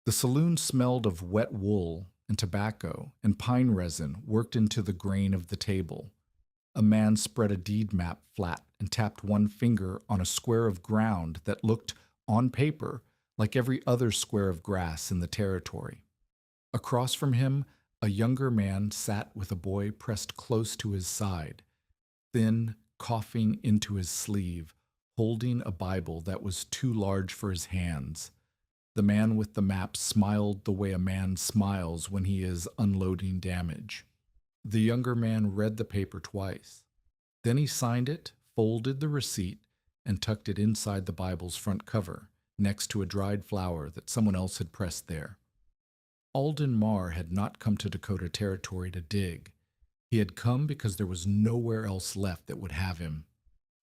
The saloon smelled of wet wool and tobacco and pine resin worked into the grain of the table. A man spread a deed map flat and tapped one finger on a square of ground that looked, on paper, like every other square of grass in the territory. Across from him, a younger man sat with a boy pressed close to his side, thin, coughing into his sleeve, holding a Bible that was too large for his hands. The man with the map smiled the way a man smiles when he is unloading damage. The younger man read the paper twice. Then he signed it, folded the receipt, and tucked it inside the Bible's front cover, next to a dried flower that someone else had pressed there. Alden Marr had not come to Dakota Territory to dig. He had come because there was nowhere else left that would have him.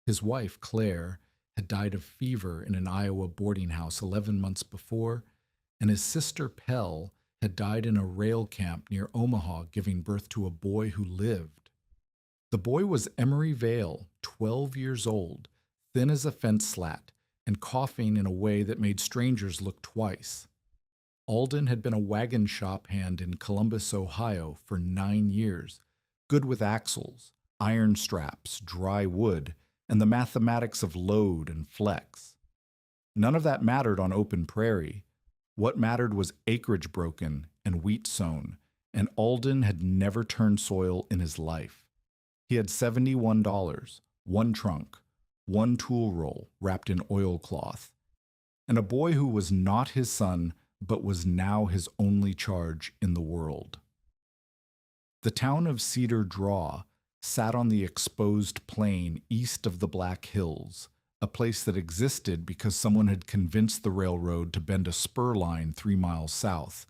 His wife, Claire, had died of fever in an Iowa boarding house 11 months before, and his sister, Pell, had died in a rail camp near Omaha, giving birth to a boy who lived. The boy was Emery Vale, 12 years old, thin as a fence slat, and coughing in a way that made strangers look twice. Alden had been a wagon shop hand in Columbus, Ohio, for 9 years, good with axles, iron straps, dry wood, and the mathematics of load and flex. None of that mattered on open prairie. What mattered was acreage broken and wheat sown, and Alden had never turned soil in his life. He had $71, one trunk, one tool roll wrapped in oilcloth, and a boy who was not his son but was now his only charge in the world. The town of Cedar Draw sat on the exposed plain east of the Black Hills, a place that existed because someone had convinced the railroad to bend a spur line 3 miles south,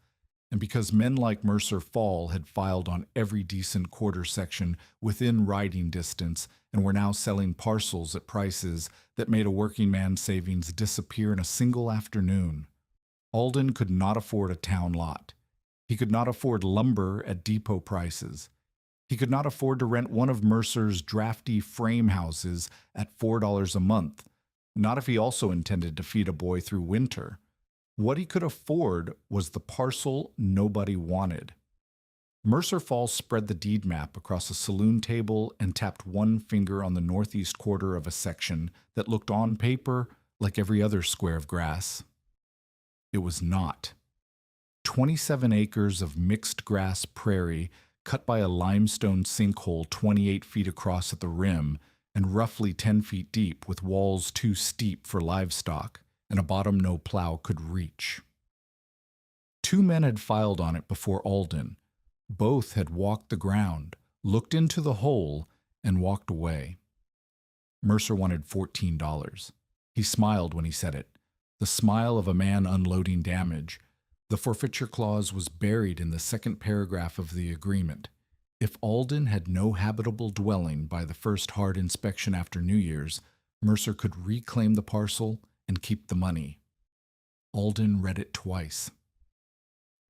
and because men like Mercer Fall had filed on every decent quarter section within riding distance and were now selling parcels at prices that made a working man's savings disappear in a single afternoon. Alden could not afford a town lot. He could not afford lumber at depot prices. He could not afford to rent one of Mercer's drafty frame houses at $4 a month, not if he also intended to feed a boy through winter. What he could afford was the parcel nobody wanted. Mercer Falls spread the deed map across a saloon table and tapped one finger on the northeast quarter of a section that looked on paper like every other square of grass. It was not. 27 acres of mixed grass prairie cut by a limestone sinkhole 28 feet across at the rim and roughly 10 feet deep with walls too steep for livestock and a bottom no plow could reach. 2 men had filed on it before Alden. Both had walked the ground, looked into the hole, and walked away. Mercer wanted $14. He smiled when he said it, the smile of a man unloading damage. The forfeiture clause was buried in the second paragraph of the agreement. If Alden had no habitable dwelling by the first hard inspection after New Year's, Mercer could reclaim the parcel and keep the money. Alden read it twice.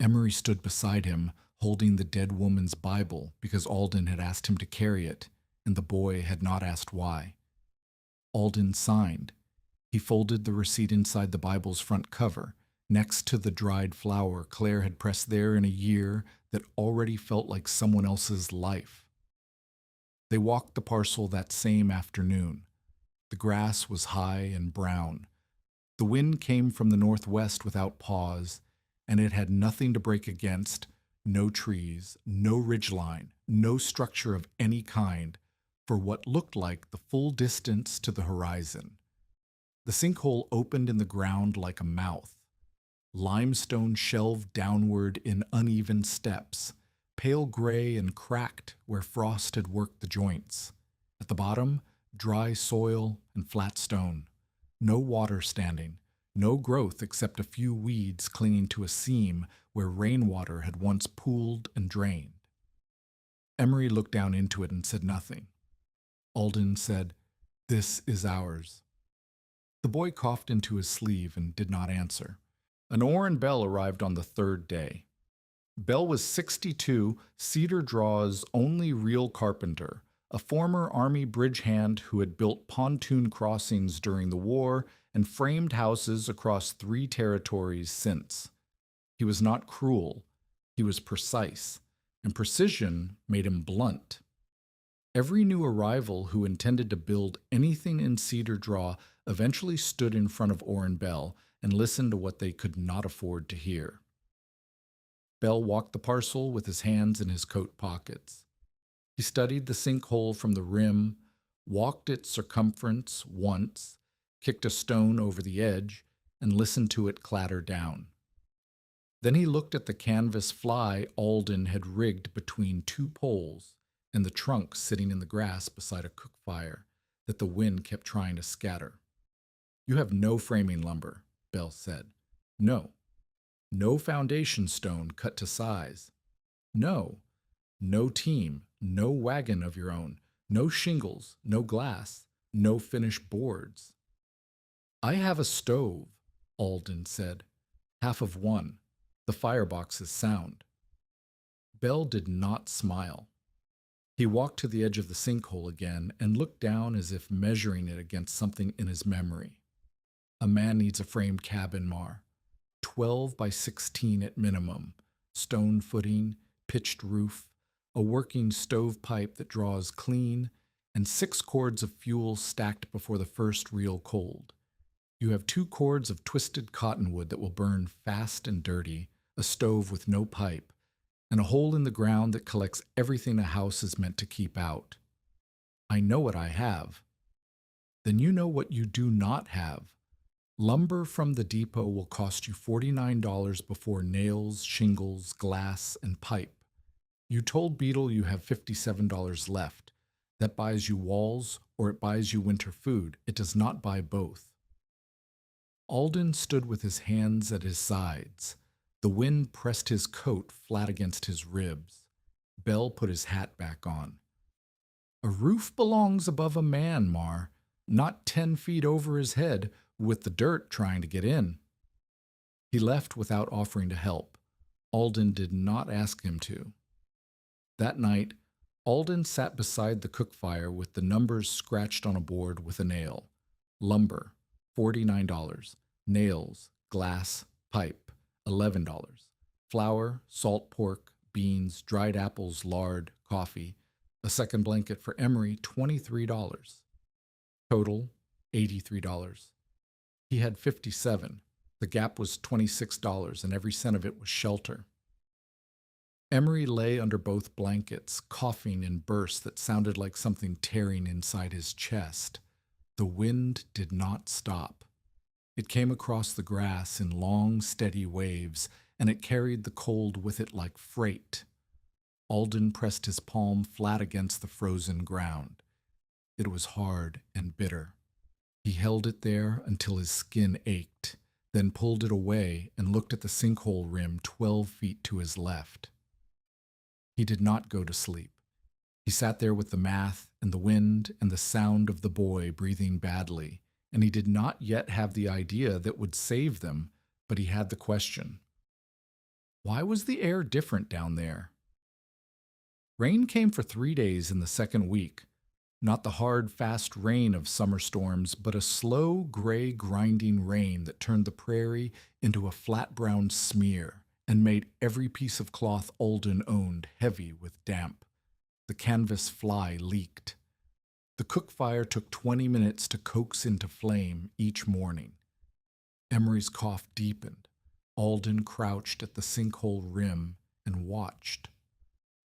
Emery stood beside him, holding the dead woman's Bible because Alden had asked him to carry it, and the boy had not asked why. Alden signed. He folded the receipt inside the Bible's front cover, next to the dried flower Claire had pressed there in a year that already felt like someone else's life. They walked the parcel that same afternoon. The grass was high and brown. The wind came from the northwest without pause, and it had nothing to break against, no trees, no ridgeline, no structure of any kind, for what looked like the full distance to the horizon. The sinkhole opened in the ground like a mouth. Limestone shelved downward in uneven steps, pale gray and cracked where frost had worked the joints. At the bottom, dry soil and flat stone. No water standing, no growth except a few weeds clinging to a seam where rainwater had once pooled and drained. Emery looked down into it and said nothing. Alden said, "This is ours." The boy coughed into his sleeve and did not answer. An oar and Bell arrived on the third day. Bell was 62, Cedar Draw's only real carpenter, a former Army bridge hand who had built pontoon crossings during the war and framed houses across 3 territories since. He was not cruel, he was precise, and precision made him blunt. Every new arrival who intended to build anything in Cedar Draw eventually stood in front of Orrin Bell and listened to what they could not afford to hear. Bell walked the parcel with his hands in his coat pockets. He studied the sinkhole from the rim, walked its circumference once, kicked a stone over the edge, and listened to it clatter down. Then he looked at the canvas fly Alden had rigged between two poles and the trunk sitting in the grass beside a cook fire that the wind kept trying to scatter. "You have no framing lumber," Bell said. "No. No foundation stone cut to size. No. No team, no wagon of your own, no shingles, no glass, no finished boards." "I have a stove," Alden said. "Half of one. The firebox is sound." Bell did not smile. He walked to the edge of the sinkhole again and looked down as if measuring it against something in his memory. "A man needs a framed cabin, Mar. 12 by 16 at minimum, stone footing, pitched roof, a working stovepipe that draws clean, and 6 cords of fuel stacked before the first real cold. You have 2 cords of twisted cottonwood that will burn fast and dirty, a stove with no pipe, and a hole in the ground that collects everything a house is meant to keep out. I know what I have." "Then you know what you do not have. Lumber from the depot will cost you $49 before nails, shingles, glass, and pipe. You told Beetle you have $57 left. That buys you walls or it buys you winter food. It does not buy both." Alden stood with his hands at his sides. The wind pressed his coat flat against his ribs. Bell put his hat back on. "A roof belongs above a man, Mar, not 10 feet over his head with the dirt trying to get in." He left without offering to help. Alden did not ask him to. That night, Alden sat beside the cook fire with the numbers scratched on a board with a nail. Lumber, $49. Nails, glass, pipe, $11. Flour, salt pork, beans, dried apples, lard, coffee. A second blanket for Emery, $23. Total, $83. He had 57. The gap was $26, and every cent of it was shelter. Emery lay under both blankets, coughing in bursts that sounded like something tearing inside his chest. The wind did not stop. It came across the grass in long, steady waves, and it carried the cold with it like freight. Alden pressed his palm flat against the frozen ground. It was hard and bitter. He held it there until his skin ached, then pulled it away and looked at the sinkhole rim 12 feet to his left. He did not go to sleep. He sat there with the math and the wind and the sound of the boy breathing badly, and he did not yet have the idea that would save them, but he had the question. Why was the air different down there? Rain came for 3 days in the second week. Not the hard, fast rain of summer storms, but a slow, gray, grinding rain that turned the prairie into a flat brown smear and made every piece of cloth Alden owned heavy with damp. The canvas fly leaked. The cook fire took 20 minutes to coax into flame each morning. Emery's cough deepened. Alden crouched at the sinkhole rim and watched.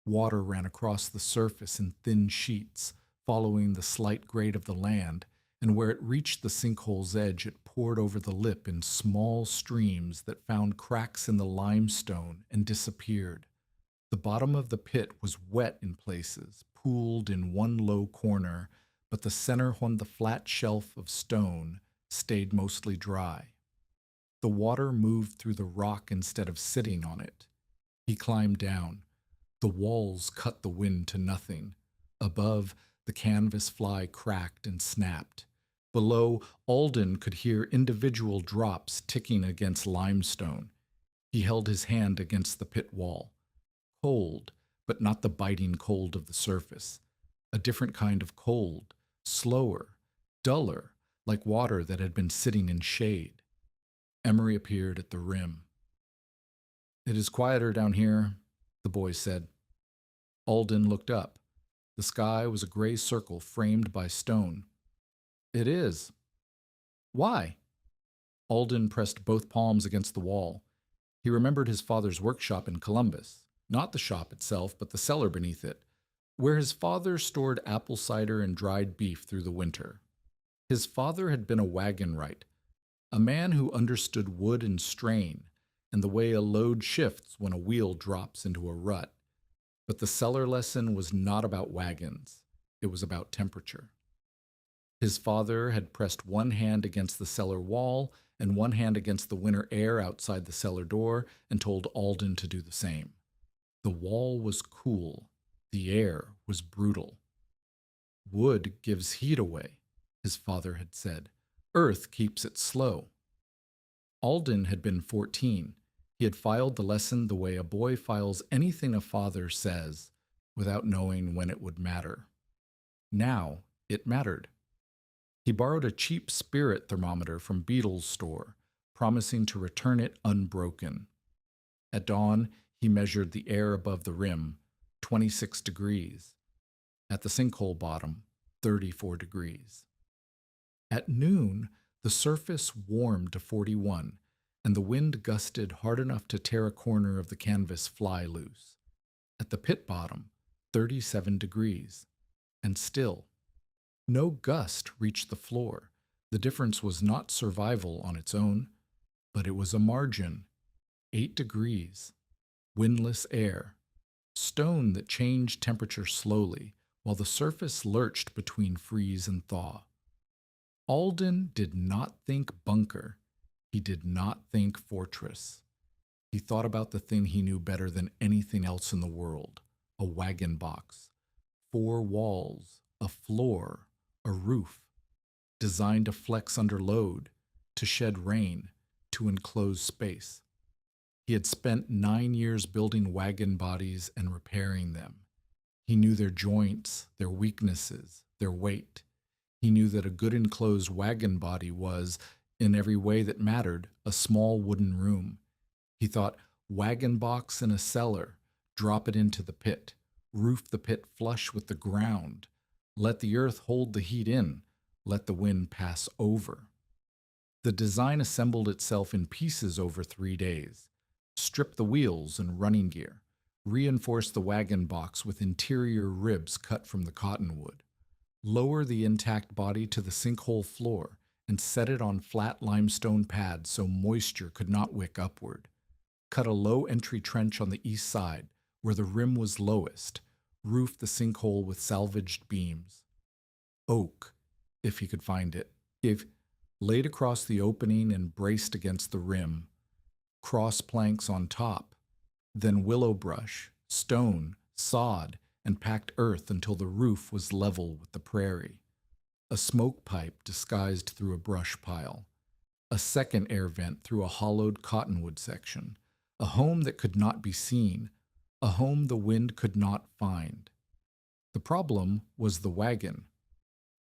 Water ran across the surface in thin sheets, following the slight grade of the land, and where it reached the sinkhole's edge, it poured over the lip in small streams that found cracks in the limestone and disappeared. The bottom of the pit was wet in places, pooled in one low corner, but the center on the flat shelf of stone stayed mostly dry. The water moved through the rock instead of sitting on it. He climbed down. The walls cut the wind to nothing. Above, the canvas fly cracked and snapped. Below, Alden could hear individual drops ticking against limestone. He held his hand against the pit wall. Cold, but not the biting cold of the surface. A different kind of cold, slower, duller, like water that had been sitting in shade. Emery appeared at the rim. "It is quieter down here," the boy said. Alden looked up. The sky was a gray circle framed by stone. "It is." "Why?" Alden pressed both palms against the wall. He remembered his father's workshop in Columbus, not the shop itself, but the cellar beneath it, where his father stored apple cider and dried beef through the winter. His father had been a wagon wright, a man who understood wood and strain, and the way a load shifts when a wheel drops into a rut. But the cellar lesson was not about wagons. It was about temperature. His father had pressed one hand against the cellar wall and one hand against the winter air outside the cellar door and told Alden to do the same. The wall was cool. The air was brutal. "Wood gives heat away," his father had said. "Earth keeps it slow." Alden had been 14. He had filed the lesson the way a boy files anything a father says, without knowing when it would matter. Now it mattered. He borrowed a cheap spirit thermometer from Beadle's store, promising to return it unbroken. At dawn, he measured the air above the rim, 26 degrees. At the sinkhole bottom, 34 degrees. At noon, the surface warmed to 41, and the wind gusted hard enough to tear a corner of the canvas fly loose. At the pit bottom, 37 degrees. And still, no gust reached the floor. The difference was not survival on its own, but it was a margin. 8 degrees. Windless air. Stone that changed temperature slowly, while the surface lurched between freeze and thaw. Alden did not think bunker. He did not think fortress. He thought about the thing he knew better than anything else in the world, a wagon box. 4 walls, a floor, a roof, designed to flex under load, to shed rain, to enclose space. He had spent 9 years building wagon bodies and repairing them. He knew their joints, their weaknesses, their weight. He knew that a good enclosed wagon body was, in every way that mattered, a small wooden room. He thought, wagon box in a cellar, drop it into the pit, roof the pit flush with the ground, let the earth hold the heat in, let the wind pass over. The design assembled itself in pieces over 3 days. Strip the wheels and running gear, reinforce the wagon box with interior ribs cut from the cottonwood, lower the intact body to the sinkhole floor, and set it on flat limestone pads so moisture could not wick upward. Cut a low entry trench on the east side, where the rim was lowest, roof the sinkhole with salvaged beams. Oak, if he could find it, laid across the opening and braced against the rim. Cross planks on top, then willow brush, stone, sod, and packed earth until the roof was level with the prairie. A smoke pipe disguised through a brush pile. A second air vent through a hollowed cottonwood section. A home that could not be seen. A home the wind could not find. The problem was the wagon.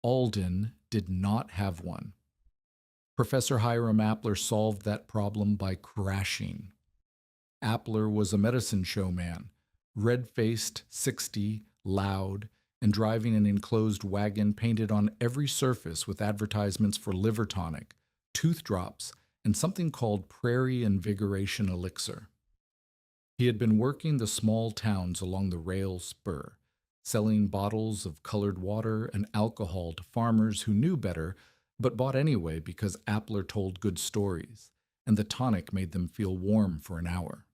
Alden did not have one. Professor Hiram Appler solved that problem by crashing. Appler was a medicine show man, red-faced, 60, loud, and driving an enclosed wagon painted on every surface with advertisements for liver tonic, tooth drops, and something called Prairie Invigoration Elixir. He had been working the small towns along the rail spur, selling bottles of colored water and alcohol to farmers who knew better but bought anyway because Appler told good stories, and the tonic made them feel warm for an hour.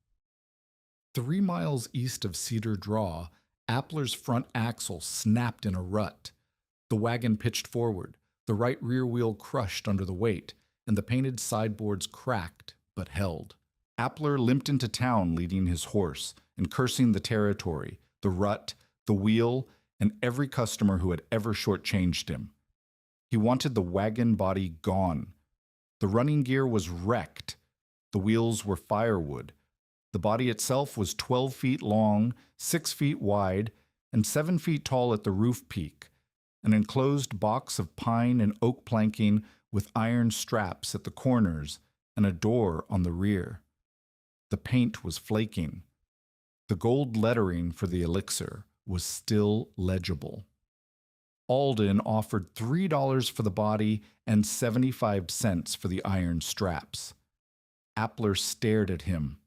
3 miles east of Cedar Draw, Appler's front axle snapped in a rut. The wagon pitched forward, the right rear wheel crushed under the weight, and the painted sideboards cracked but held. Appler limped into town leading his horse and cursing the territory, the rut, the wheel, and every customer who had ever shortchanged him. He wanted the wagon body gone. The running gear was wrecked. The wheels were firewood. The body itself was 12 feet long, 6 feet wide, and 7 feet tall at the roof peak, an enclosed box of pine and oak planking with iron straps at the corners and a door on the rear. The paint was flaking. The gold lettering for the elixir was still legible. Alden offered $3 for the body and 75 cents for the iron straps. Appler stared at him.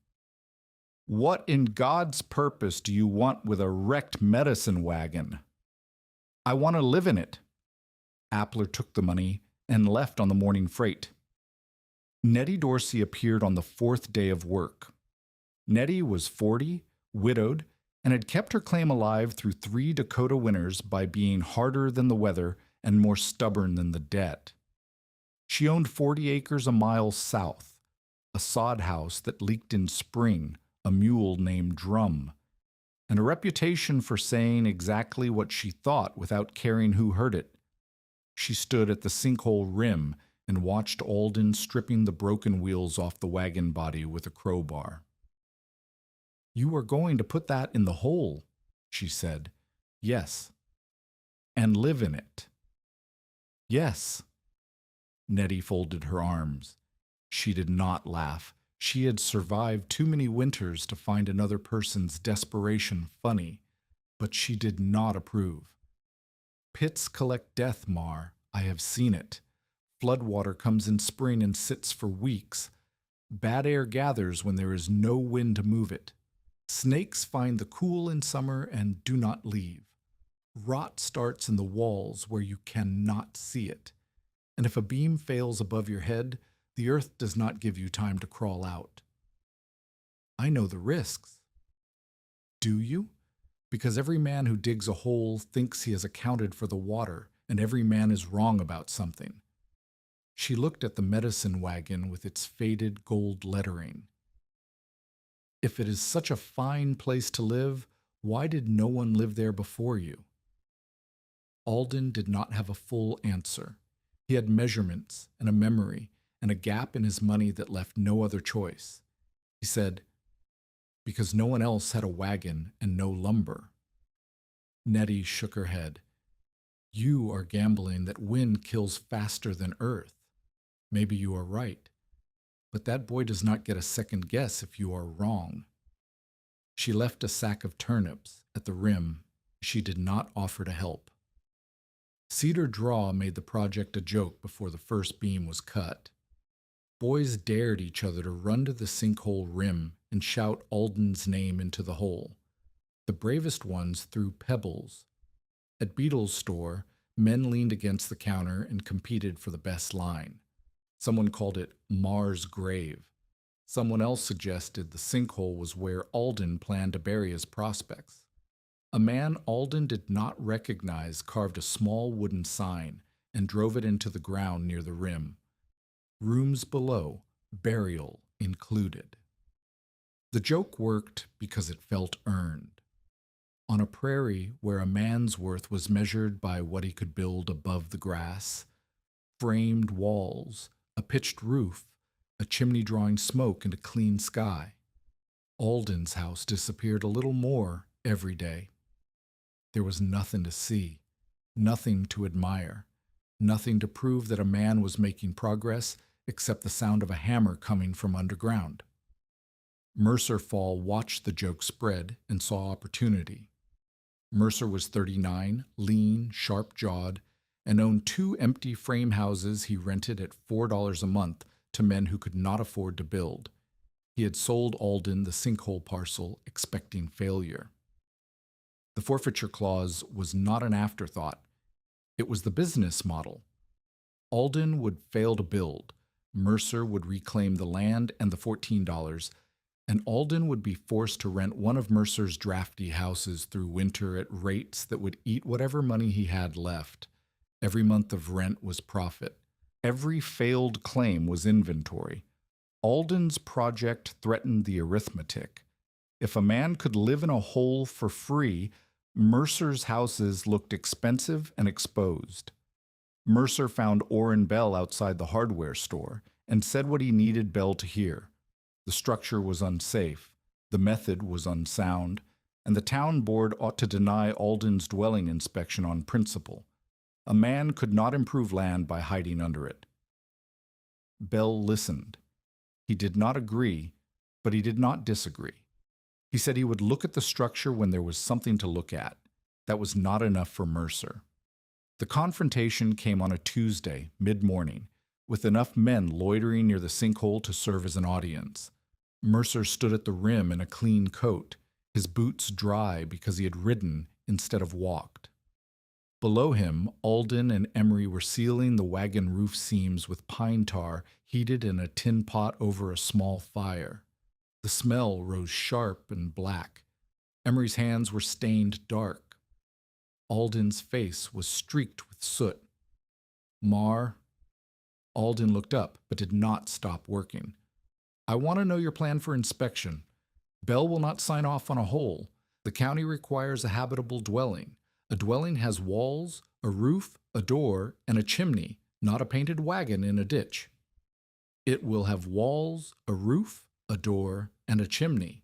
"What in God's purpose do you want with a wrecked medicine wagon?" "I want to live in it." Appler took the money and left on the morning freight. Nettie Dorsey appeared on the fourth day of work. Nettie was 40, widowed, and had kept her claim alive through 3 Dakota winters by being harder than the weather and more stubborn than the debt. She owned 40 acres a mile south, a sod house that leaked in spring, a mule named Drum, and a reputation for saying exactly what she thought without caring who heard it. She stood at the sinkhole rim and watched Alden stripping the broken wheels off the wagon body with a crowbar. "You are going to put that in the hole," she said. "Yes." "And live in it." "Yes." Nettie folded her arms. She did not laugh. She had survived too many winters to find another person's desperation funny, but she did not approve. "Pits collect death, Mar. I have seen it. Floodwater comes in spring and sits for weeks. Bad air gathers when there is no wind to move it. Snakes find the cool in summer and do not leave. Rot starts in the walls where you cannot see it. And if a beam fails above your head, the earth does not give you time to crawl out." "I know the risks." "Do you? Because every man who digs a hole thinks he has accounted for the water, and every man is wrong about something." She looked at the medicine wagon with its faded gold lettering. "If it is such a fine place to live, why did no one live there before you?" Alden did not have a full answer. He had measurements and a memory and a gap in his money that left no other choice. He said, "Because no one else had a wagon and no lumber." Nettie shook her head. "You are gambling that wind kills faster than earth. Maybe you are right. But that boy does not get a second guess if you are wrong." She left a sack of turnips at the rim. She did not offer to help. Cedar Draw made the project a joke before the first beam was cut. Boys dared each other to run to the sinkhole rim and shout Alden's name into the hole. The bravest ones threw pebbles. At Beetle's store, men leaned against the counter and competed for the best line. Someone called it Mar's Grave. Someone else suggested the sinkhole was where Alden planned to bury his prospects. A man Alden did not recognize carved a small wooden sign and drove it into the ground near the rim. "Rooms below, burial included." The joke worked because it felt earned. On a prairie where a man's worth was measured by what he could build above the grass, framed walls, a pitched roof, a chimney drawing smoke and a clean sky, Alden's house disappeared a little more every day. There was nothing to see, nothing to admire, nothing to prove that a man was making progress except the sound of a hammer coming from underground. Mercer Fall watched the joke spread and saw opportunity. Mercer was 39, lean, sharp-jawed, and owned 2 empty frame houses he rented at $4 a month to men who could not afford to build. He had sold Alden the sinkhole parcel, expecting failure. The forfeiture clause was not an afterthought. It was the business model. Alden would fail to build, Mercer would reclaim the land and the $14, and Alden would be forced to rent one of Mercer's drafty houses through winter at rates that would eat whatever money he had left. Every month of rent was profit. Every failed claim was inventory. Alden's project threatened the arithmetic. If a man could live in a hole for free, Mercer's houses looked expensive and exposed. Mercer found Orrin Bell outside the hardware store and said what he needed Bell to hear. The structure was unsafe, the method was unsound, and the town board ought to deny Alden's dwelling inspection on principle. A man could not improve land by hiding under it. Bell listened. He did not agree, but he did not disagree. He said he would look at the structure when there was something to look at. That was not enough for Mercer. The confrontation came on a Tuesday, mid-morning, with enough men loitering near the sinkhole to serve as an audience. Mercer stood at the rim in a clean coat, his boots dry because he had ridden instead of walked. Below him, Alden and Emery were sealing the wagon roof seams with pine tar heated in a tin pot over a small fire. The smell rose sharp and black. Emery's hands were stained dark. Alden's face was streaked with soot. Mar. Alden looked up, but did not stop working. I want to know your plan for inspection. Bell will not sign off on a hole. The county requires a habitable dwelling. A dwelling has walls, a roof, a door, and a chimney, not a painted wagon in a ditch. It will have walls, a roof, a door, and a chimney.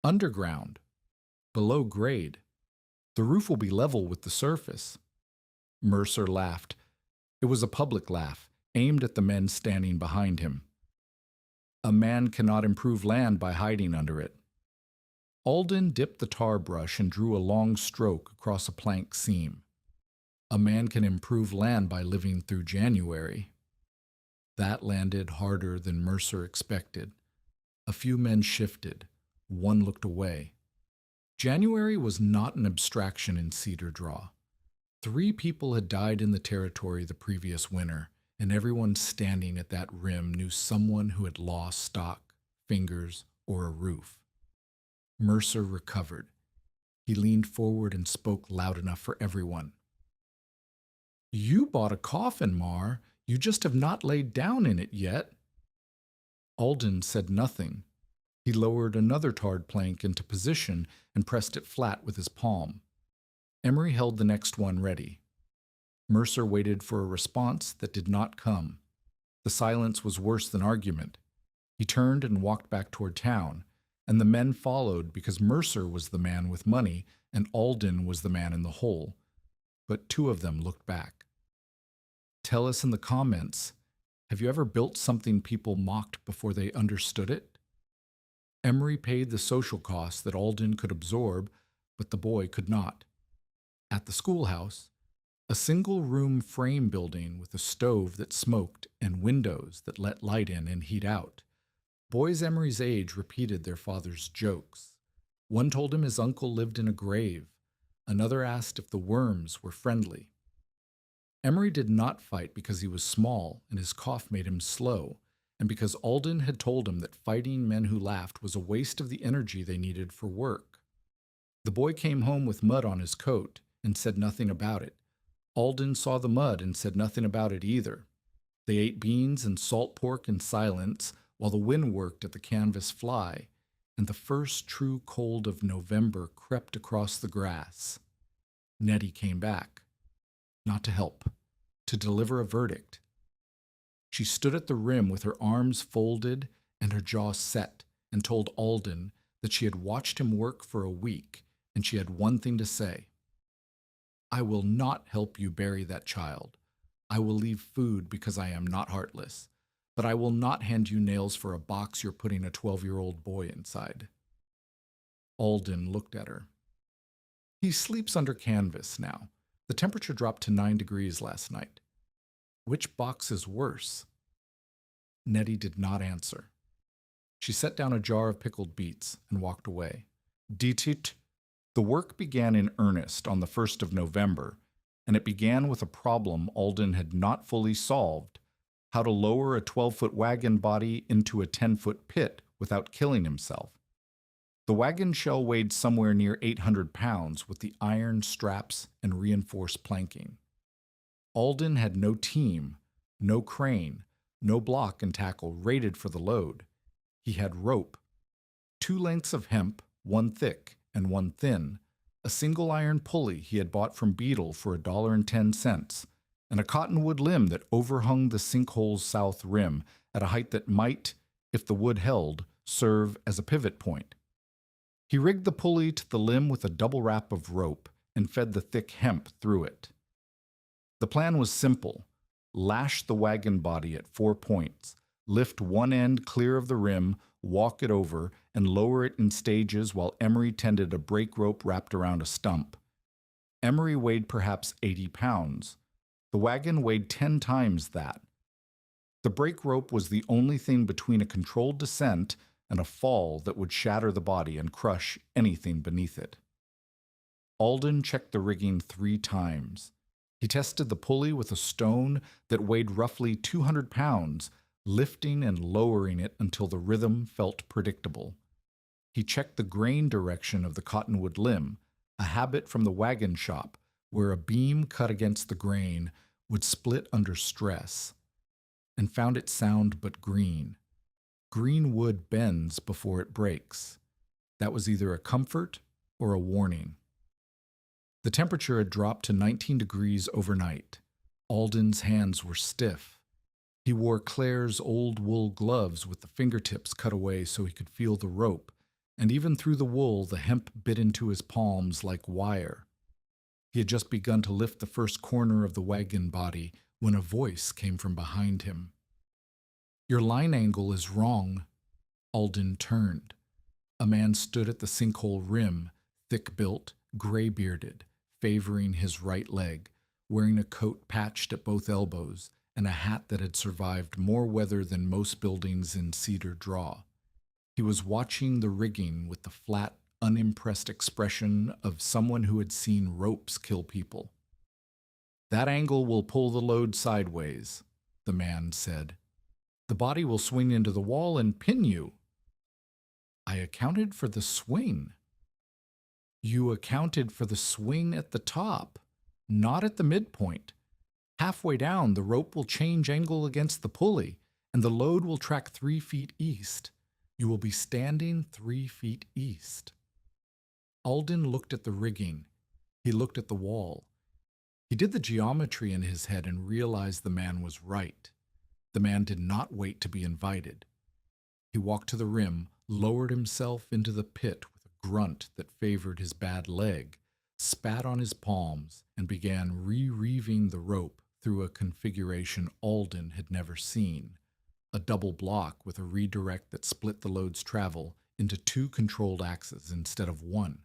Underground. Below grade. The roof will be level with the surface. Mercer laughed. It was a public laugh, aimed at the men standing behind him. A man cannot improve land by hiding under it. Alden dipped the tar brush and drew a long stroke across a plank seam. A man can improve land by living through January. That landed harder than Mercer expected. A few men shifted. One looked away. January was not an abstraction in Cedar Draw. 3 people had died in the territory the previous winter, and everyone standing at that rim knew someone who had lost stock, fingers, or a roof. Mercer recovered. He leaned forward and spoke loud enough for everyone. You bought a coffin, Mar. You just have not laid down in it yet. Alden said nothing. He lowered another tarred plank into position and pressed it flat with his palm. Emery held the next one ready. Mercer waited for a response that did not come. The silence was worse than argument. He turned and walked back toward town, and the men followed because Mercer was the man with money and Alden was the man in the hole. But 2 of them looked back. Tell us in the comments, have you ever built something people mocked before they understood it? Emery paid the social costs that Alden could absorb, but the boy could not. At the schoolhouse, a single-room frame building with a stove that smoked and windows that let light in and heat out. Boys Emery's age repeated their father's jokes. One told him his uncle lived in a grave. Another asked if the worms were friendly. Emery did not fight because he was small and his cough made him slow, and because Alden had told him that fighting men who laughed was a waste of the energy they needed for work. The boy came home with mud on his coat and said nothing about it. Alden saw the mud and said nothing about it either. They ate beans and salt pork in silence while the wind worked at the canvas fly, and the first true cold of November crept across the grass. Nettie came back. Not to help, to deliver a verdict. She stood at the rim with her arms folded and her jaw set and told Alden that she had watched him work for a week and she had one thing to say. I will not help you bury that child. I will leave food because I am not heartless, but I will not hand you nails for a box you're putting a 12-year-old boy inside. Alden looked at her. He sleeps under canvas now. The temperature dropped to 9 degrees last night. Which box is worse? Nettie did not answer. She set down a jar of pickled beets and walked away. Ditit. The work began in earnest on the 1st of November, and it began with a problem Alden had not fully solved: how to lower a 12-foot wagon body into a 10-foot pit without killing himself. The wagon shell weighed somewhere near 800 pounds with the iron straps and reinforced planking. Alden had no team, no crane, no block and tackle rated for the load. He had rope, 2 lengths of hemp, one thick and one thin, a single iron pulley he had bought from Beetle for $1.10, and a cottonwood limb that overhung the sinkhole's south rim at a height that might, if the wood held, serve as a pivot point. He rigged the pulley to the limb with a double wrap of rope and fed the thick hemp through it. The plan was simple: lash the wagon body at 4 points, lift one end clear of the rim, walk it over, and lower it in stages while Emery tended a brake rope wrapped around a stump. Emery weighed perhaps 80 pounds. The wagon weighed 10 times that. The brake rope was the only thing between a controlled descent and a fall that would shatter the body and crush anything beneath it. Alden checked the rigging 3 times. He tested the pulley with a stone that weighed roughly 200 pounds, lifting and lowering it until the rhythm felt predictable. He checked the grain direction of the cottonwood limb, a habit from the wagon shop, where a beam cut against the grain would split under stress, and found it sound but green. Green wood bends before it breaks. That was either a comfort or a warning. The temperature had dropped to 19 degrees overnight. Alden's hands were stiff. He wore Claire's old wool gloves with the fingertips cut away so he could feel the rope, and even through the wool the hemp bit into his palms like wire. He had just begun to lift the first corner of the wagon body when a voice came from behind him. "Your line angle is wrong." Alden turned. A man stood at the sinkhole rim, thick-built, gray-bearded, favoring his right leg, wearing a coat patched at both elbows and a hat that had survived more weather than most buildings in Cedar Draw. He was watching the rigging with the flat, unimpressed expression of someone who had seen ropes kill people. "That angle will pull the load sideways," the man said. "The body will swing into the wall and pin you." "I accounted for the swing." "You accounted for the swing at the top, not at the midpoint. Halfway down, the rope will change angle against the pulley, and the load will track 3 feet east. You will be standing 3 feet east." Alden looked at the rigging. He looked at the wall. He did the geometry in his head and realized the man was right. The man did not wait to be invited. He walked to the rim, lowered himself into the pit with a grunt that favored his bad leg, spat on his palms, and began rereaving the rope through a configuration Alden had never seen, a double block with a redirect that split the load's travel into 2 controlled axes instead of 1.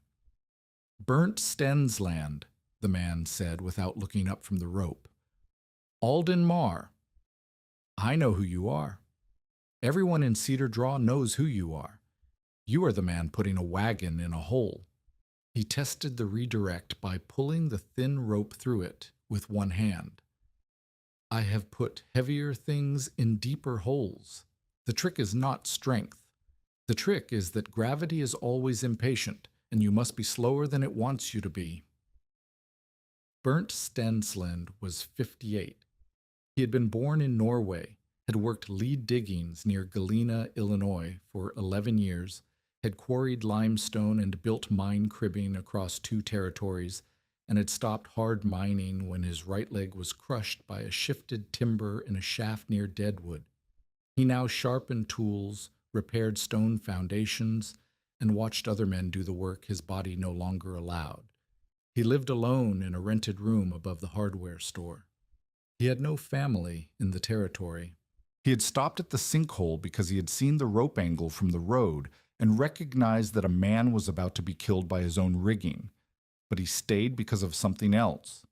"Burnt Stensland," the man said without looking up from the rope. "Alden Marr. I know who you are. Everyone in Cedar Draw knows who you are. You are the man putting a wagon in a hole." He tested the redirect by pulling the thin rope through it with one hand. "I have put heavier things in deeper holes. The trick is not strength. The trick is that gravity is always impatient, and you must be slower than it wants you to be." Burnt Stensland was 58. He had been born in Norway, had worked lead diggings near Galena, Illinois for 11 years, had quarried limestone and built mine cribbing across 2 territories, and had stopped hard mining when his right leg was crushed by a shifted timber in a shaft near Deadwood. He now sharpened tools, repaired stone foundations, and watched other men do the work his body no longer allowed. He lived alone in a rented room above the hardware store. He had no family in the territory. He had stopped at the sinkhole because he had seen the rope angle from the road and recognized that a man was about to be killed by his own rigging, but he stayed because of something else.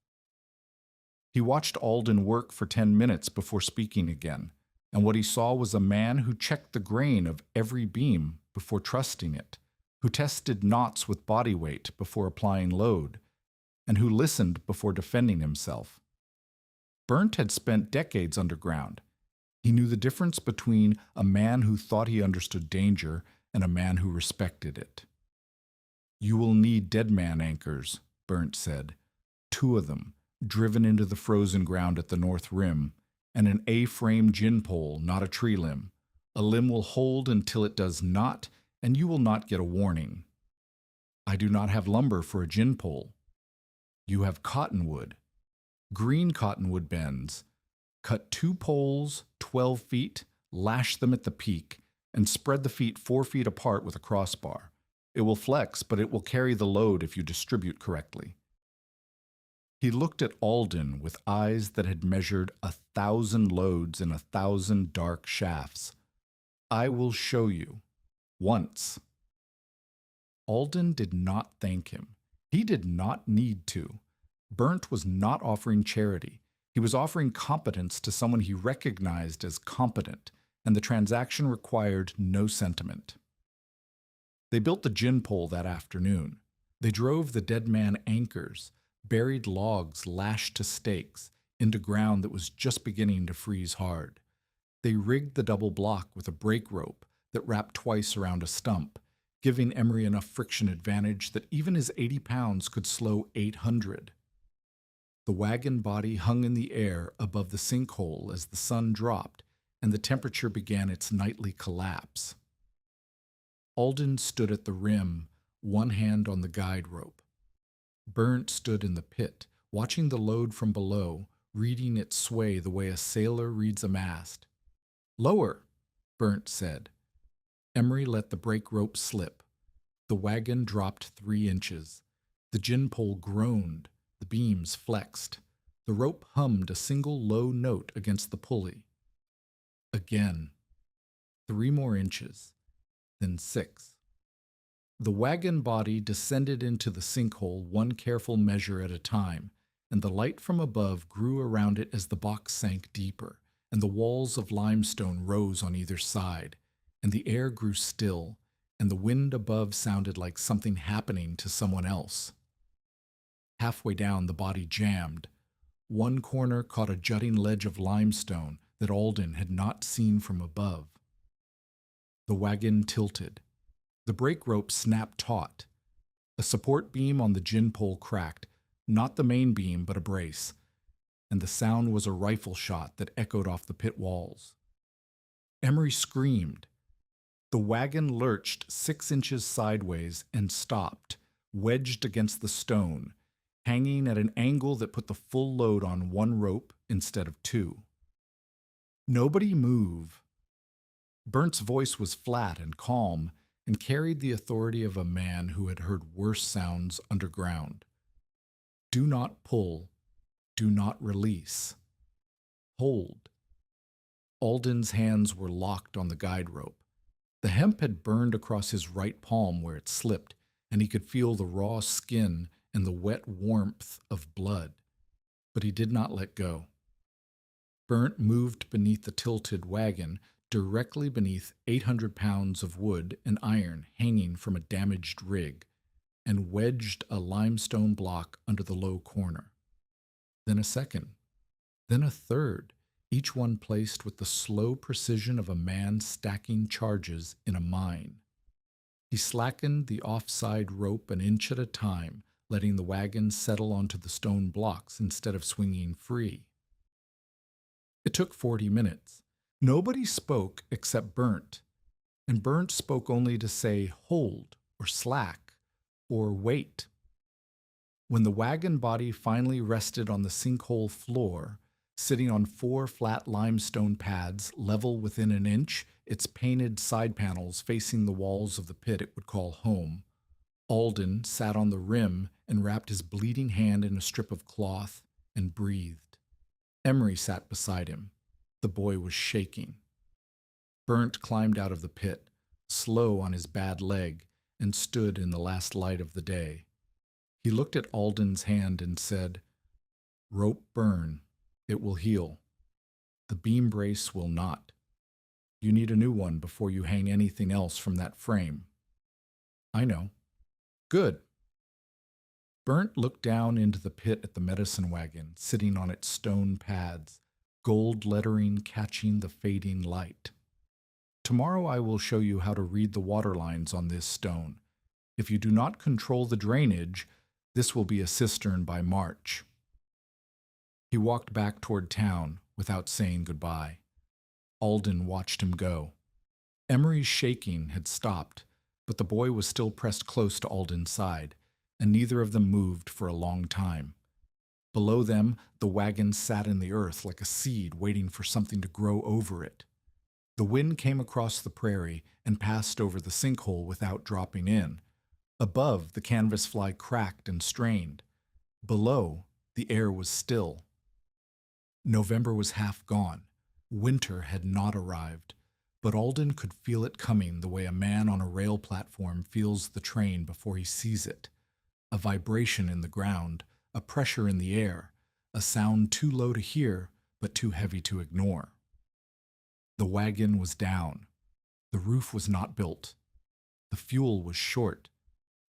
He watched Alden work for 10 minutes before speaking again, and what he saw was a man who checked the grain of every beam before trusting it, who tested knots with body weight before applying load, and who listened before defending himself. Burnt had spent decades underground. He knew the difference between a man who thought he understood danger and a man who respected it. "You will need dead man anchors," Burnt said. 2 of them, driven into the frozen ground at the north rim, and an A-frame gin pole, not a tree limb. A limb will hold until it does not, and you will not get a warning. "I do not have lumber for a gin pole." "You have cottonwood. Green cottonwood bends. Cut 2 poles, 12 feet, lash them at the peak, and spread the feet 4 feet apart with a crossbar. It will flex, but it will carry the load if you distribute correctly." He looked at Alden with eyes that had measured 1,000 loads in 1,000 dark shafts. "I will show you." Once. Alden did not thank him. He did not need to. Burnt was not offering charity. He was offering competence to someone he recognized as competent, and the transaction required no sentiment. They built the gin pole that afternoon. They drove the dead man anchors, buried logs lashed to stakes, into ground that was just beginning to freeze hard. They rigged the double block with a brake rope that wrapped twice around a stump, giving Emery enough friction advantage that even his 80 pounds could slow 800. The wagon body hung in the air above the sinkhole as the sun dropped and the temperature began its nightly collapse. Alden stood at the rim, one hand on the guide rope. Burnt stood in the pit, watching the load from below, reading it sway the way a sailor reads a mast. "Lower," Burnt said. Emery let the brake rope slip. The wagon dropped 3 inches. The gin pole groaned. The beams flexed. The rope hummed a single low note against the pulley. Again. 3 more inches. Then 6. The wagon body descended into the sinkhole one careful measure at a time, and the light from above grew around it as the box sank deeper, and the walls of limestone rose on either side, and the air grew still, and the wind above sounded like something happening to someone else. Halfway down, the body jammed. One corner caught a jutting ledge of limestone that Alden had not seen from above. The wagon tilted. The brake rope snapped taut. A support beam on the gin pole cracked, not the main beam, but a brace, and the sound was a rifle shot that echoed off the pit walls. Emery screamed. The wagon lurched 6 inches sideways and stopped, wedged against the stone, hanging at an angle that put the full load on one rope instead of 2. "Nobody move." Burnt's voice was flat and calm and carried the authority of a man who had heard worse sounds underground. "Do not pull. Do not release. Hold." Alden's hands were locked on the guide rope. The hemp had burned across his right palm where it slipped, and he could feel the raw skin and the wet warmth of blood. But he did not let go. Burnt moved beneath the tilted wagon, directly beneath 800 pounds of wood and iron hanging from a damaged rig, and wedged a limestone block under the low corner. Then a second, then a third, each one placed with the slow precision of a man stacking charges in a mine. He slackened the offside rope an inch at a time, letting the wagon settle onto the stone blocks instead of swinging free. It took 40 minutes. Nobody spoke except Burnt, and Burnt spoke only to say hold or slack or wait. When the wagon body finally rested on the sinkhole floor, sitting on 4 flat limestone pads level within an inch, its painted side panels facing the walls of the pit it would call home, Alden sat on the rim and wrapped his bleeding hand in a strip of cloth and breathed. Emery sat beside him. The boy was shaking. Burnt climbed out of the pit, slow on his bad leg, and stood in the last light of the day. He looked at Alden's hand and said, "Rope burn. It will heal. The beam brace will not. You need a new one before you hang anything else from that frame." "I know." "Good." Burnt looked down into the pit at the medicine wagon, sitting on its stone pads, gold lettering catching the fading light. "Tomorrow I will show you how to read the water lines on this stone. If you do not control the drainage, this will be a cistern by March." He walked back toward town without saying goodbye. Alden watched him go. Emery's shaking had stopped, but the boy was still pressed close to Alden's side, and neither of them moved for a long time. Below them, the wagon sat in the earth like a seed waiting for something to grow over it. The wind came across the prairie and passed over the sinkhole without dropping in. Above, the canvas fly cracked and strained. Below, the air was still. November was half gone. Winter had not arrived, But Alden could feel it coming the way a man on a rail platform feels the train before he sees it. A vibration in the ground, a pressure in the air, a sound too low to hear, but too heavy to ignore. The wagon was down. The roof was not built. The fuel was short.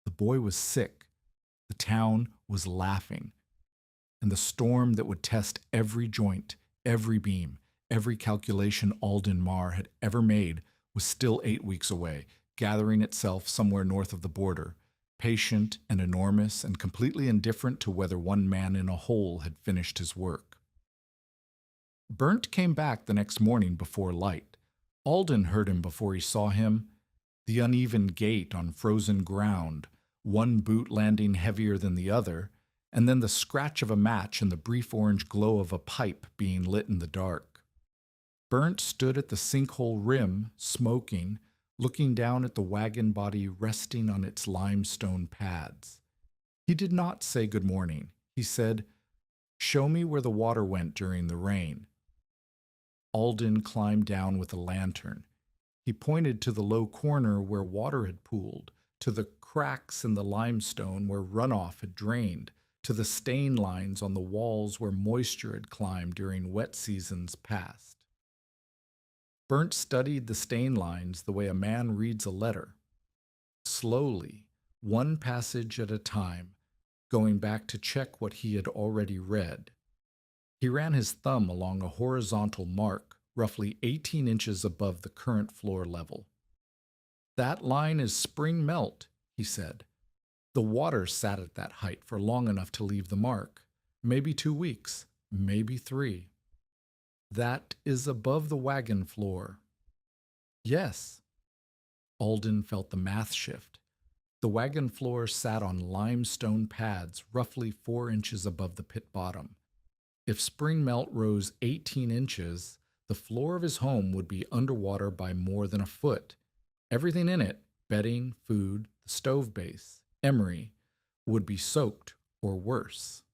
The boy was sick. The town was laughing. And the storm that would test every joint, every beam, every calculation Alden Marr had ever made was still 8 weeks away, gathering itself somewhere north of the border, patient and enormous and completely indifferent to whether one man in a hole had finished his work. Burnt came back the next morning before light. Alden heard him before he saw him. The uneven gait on frozen ground, one boot landing heavier than the other, and then the scratch of a match and the brief orange glow of a pipe being lit in the dark. Burnt stood at the sinkhole rim, smoking, looking down at the wagon body resting on its limestone pads. He did not say good morning. He said, "Show me where the water went during the rain." Alden climbed down with a lantern. He pointed to the low corner where water had pooled, to the cracks in the limestone where runoff had drained, to the stain lines on the walls where moisture had climbed during wet seasons past. Burnt studied the stain lines the way a man reads a letter. Slowly, one passage at a time, going back to check what he had already read. He ran his thumb along a horizontal mark, roughly 18 inches above the current floor level. "That line is spring melt," he said. "The water sat at that height for long enough to leave the mark. Maybe 2 weeks, maybe 3. That is above the wagon floor." "Yes." Alden felt the math shift. The wagon floor sat on limestone pads roughly 4 inches above the pit bottom. If spring melt rose 18 inches, the floor of his home would be underwater by more than a foot. Everything in it, bedding, food, the stove base, emery, would be soaked or worse.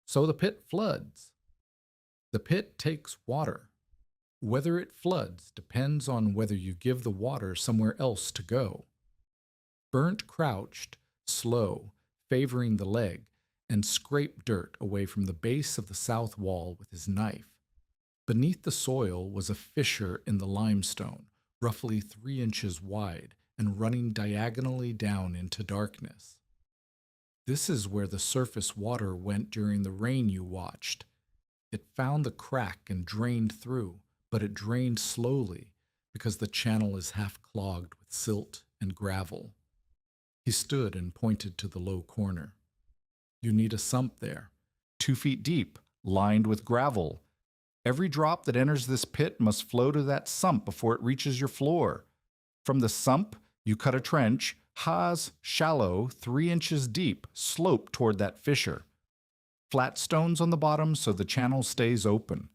So the pit floods. The pit takes water. Whether it floods depends on whether you give the water somewhere else to go. Burnt crouched, slow, favoring the leg, and scraped dirt away from the base of the south wall with his knife. Beneath the soil was a fissure in the limestone, roughly 3 inches wide and running diagonally down into darkness. "This is where the surface water went during the rain you watched. It found the crack and drained through, but it drained slowly because the channel is half clogged with silt and gravel." He stood and pointed to the low corner. "You need a sump there, 2 feet deep, lined with gravel. Every drop that enters this pit must flow to that sump before it reaches your floor. From the sump, you cut a trench, shallow, 3 inches deep, slope toward that fissure. Flat stones on the bottom so the channel stays open.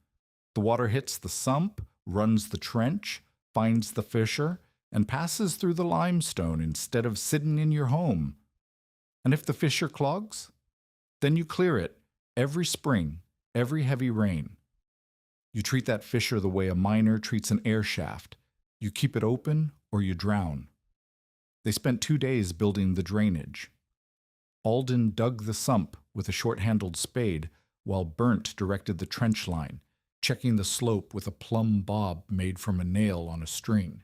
The water hits the sump, runs the trench, finds the fissure, and passes through the limestone instead of sitting in your home. And if the fissure clogs, then you clear it every spring, every heavy rain. You treat that fissure the way a miner treats an air shaft. You keep it open or you drown." They spent 2 days building the drainage. Alden dug the sump with a short-handled spade while Burnt directed the trench line, checking the slope with a plumb bob made from a nail on a string.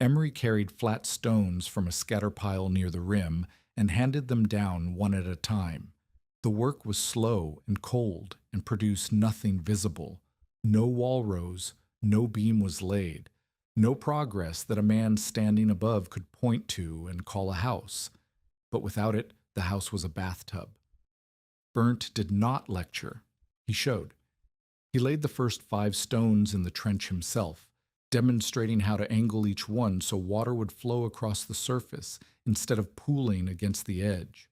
Emery carried flat stones from a scatter pile near the rim and handed them down one at a time. The work was slow and cold and produced nothing visible. No wall rose, no beam was laid, no progress that a man standing above could point to and call a house. But without it, the house was a bathtub. Burnt did not lecture. He showed. He laid the first 5 stones in the trench himself, demonstrating how to angle each one so water would flow across the surface instead of pooling against the edge.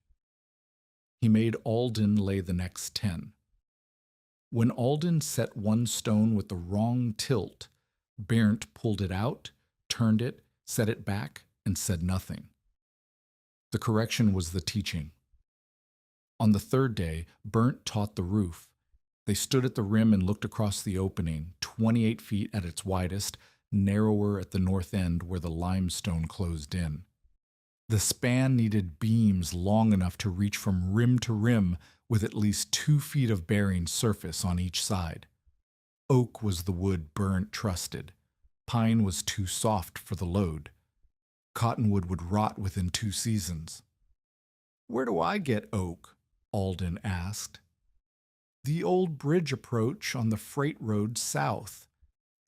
He made Alden lay the next 10. When Alden set one stone with the wrong tilt, Burnt pulled it out, turned it, set it back, and said nothing. The correction was the teaching. On the 3rd day, Burnt taught the roof. They stood at the rim and looked across the opening, 28 feet at its widest, narrower at the north end where the limestone closed in. The span needed beams long enough to reach from rim to rim with at least 2 feet of bearing surface on each side. Oak was the wood Burnt trusted. Pine was too soft for the load. Cottonwood would rot within 2 seasons. "Where do I get oak?" Alden asked. "The old bridge approach on the freight road south.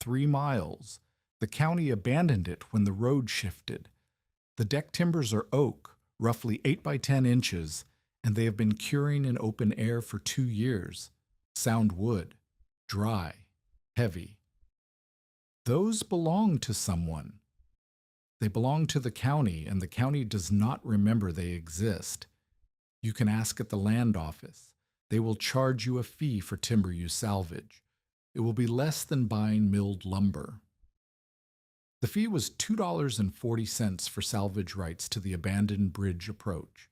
3 miles. The county abandoned it when the road shifted. The deck timbers are oak, roughly 8 by 10 inches, and they have been curing in open air for 2 years. Sound wood. Dry. Heavy. Those belong to someone. They belong to the county, and the county does not remember they exist. You can ask at the land office. They will charge you a fee for timber you salvage. It will be less than buying milled lumber." The fee was $2.40 for salvage rights to the abandoned bridge approach.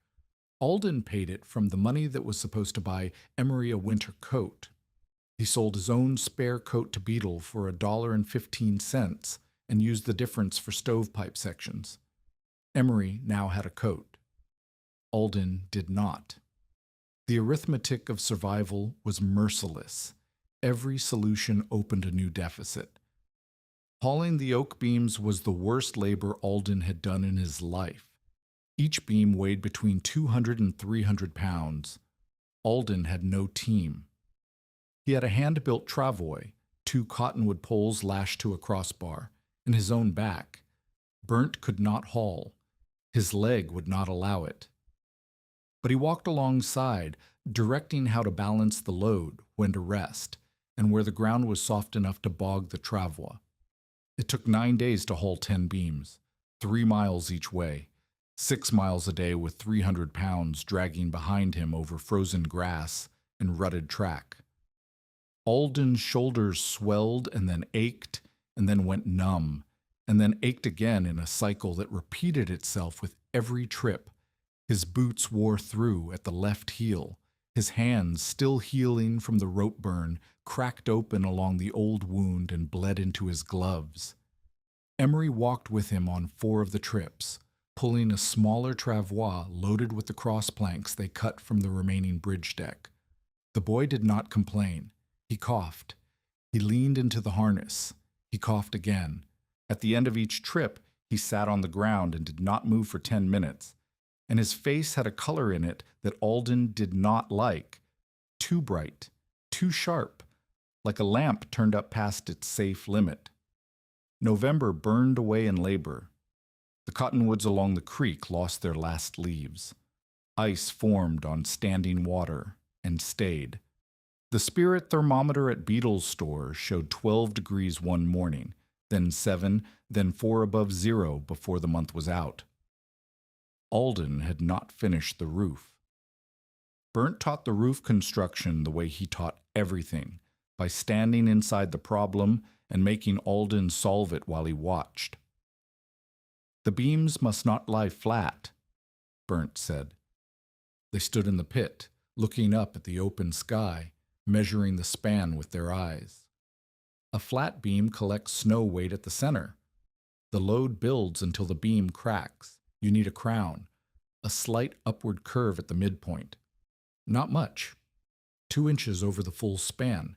Alden paid it from the money that was supposed to buy Emery a winter coat. He sold his own spare coat to Beetle for $1.15 and used the difference for stovepipe sections. Emery now had a coat. Alden did not. The arithmetic of survival was merciless. Every solution opened a new deficit. Hauling the oak beams was the worst labor Alden had done in his life. Each beam weighed between 200 and 300 pounds. Alden had no team. He had a hand-built travois, 2 cottonwood poles lashed to a crossbar, and his own back. Burnt could not haul. His leg would not allow it. But he walked alongside, directing how to balance the load, when to rest, and where the ground was soft enough to bog the travois. It took 9 days to haul 10 beams, 3 miles each way, 6 miles a day with 300 pounds dragging behind him over frozen grass and rutted track. Alden's shoulders swelled and then ached and then went numb and then ached again in a cycle that repeated itself with every trip. His boots wore through at the left heel. His hands, still healing from the rope burn, cracked open along the old wound and bled into his gloves. Emery walked with him on 4 of the trips, pulling a smaller travois loaded with the cross planks they cut from the remaining bridge deck. The boy did not complain. He coughed. He leaned into the harness. He coughed again. At the end of each trip, he sat on the ground and did not move for 10 minutes. And his face had a color in it that Alden did not like. Too bright, too sharp, like a lamp turned up past its safe limit. November burned away in labor. The cottonwoods along the creek lost their last leaves. Ice formed on standing water and stayed. The spirit thermometer at Beetle's store showed 12 degrees one morning, then 7, then 4 above zero before the month was out. Alden had not finished the roof. Burnt taught the roof construction the way he taught everything, by standing inside the problem and making Alden solve it while he watched. "The beams must not lie flat," Burnt said. They stood in the pit, looking up at the open sky, measuring the span with their eyes. A flat beam collects snow weight at the center. The load builds until the beam cracks. You need a crown, a slight upward curve at the midpoint. Not much. 2 inches over the full span,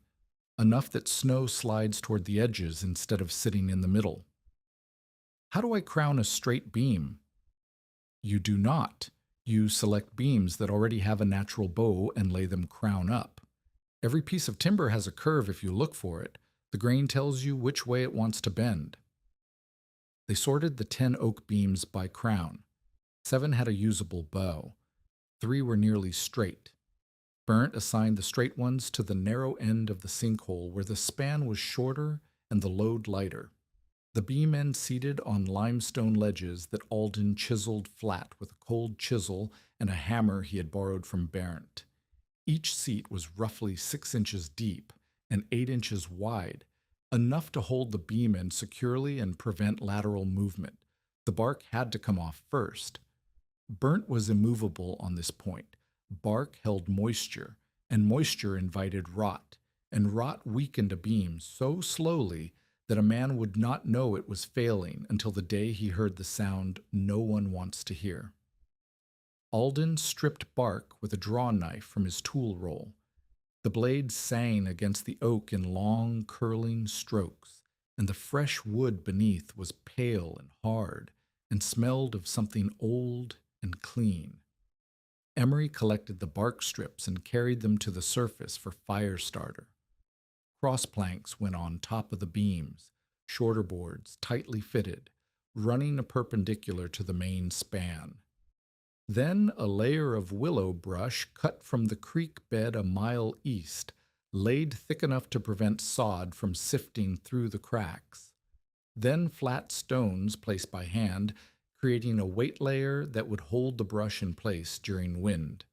enough that snow slides toward the edges instead of sitting in the middle. "How do I crown a straight beam?" You do not. You select beams that already have a natural bow and lay them crown up. Every piece of timber has a curve if you look for it. The grain tells you which way it wants to bend. They sorted the 10 oak beams by crown. 7 had a usable bow. 3 were nearly straight. Burnt assigned the straight ones to the narrow end of the sinkhole where the span was shorter and the load lighter. The beam end seated on limestone ledges that Alden chiseled flat with a cold chisel and a hammer he had borrowed from Barrett. Each seat was roughly 6 inches deep and 8 inches wide, enough to hold the beam end securely and prevent lateral movement. The bark had to come off first. Burnt was immovable on this point. Bark held moisture, and moisture invited rot, and rot weakened a beam so slowly that a man would not know it was failing until the day he heard the sound no one wants to hear. Alden stripped bark with a draw knife from his tool roll. The blade sang against the oak in long, curling strokes, and the fresh wood beneath was pale and hard and smelled of something old and clean. Emery collected the bark strips and carried them to the surface for fire starter. Cross planks went on top of the beams, shorter boards tightly fitted, running a perpendicular to the main span. Then a layer of willow brush cut from the creek bed a mile east, laid thick enough to prevent sod from sifting through the cracks. Then flat stones placed by hand, creating a weight layer that would hold the brush in place during wind.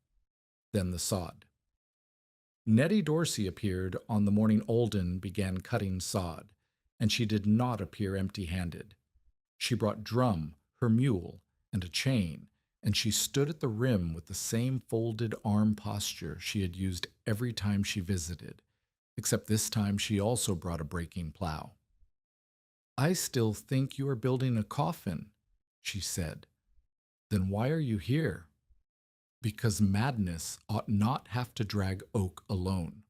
Then the sod. Nettie Dorsey appeared on the morning Alden began cutting sod, and she did not appear empty-handed. She brought Drum, her mule, and a chain, and she stood at the rim with the same folded arm posture she had used every time she visited, except this time she also brought a breaking plow. "I still think you are building a coffin," she said. "Then why are you here?" "Because madness ought not have to drag oak alone.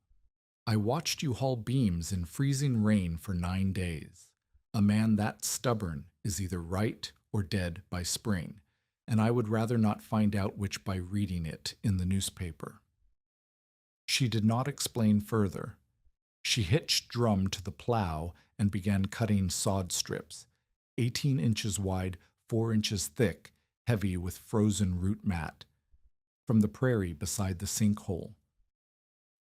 I watched you haul beams in freezing rain for 9 days. A man that stubborn is either right or dead by spring, and I would rather not find out which by reading it in the newspaper." She did not explain further. She hitched Drum to the plow and began cutting sod strips, 18 inches wide, 4 inches thick, heavy with frozen root mat, from the prairie beside the sinkhole.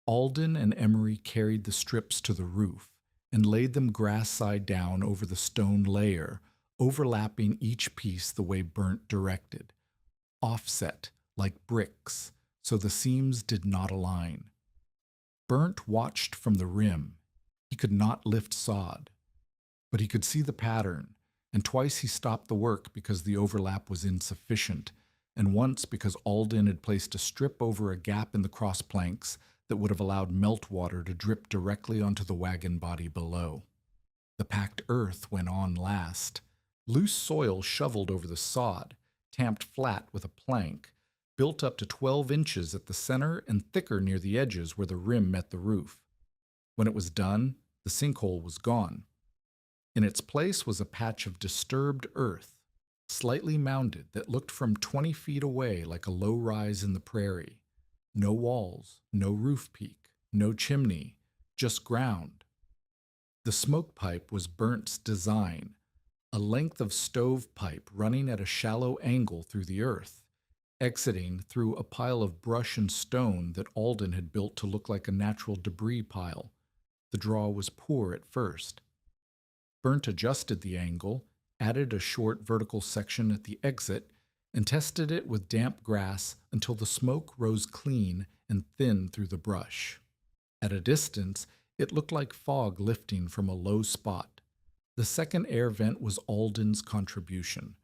Alden and Emery carried the strips to the roof and laid them grass side down over the stone layer, overlapping each piece the way Burnt directed, offset like bricks, so the seams did not align. Burnt watched from the rim. He could not lift sod, but he could see the pattern, and twice he stopped the work because the overlap was insufficient, and once because Alden had placed a strip over a gap in the cross planks that would have allowed meltwater to drip directly onto the wagon body below. The packed earth went on last. Loose soil shoveled over the sod, tamped flat with a plank, built up to 12 inches at the center and thicker near the edges where the rim met the roof. When it was done, the sinkhole was gone. In its place was a patch of disturbed earth, slightly mounded, that looked from 20 feet away like a low rise in the prairie. No walls, no roof peak, no chimney, just ground. The smoke pipe was Burnt's design, a length of stove pipe running at a shallow angle through the earth, exiting through a pile of brush and stone that Alden had built to look like a natural debris pile. The draw was poor at first. Burnt adjusted the angle, added a short vertical section at the exit, and tested it with damp grass until the smoke rose clean and thin through the brush. At a distance, it looked like fog lifting from a low spot. The second air vent was Alden's contribution,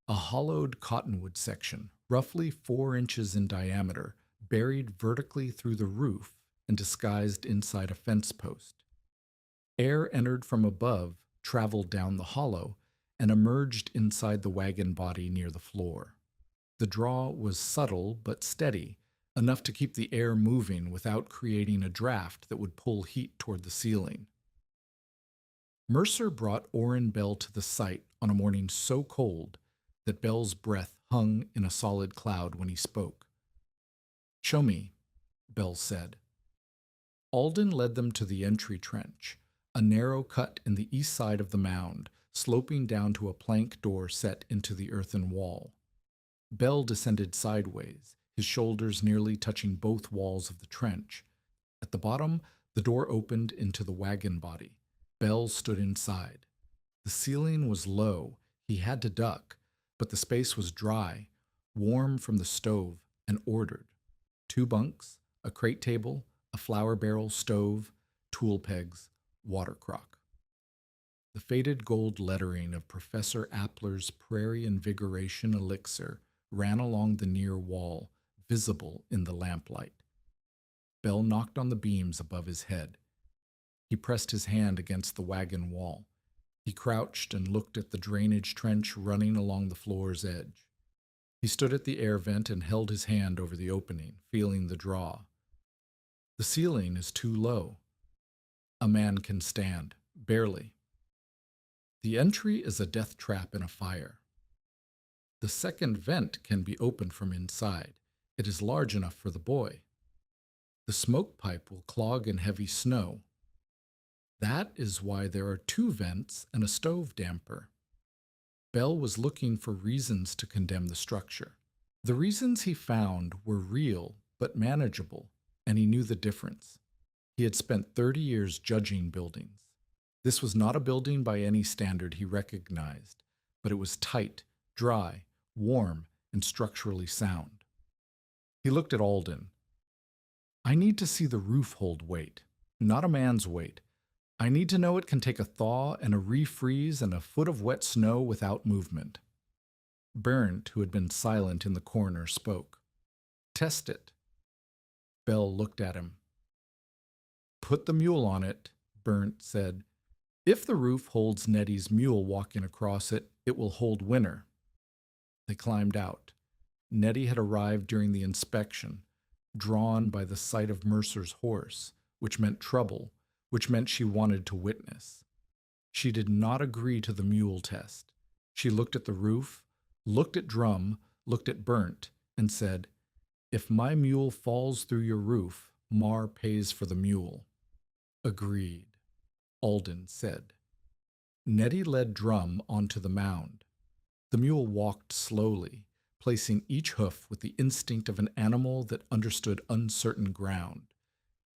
a hollowed cottonwood section, roughly 4 inches in diameter, buried vertically through the roof and disguised inside a fence post. Air entered from above, traveled down the hollow, and emerged inside the wagon body near the floor. The draw was subtle but steady, enough to keep the air moving without creating a draft that would pull heat toward the ceiling. Mercer brought Orrin Bell to the site on a morning so cold that Bell's breath hung in a solid cloud when he spoke. "Show me," Bell said. Alden led them to the entry trench, a narrow cut in the east side of the mound, sloping down to a plank door set into the earthen wall. Bell descended sideways, his shoulders nearly touching both walls of the trench. At the bottom, the door opened into the wagon body. Bell stood inside. The ceiling was low. He had to duck, but the space was dry, warm from the stove, and ordered. 2 bunks, a crate table, a flour barrel stove, tool pegs, water crock. The faded gold lettering of Professor Appler's Prairie Invigoration Elixir ran along the near wall, visible in the lamplight. Bell knocked on the beams above his head. He pressed his hand against the wagon wall. He crouched and looked at the drainage trench running along the floor's edge. He stood at the air vent and held his hand over the opening, feeling the draw. The ceiling is too low. A man can stand, barely. The entry is a death trap in a fire. The second vent can be opened from inside. It is large enough for the boy. The smoke pipe will clog in heavy snow. That is why there are 2 vents and a stove damper. Bell was looking for reasons to condemn the structure. The reasons he found were real but manageable, and he knew the difference. He had spent 30 years judging buildings. This was not a building by any standard he recognized, but it was tight, dry, warm, and structurally sound. He looked at Alden. I need to see the roof hold weight, not a man's weight. I need to know it can take a thaw and a refreeze and a foot of wet snow without movement. Bernd, who had been silent in the corner, spoke. Test it. Bell looked at him. Put the mule on it, Bernd said. If the roof holds Nettie's mule walking across it, it will hold Winter. They climbed out. Nettie had arrived during the inspection, drawn by the sight of Mercer's horse, which meant trouble, which meant she wanted to witness. She did not agree to the mule test. She looked at the roof, looked at Drum, looked at Bernd, and said, If my mule falls through your roof, Mar pays for the mule. Agreed, Alden said. Nettie led Drum onto the mound. The mule walked slowly, placing each hoof with the instinct of an animal that understood uncertain ground.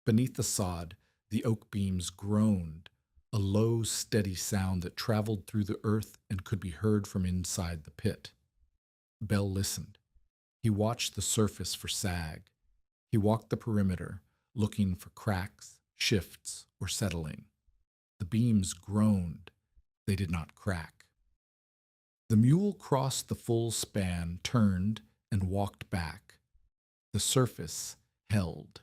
Beneath the sod, the oak beams groaned, a low, steady sound that traveled through the earth and could be heard from inside the pit. Bell listened. He watched the surface for sag. He walked the perimeter, looking for cracks, shifts, or settling. The beams groaned. They did not crack. The mule crossed the full span, turned, and walked back. The surface held.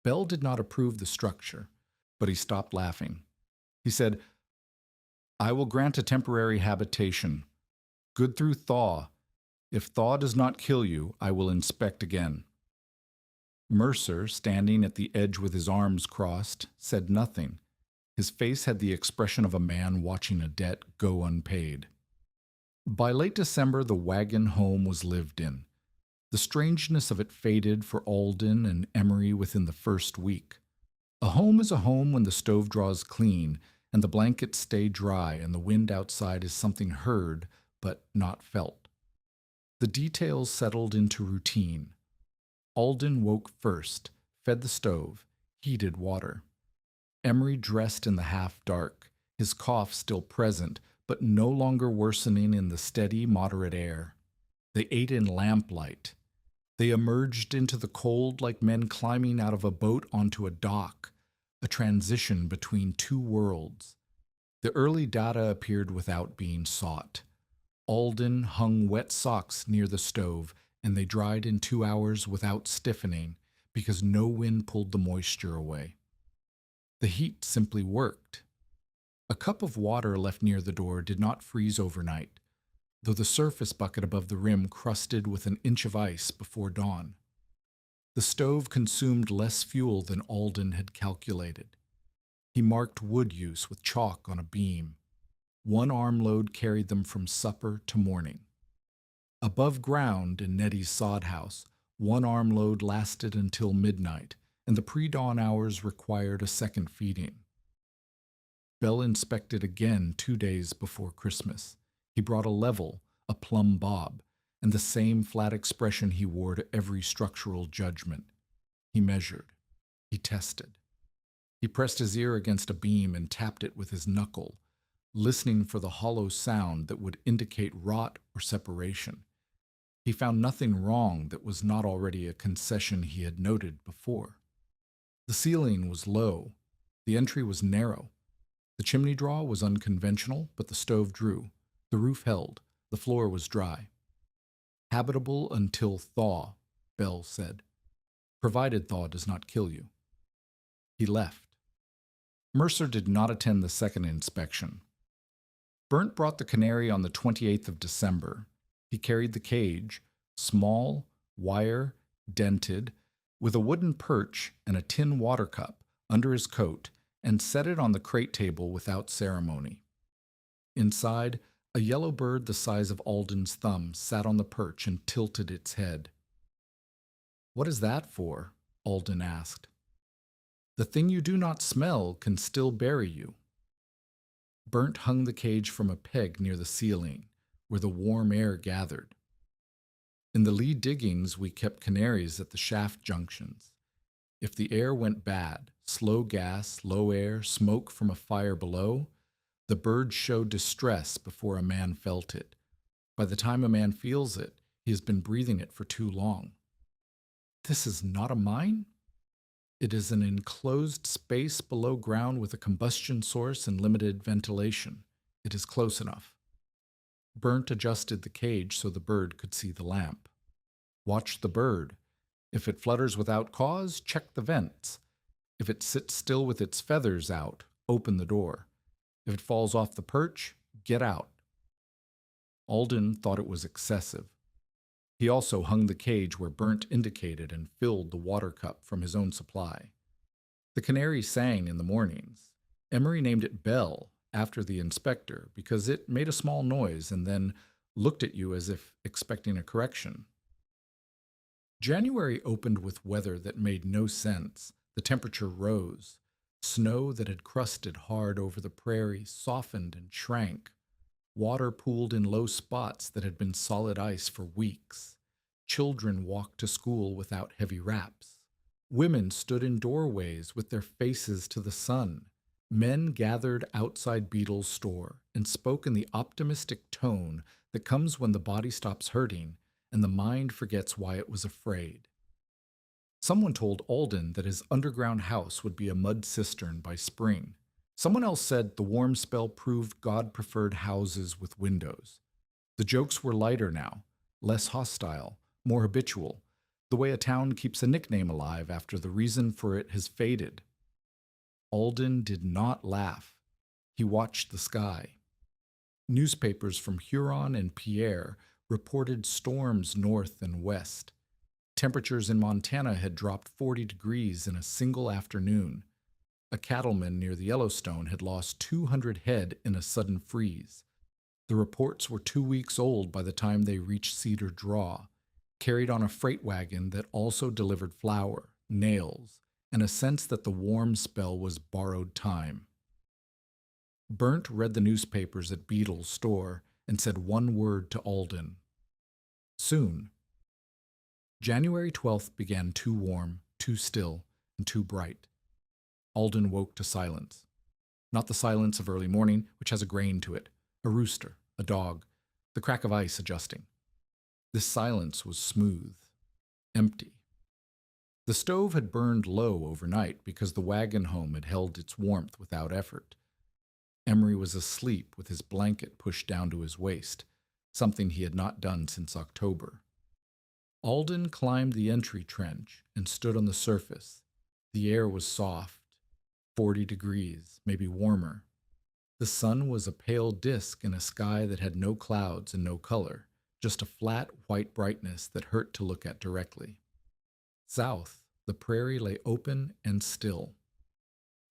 Bell did not approve the structure, but he stopped laughing. He said, I will grant a temporary habitation. Good through thaw. If thaw does not kill you, I will inspect again. Mercer, standing at the edge with his arms crossed, said nothing. His face had the expression of a man watching a debt go unpaid. By late December, the Wagon home was lived in. The strangeness of it faded for Alden and Emery within the first week. A home is a home when the stove draws clean, and the blankets stay dry, and the wind outside is something heard but not felt. The details settled into routine. Alden woke first, fed the stove, heated water. Emery dressed in the half-dark, his cough still present, but no longer worsening in the steady, moderate air. They ate in lamplight. They emerged into the cold like men climbing out of a boat onto a dock, a transition between 2 worlds. The early data appeared without being sought. Alden hung wet socks near the stove, and they dried in 2 hours without stiffening because no wind pulled the moisture away. The heat simply worked. A cup of water left near the door did not freeze overnight, though the surface bucket above the rim crusted with an inch of ice before dawn. The stove consumed less fuel than Alden had calculated. He marked wood use with chalk on a beam. 1 armload carried them from supper to morning. Above ground in Nettie's sod house, 1 armload lasted until midnight, and the pre-dawn hours required a second feeding. Bell inspected again 2 days before Christmas. He brought a level, a plumb bob, and the same flat expression he wore to every structural judgment. He measured. He tested. He pressed his ear against a beam and tapped it with his knuckle, listening for the hollow sound that would indicate rot or separation. He found nothing wrong that was not already a concession he had noted before. The ceiling was low. The entry was narrow. The chimney draw was unconventional, but the stove drew. The roof held. The floor was dry. Habitable until thaw, Bell said, provided thaw does not kill you. He left. Mercer did not attend the second inspection. Burnt brought the canary on the 28th of December. He carried the cage, small, wire, dented, with a wooden perch and a tin water cup, under his coat, and set it on the crate table without ceremony. Inside, a yellow bird the size of Alden's thumb sat on the perch and tilted its head. "What is that for?" Alden asked. "The thing you do not smell can still bury you." Burnt hung the cage from a peg near the ceiling, where the warm air gathered. "In the lee diggings we kept canaries at the shaft junctions. If the air went bad, slow gas, low air, smoke from a fire below, the birds showed distress before a man felt it. By the time a man feels it, he has been breathing it for too long." "This is not a mine?" "It is an enclosed space below ground with a combustion source and limited ventilation. It is close enough." Burnt adjusted the cage so the bird could see the lamp. "Watch the bird. If it flutters without cause, check the vents. If it sits still with its feathers out, open the door. If it falls off the perch, get out." Alden thought it was excessive. He also hung the cage where Burnt indicated and filled the water cup from his own supply. The canary sang in the mornings. Emery named it Bell, after the inspector, because it made a small noise and then looked at you as if expecting a correction. January opened with weather that made no sense. The temperature rose. Snow that had crusted hard over the prairie softened and shrank. Water pooled in low spots that had been solid ice for weeks. Children walked to school without heavy wraps. Women stood in doorways with their faces to the sun. Men gathered outside Beadle's store and spoke in the optimistic tone that comes when the body stops hurting and the mind forgets why it was afraid. Someone told Alden that his underground house would be a mud cistern by spring. Someone else said the warm spell proved God preferred houses with windows. The jokes were lighter now, less hostile, more habitual, the way a town keeps a nickname alive after the reason for it has faded. Alden did not laugh. He watched the sky. Newspapers from Huron and Pierre reported storms north and west. Temperatures in Montana had dropped 40 degrees in a single afternoon. A cattleman near the Yellowstone had lost 200 head in a sudden freeze. The reports were 2 weeks old by the time they reached Cedar Draw, carried on a freight wagon that also delivered flour, nails, and a sense that the warm spell was borrowed time. Burnt read the newspapers at Beadle's store and said one word to Alden. "Soon." January 12th began too warm, too still, and too bright. Alden woke to silence. Not the silence of early morning, which has a grain to it, a rooster, a dog, the crack of ice adjusting. This silence was smooth, empty. The stove had burned low overnight because the wagon home had held its warmth without effort. Emery was asleep with his blanket pushed down to his waist, something he had not done since October. Alden climbed the entry trench and stood on the surface. The air was soft, 40 degrees, maybe warmer. The sun was a pale disk in a sky that had no clouds and no color, just a flat white brightness that hurt to look at directly. South, the prairie lay open and still.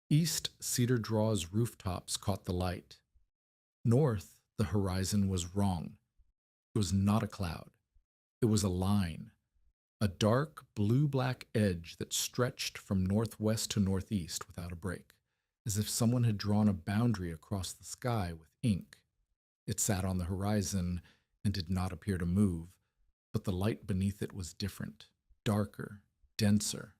East, Cedar Draw's rooftops caught the light. North, the horizon was wrong. It was not a cloud. It was a line, a dark blue-black edge that stretched from northwest to northeast without a break, as if someone had drawn a boundary across the sky with ink. It sat on the horizon and did not appear to move, but the light beneath it was different, darker, denser,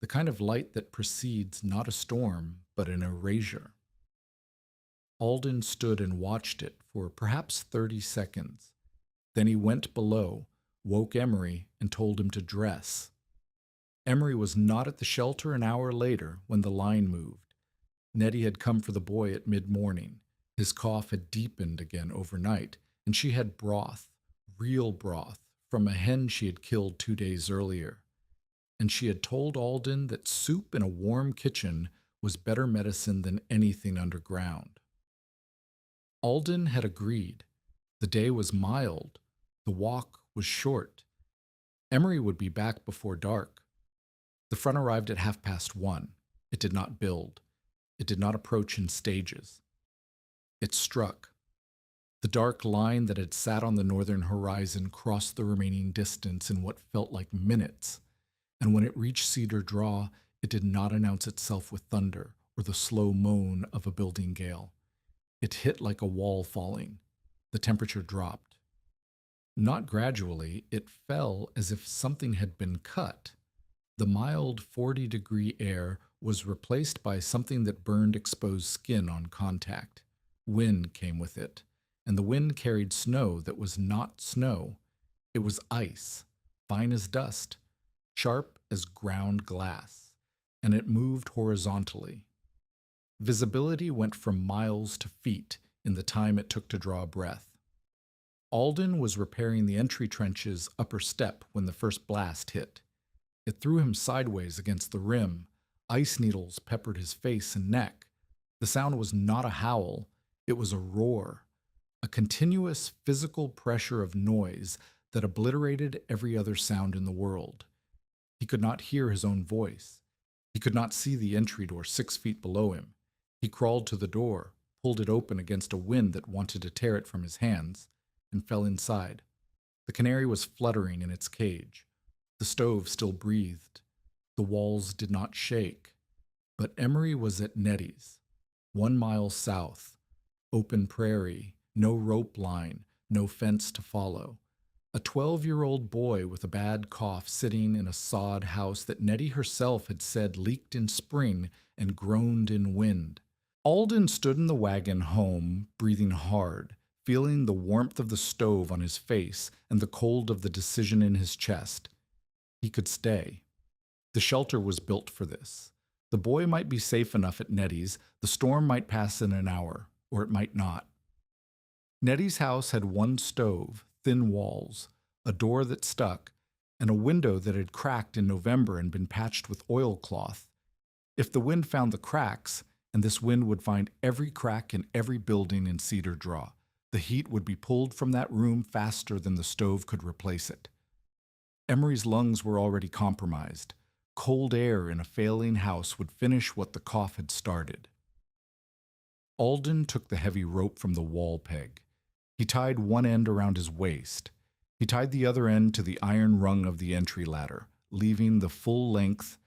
the kind of light that precedes not a storm, but an erasure. Alden stood and watched it for perhaps 30 seconds. Then he went below, woke Emery, and told him to dress. Emery was not at the shelter an hour later when the line moved. Nettie had come for the boy at mid-morning. His cough had deepened again overnight, and she had broth, real broth, from a hen she had killed 2 days earlier. And she had told Alden that soup in a warm kitchen was better medicine than anything underground. Alden had agreed. The day was mild. The walk was short. Emery would be back before dark. The front arrived at 1:30. It did not build. It did not approach in stages. It struck. The dark line that had sat on the northern horizon crossed the remaining distance in what felt like minutes, and when it reached Cedar Draw, it did not announce itself with thunder or the slow moan of a building gale. It hit like a wall falling. The temperature dropped. Not gradually, it fell as if something had been cut. The mild 40-degree air was replaced by something that burned exposed skin on contact. Wind came with it, and the wind carried snow that was not snow. It was ice, fine as dust, sharp as ground glass, and it moved horizontally. Visibility went from miles to feet in the time it took to draw a breath. Alden was repairing the entry trench's upper step when the first blast hit. It threw him sideways against the rim. Ice needles peppered his face and neck. The sound was not a howl, it was a roar, a continuous physical pressure of noise that obliterated every other sound in the world. He could not hear his own voice. He could not see the entry door 6 feet below him. He crawled to the door, pulled it open against a wind that wanted to tear it from his hands, and fell inside. The canary was fluttering in its cage. The stove still breathed. The walls did not shake. But Emery was at Nettie's, 1 mile south. Open prairie, no rope line, no fence to follow. A 12-year-old boy with a bad cough sitting in a sod house that Nettie herself had said leaked in spring and groaned in wind. Alden stood in the wagon home, breathing hard, feeling the warmth of the stove on his face and the cold of the decision in his chest. He could stay. The shelter was built for this. The boy might be safe enough at Nettie's. The storm might pass in an hour, or it might not. Nettie's house had one stove, thin walls, a door that stuck, and a window that had cracked in November and been patched with oilcloth. If the wind found the cracks, and this wind would find every crack in every building in Cedar Draw, the heat would be pulled from that room faster than the stove could replace it. Emery's lungs were already compromised. Cold air in a failing house would finish what the cough had started. Alden took the heavy rope from the wall peg. He tied one end around his waist. He tied the other end to the iron rung of the entry ladder, leaving the full length,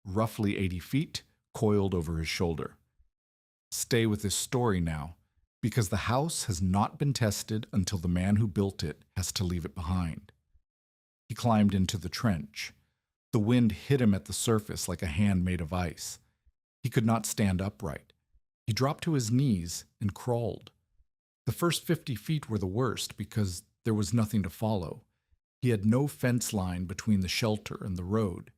roughly 80 feet, coiled over his shoulder. Stay with this story now, because the house has not been tested until the man who built it has to leave it behind. He climbed into the trench. The wind hit him at the surface like a hand made of ice. He could not stand upright. He dropped to his knees and crawled. The first 50 feet were the worst because there was nothing to follow. He had no fence line between the shelter and the road.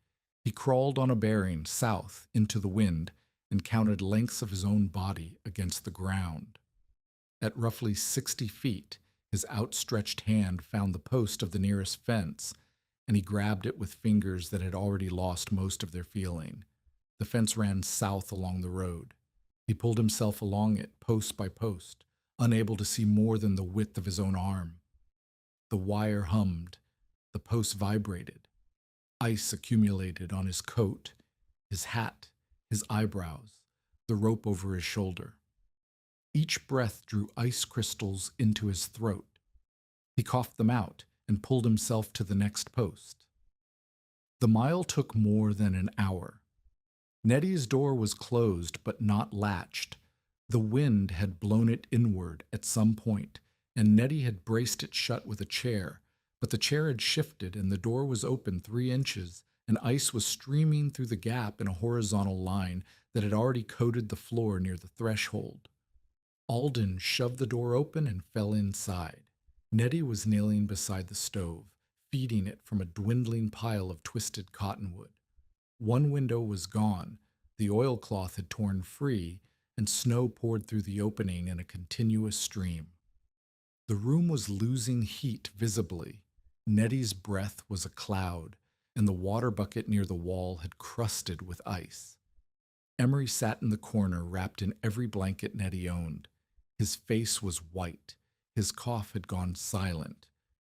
He crawled on a bearing south into the wind and counted lengths of his own body against the ground. At roughly 60 feet, his outstretched hand found the post of the nearest fence, and he grabbed it with fingers that had already lost most of their feeling. The fence ran south along the road. He pulled himself along it, post by post, unable to see more than the width of his own arm. The wire hummed. The post vibrated. Ice accumulated on his coat, his hat, his eyebrows, the rope over his shoulder. Each breath drew ice crystals into his throat. He coughed them out and pulled himself to the next post. The mile took more than an hour. Nettie's door was closed but not latched. The wind had blown it inward at some point, and Nettie had braced it shut with a chair, but the chair had shifted and the door was open 3 inches, and ice was streaming through the gap in a horizontal line that had already coated the floor near the threshold. Alden shoved the door open and fell inside. Nettie was kneeling beside the stove, feeding it from a dwindling pile of twisted cottonwood. One window was gone, the oilcloth had torn free, and snow poured through the opening in a continuous stream. The room was losing heat visibly. Nettie's breath was a cloud, and the water bucket near the wall had crusted with ice. Emery sat in the corner, wrapped in every blanket Nettie owned. His face was white. His cough had gone silent,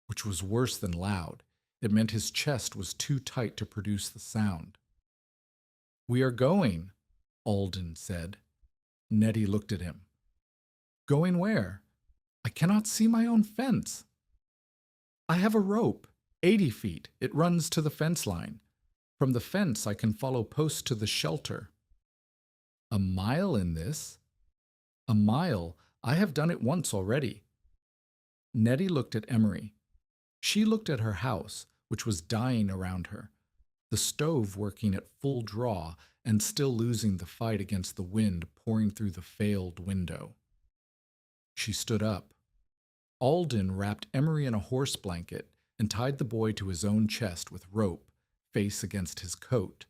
which was worse than loud. It meant his chest was too tight to produce the sound. "We are going," Alden said. Nettie looked at him. "Going where? I cannot see my own fence." "I have a rope, 80 feet. It runs to the fence line. From the fence I can follow posts to the shelter." "A mile in this?" "A mile. I have done it once already." Nettie looked at Emery. She looked at her house, which was dying around her, the stove working at full draw and still losing the fight against the wind pouring through the failed window. She stood up. Alden wrapped Emery in a horse blanket and tied the boy to his own chest with rope, face against his coat,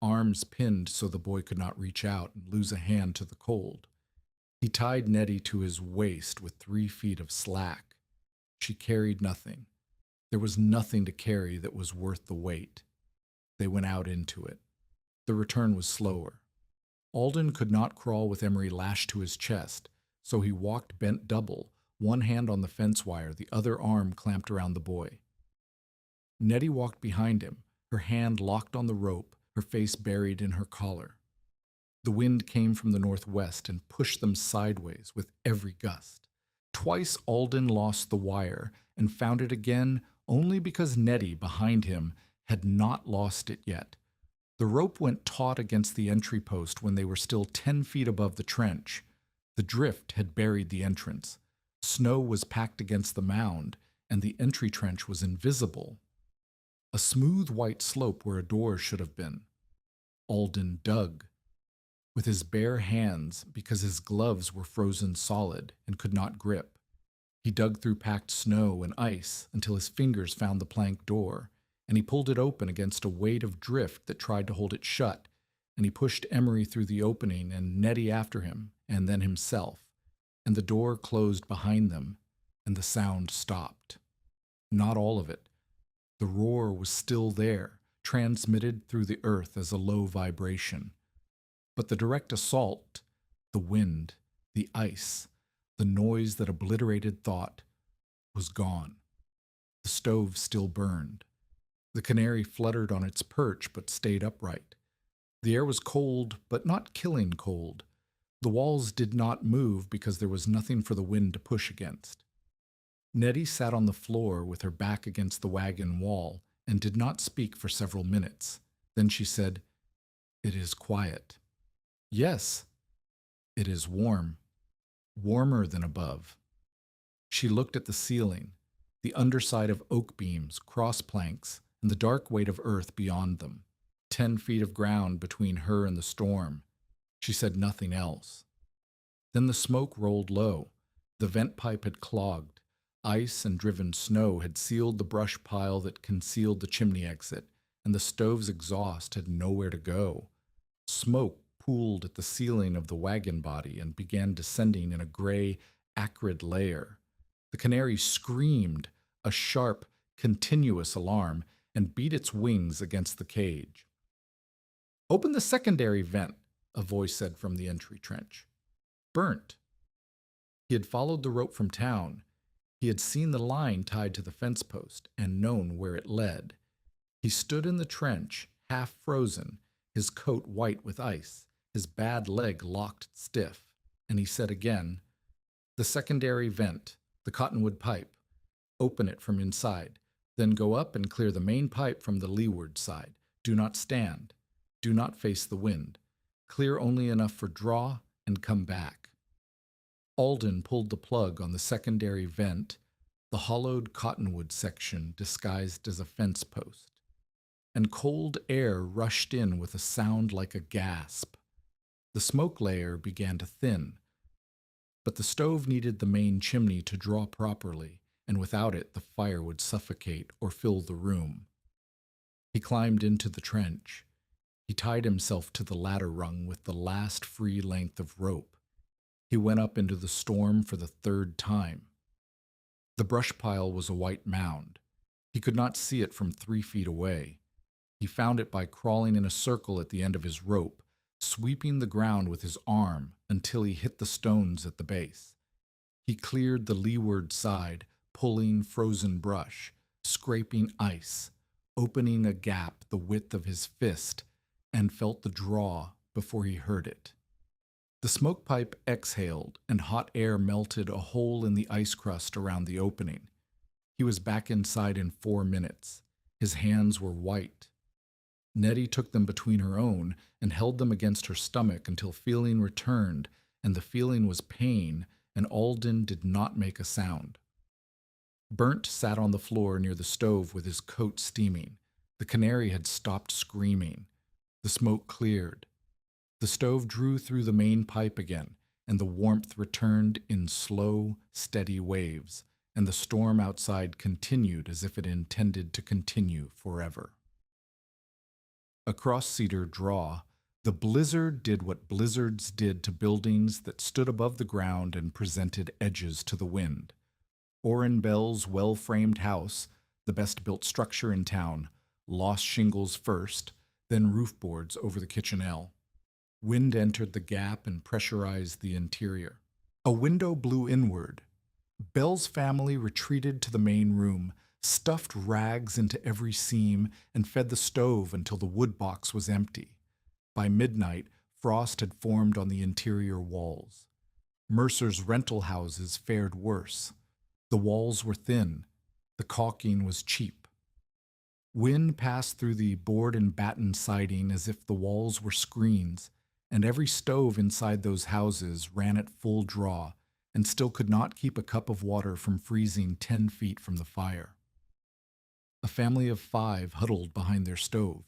arms pinned so the boy could not reach out and lose a hand to the cold. He tied Nettie to his waist with 3 feet of slack. She carried nothing. There was nothing to carry that was worth the weight. They went out into it. The return was slower. Alden could not crawl with Emery lashed to his chest, so he walked bent double, one hand on the fence wire, the other arm clamped around the boy. Nettie walked behind him, her hand locked on the rope, her face buried in her collar. The wind came from the northwest and pushed them sideways with every gust. Twice Alden lost the wire and found it again only because Nettie, behind him, had not lost it yet. The rope went taut against the entry post when they were still 10 feet above the trench. The drift had buried the entrance. Snow was packed against the mound, and the entry trench was invisible. A smooth white slope where a door should have been. Alden dug. With his bare hands, because his gloves were frozen solid and could not grip. He dug through packed snow and ice until his fingers found the plank door, and he pulled it open against a weight of drift that tried to hold it shut, and he pushed Emery through the opening and Nettie after him, and then himself, and the door closed behind them, and the sound stopped. Not all of it. The roar was still there, transmitted through the earth as a low vibration. But the direct assault, the wind, the ice, the noise that obliterated thought, was gone. The stove still burned. The canary fluttered on its perch but stayed upright. The air was cold, but not killing cold. The walls did not move because there was nothing for the wind to push against. Nettie sat on the floor with her back against the wagon wall and did not speak for several minutes. Then she said, "It is quiet." "Yes, it is warm, warmer than above." She looked at the ceiling, the underside of oak beams, cross planks, and the dark weight of earth beyond them, 10 feet of ground between her and the storm. She said nothing else. Then the smoke rolled low. The vent pipe had clogged. Ice and driven snow had sealed the brush pile that concealed the chimney exit, and the stove's exhaust had nowhere to go. Smoke pooled at the ceiling of the wagon body and began descending in a gray, acrid layer. The canary screamed, a sharp, continuous alarm, and beat its wings against the cage. "Open the secondary vent," a voice said from the entry trench. "Burnt." He had followed the rope from town. He had seen the line tied to the fence post and known where it led. He stood in the trench, half frozen, his coat white with ice, his bad leg locked stiff, and he said again, "The secondary vent, the cottonwood pipe. Open it from inside. Then go up and clear the main pipe from the leeward side. Do not stand. Do not face the wind. Clear only enough for draw and come back." Alden pulled the plug on the secondary vent, the hollowed cottonwood section disguised as a fence post, and cold air rushed in with a sound like a gasp. The smoke layer began to thin, but the stove needed the main chimney to draw properly, and without it the fire would suffocate or fill the room. He climbed into the trench. He tied himself to the ladder rung with the last free length of rope. He went up into the storm for the 3rd time. The brush pile was a white mound. He could not see it from 3 feet away. He found it by crawling in a circle at the end of his rope, sweeping the ground with his arm until he hit the stones at the base. He cleared the leeward side, pulling frozen brush, scraping ice, opening a gap the width of his fist, and felt the draw before he heard it. The smoke pipe exhaled, and hot air melted a hole in the ice crust around the opening. He was back inside in 4 minutes. His hands were white. Nettie took them between her own and held them against her stomach until feeling returned, and the feeling was pain, and Alden did not make a sound. Burnt sat on the floor near the stove with his coat steaming. The canary had stopped screaming. The smoke cleared. The stove drew through the main pipe again, and the warmth returned in slow, steady waves, and the storm outside continued as if it intended to continue forever. Across Cedar Draw, the blizzard did what blizzards did to buildings that stood above the ground and presented edges to the wind. Orrin Bell's well-framed house, the best-built structure in town, lost shingles first, then roof boards over the kitchenelle. Wind entered the gap and pressurized the interior. A window blew inward. Bell's family retreated to the main room, stuffed rags into every seam, and fed the stove until the wood box was empty. By midnight, frost had formed on the interior walls. Mercer's rental houses fared worse. The walls were thin. The caulking was cheap. Wind passed through the board and batten siding as if the walls were screens, and every stove inside those houses ran at full draw and still could not keep a cup of water from freezing 10 feet from the fire. A family of 5 huddled behind their stove,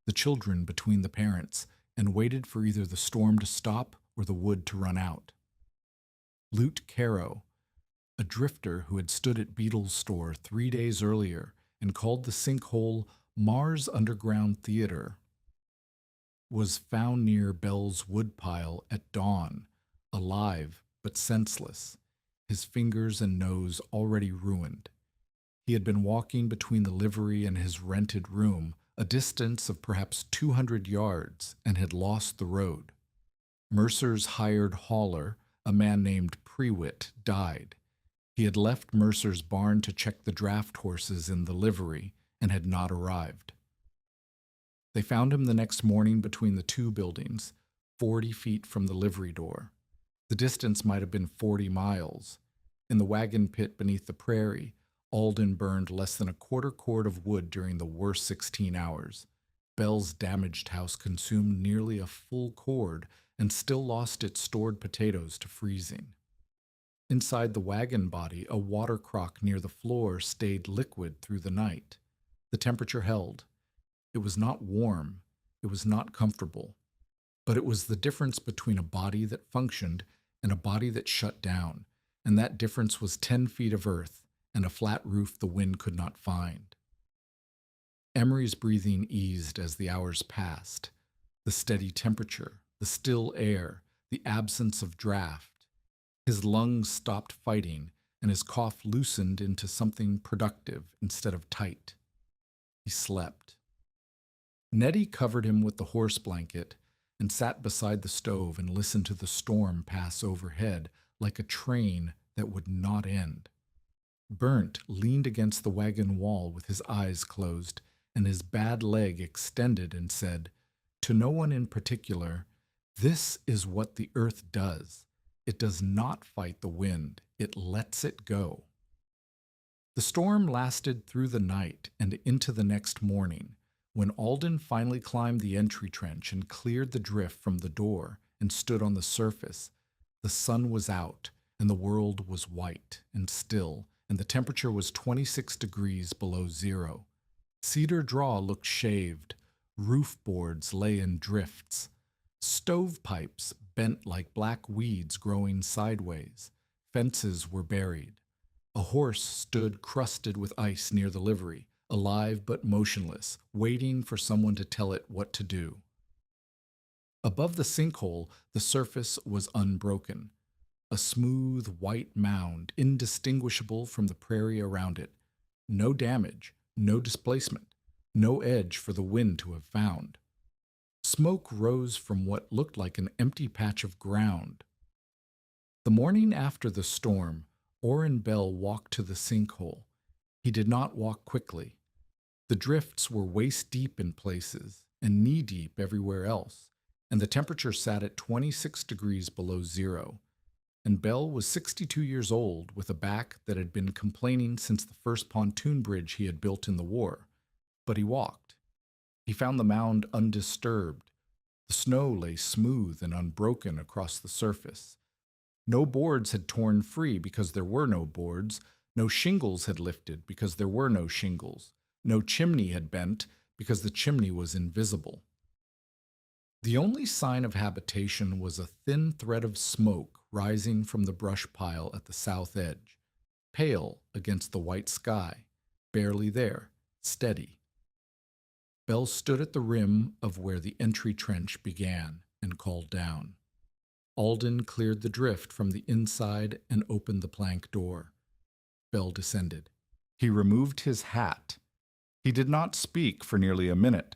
the children between the parents, and waited for either the storm to stop or the wood to run out. Lute Caro, a drifter who had stood at Beatles' store 3 days earlier and called the Sinkhole Mars Underground Theater, was found near Bell's woodpile at dawn, alive but senseless, his fingers and nose already ruined. He had been walking between the livery and his rented room, a distance of perhaps 200 yards, and had lost the road. Mercer's hired hauler, a man named Prewitt, died. He had left Mercer's barn to check the draft horses in the livery and had not arrived. They found him the next morning between the 2 buildings, 40 feet from the livery door. The distance might have been 40 miles. In the wagon pit beneath the prairie, Alden burned less than a quarter cord of wood during the worst 16 hours. Bell's damaged house consumed nearly a full cord and still lost its stored potatoes to freezing. Inside the wagon body, a water crock near the floor stayed liquid through the night. The temperature held. It was not warm. It was not comfortable. But it was the difference between a body that functioned and a body that shut down, and that difference was 10 feet of earth and a flat roof the wind could not find. Emery's breathing eased as the hours passed. The steady temperature, the still air, the absence of draft. His lungs stopped fighting, and his cough loosened into something productive instead of tight. He slept. Nettie covered him with the horse blanket and sat beside the stove and listened to the storm pass overhead like a train that would not end. Burnt leaned against the wagon wall with his eyes closed and his bad leg extended and said, to no one in particular, "This is what the earth does. It does not fight the wind. It lets it go." The storm lasted through the night and into the next morning. When Alden finally climbed the entry trench and cleared the drift from the door and stood on the surface, the sun was out and the world was white and still, and the temperature was 26 degrees below zero. Cedar Draw looked shaved. Roof boards lay in drifts. Stovepipes bent like black weeds growing sideways. Fences were buried. A horse stood crusted with ice near the livery, alive but motionless, waiting for someone to tell it what to do. Above the sinkhole, the surface was unbroken, a smooth white mound indistinguishable from the prairie around it. No damage, no displacement, no edge for the wind to have found. Smoke rose from what looked like an empty patch of ground. The morning after the storm, Orrin Bell walked to the sinkhole. He did not walk quickly. The drifts were waist deep in places and knee deep everywhere else, and the temperature sat at 26 degrees below zero. And Bell was 62 years old with a back that had been complaining since the first pontoon bridge he had built in the war. But he walked. He found the mound undisturbed. The snow lay smooth and unbroken across the surface. No boards had torn free because there were no boards. No shingles had lifted because there were no shingles. No chimney had bent because the chimney was invisible. The only sign of habitation was a thin thread of smoke rising from the brush pile at the south edge, pale against the white sky, barely there, steady. Bell stood at the rim of where the entry trench began and called down. Alden cleared the drift from the inside and opened the plank door. Bell descended. He removed his hat. He did not speak for nearly a minute.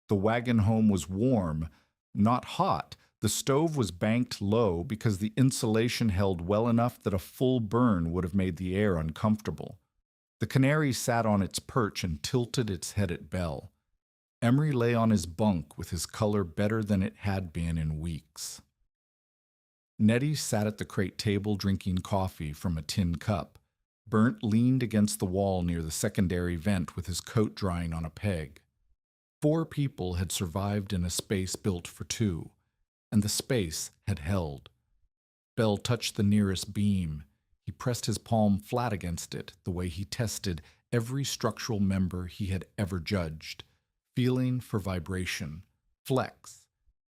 The wagon home was warm, not hot. The stove was banked low because the insulation held well enough that a full burn would have made the air uncomfortable. The canary sat on its perch and tilted its head at Bell. Emery lay on his bunk with his color better than it had been in weeks. Nettie sat at the crate table drinking coffee from a tin cup. Burnt leaned against the wall near the secondary vent with his coat drying on a peg. 4 people had survived in a space built for 2, and the space had held. Bell touched the nearest beam. He pressed his palm flat against it, the way he tested every structural member he had ever judged, feeling for vibration, flex,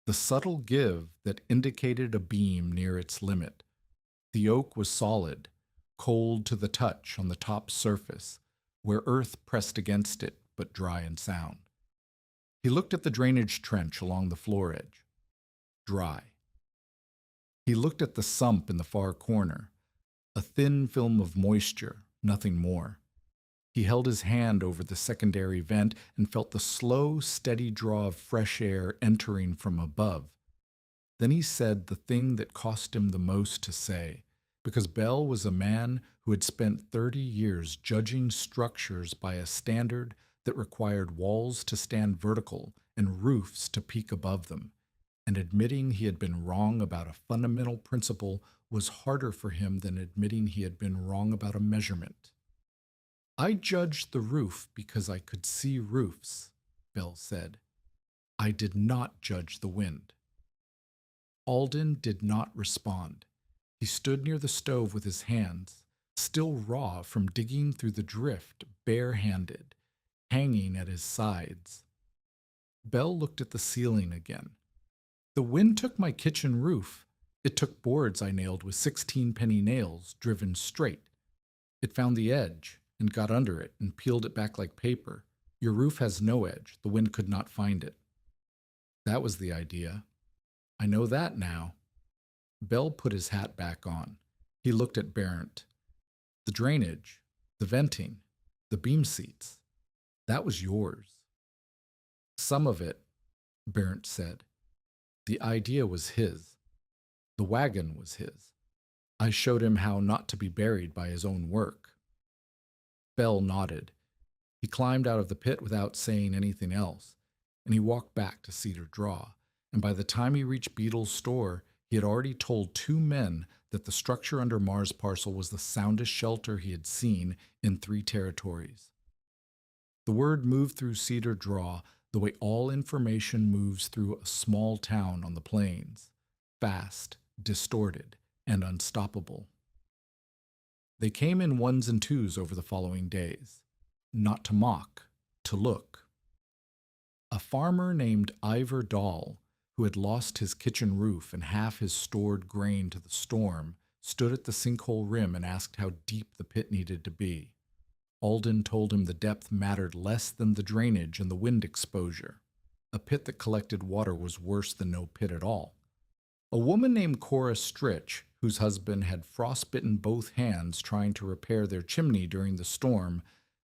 the subtle give that indicated a beam near its limit. The oak was solid, cold to the touch on the top surface, where earth pressed against it, but dry and sound. He looked at the drainage trench along the floor edge. Dry. He looked at the sump in the far corner. A thin film of moisture, nothing more. He held his hand over the secondary vent and felt the slow, steady draw of fresh air entering from above. Then he said the thing that cost him the most to say, because Bell was a man who had spent 30 years judging structures by a standard that required walls to stand vertical and roofs to peak above them, and admitting he had been wrong about a fundamental principle was harder for him than admitting he had been wrong about a measurement. I judged the roof because I could see roofs, Bell said. I did not judge the wind. Alden did not respond. He stood near the stove with his hands, still raw from digging through the drift, bare-handed, hanging at his sides. Bell looked at the ceiling again. The wind took my kitchen roof. It took boards I nailed with 16-penny nails, driven straight. It found the edge and got under it and peeled it back like paper. Your roof has no edge. The wind could not find it. That was the idea. I know that now. Bell put his hat back on. He looked at Barrett. The drainage, the venting, the beam seats. That was yours. Some of it, Barrett said. The idea was his. The wagon was his. I showed him how not to be buried by his own work. Bell nodded. He climbed out of the pit without saying anything else, and he walked back to Cedar Draw, and by the time he reached Beetle's store, he had already told 2 men that the structure under Mars Parcel was the soundest shelter he had seen in 3 territories. The word moved through Cedar Draw the way all information moves through a small town on the plains, fast, distorted, and unstoppable. They came in 1s and 2s over the following days, not to mock, to look. A farmer named Ivor Dahl, who had lost his kitchen roof and half his stored grain to the storm, stood at the sinkhole rim and asked how deep the pit needed to be. Alden told him the depth mattered less than the drainage and the wind exposure. A pit that collected water was worse than no pit at all. A woman named Cora Stritch, whose husband had frostbitten both hands trying to repair their chimney during the storm,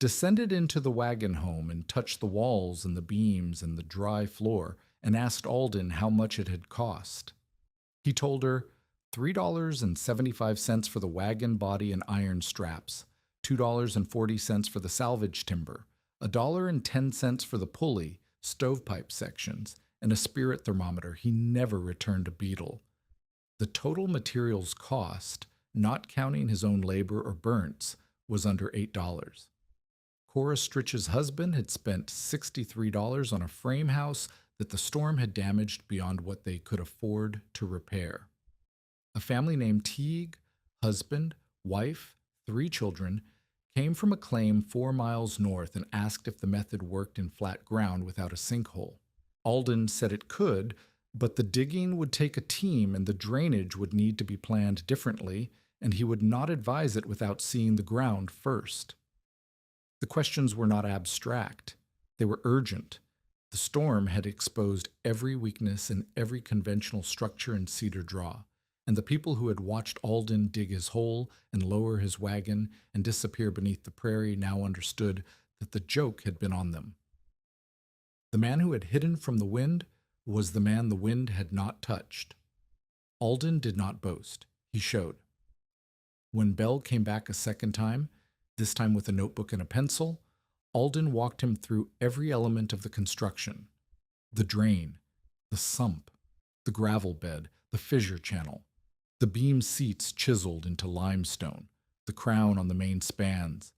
descended into the wagon home and touched the walls and the beams and the dry floor and asked Alden how much it had cost. He told her $3.75 for the wagon body and iron straps, $2.40 for the salvage timber, $1.10 for the pulley, stovepipe sections, and a spirit thermometer. He never returned a beetle. The total materials cost, not counting his own labor or burns, was under $8. Cora Stritch's husband had spent $63 on a frame house that the storm had damaged beyond what they could afford to repair. A family named Teague, husband, wife, 3 children, came from a claim 4 miles north and asked if the method worked in flat ground without a sinkhole. Alden said it could, but the digging would take a team and the drainage would need to be planned differently, and he would not advise it without seeing the ground first. The questions were not abstract. They were urgent. The storm had exposed every weakness in every conventional structure in Cedar Draw, and the people who had watched Alden dig his hole and lower his wagon and disappear beneath the prairie now understood that the joke had been on them. The man who had hidden from the wind was the man the wind had not touched. Alden did not boast. He showed. When Bell came back a second time, this time with a notebook and a pencil, Alden walked him through every element of the construction: the drain, the sump, the gravel bed, the fissure channel, the beam seats chiseled into limestone, the crown on the main spans,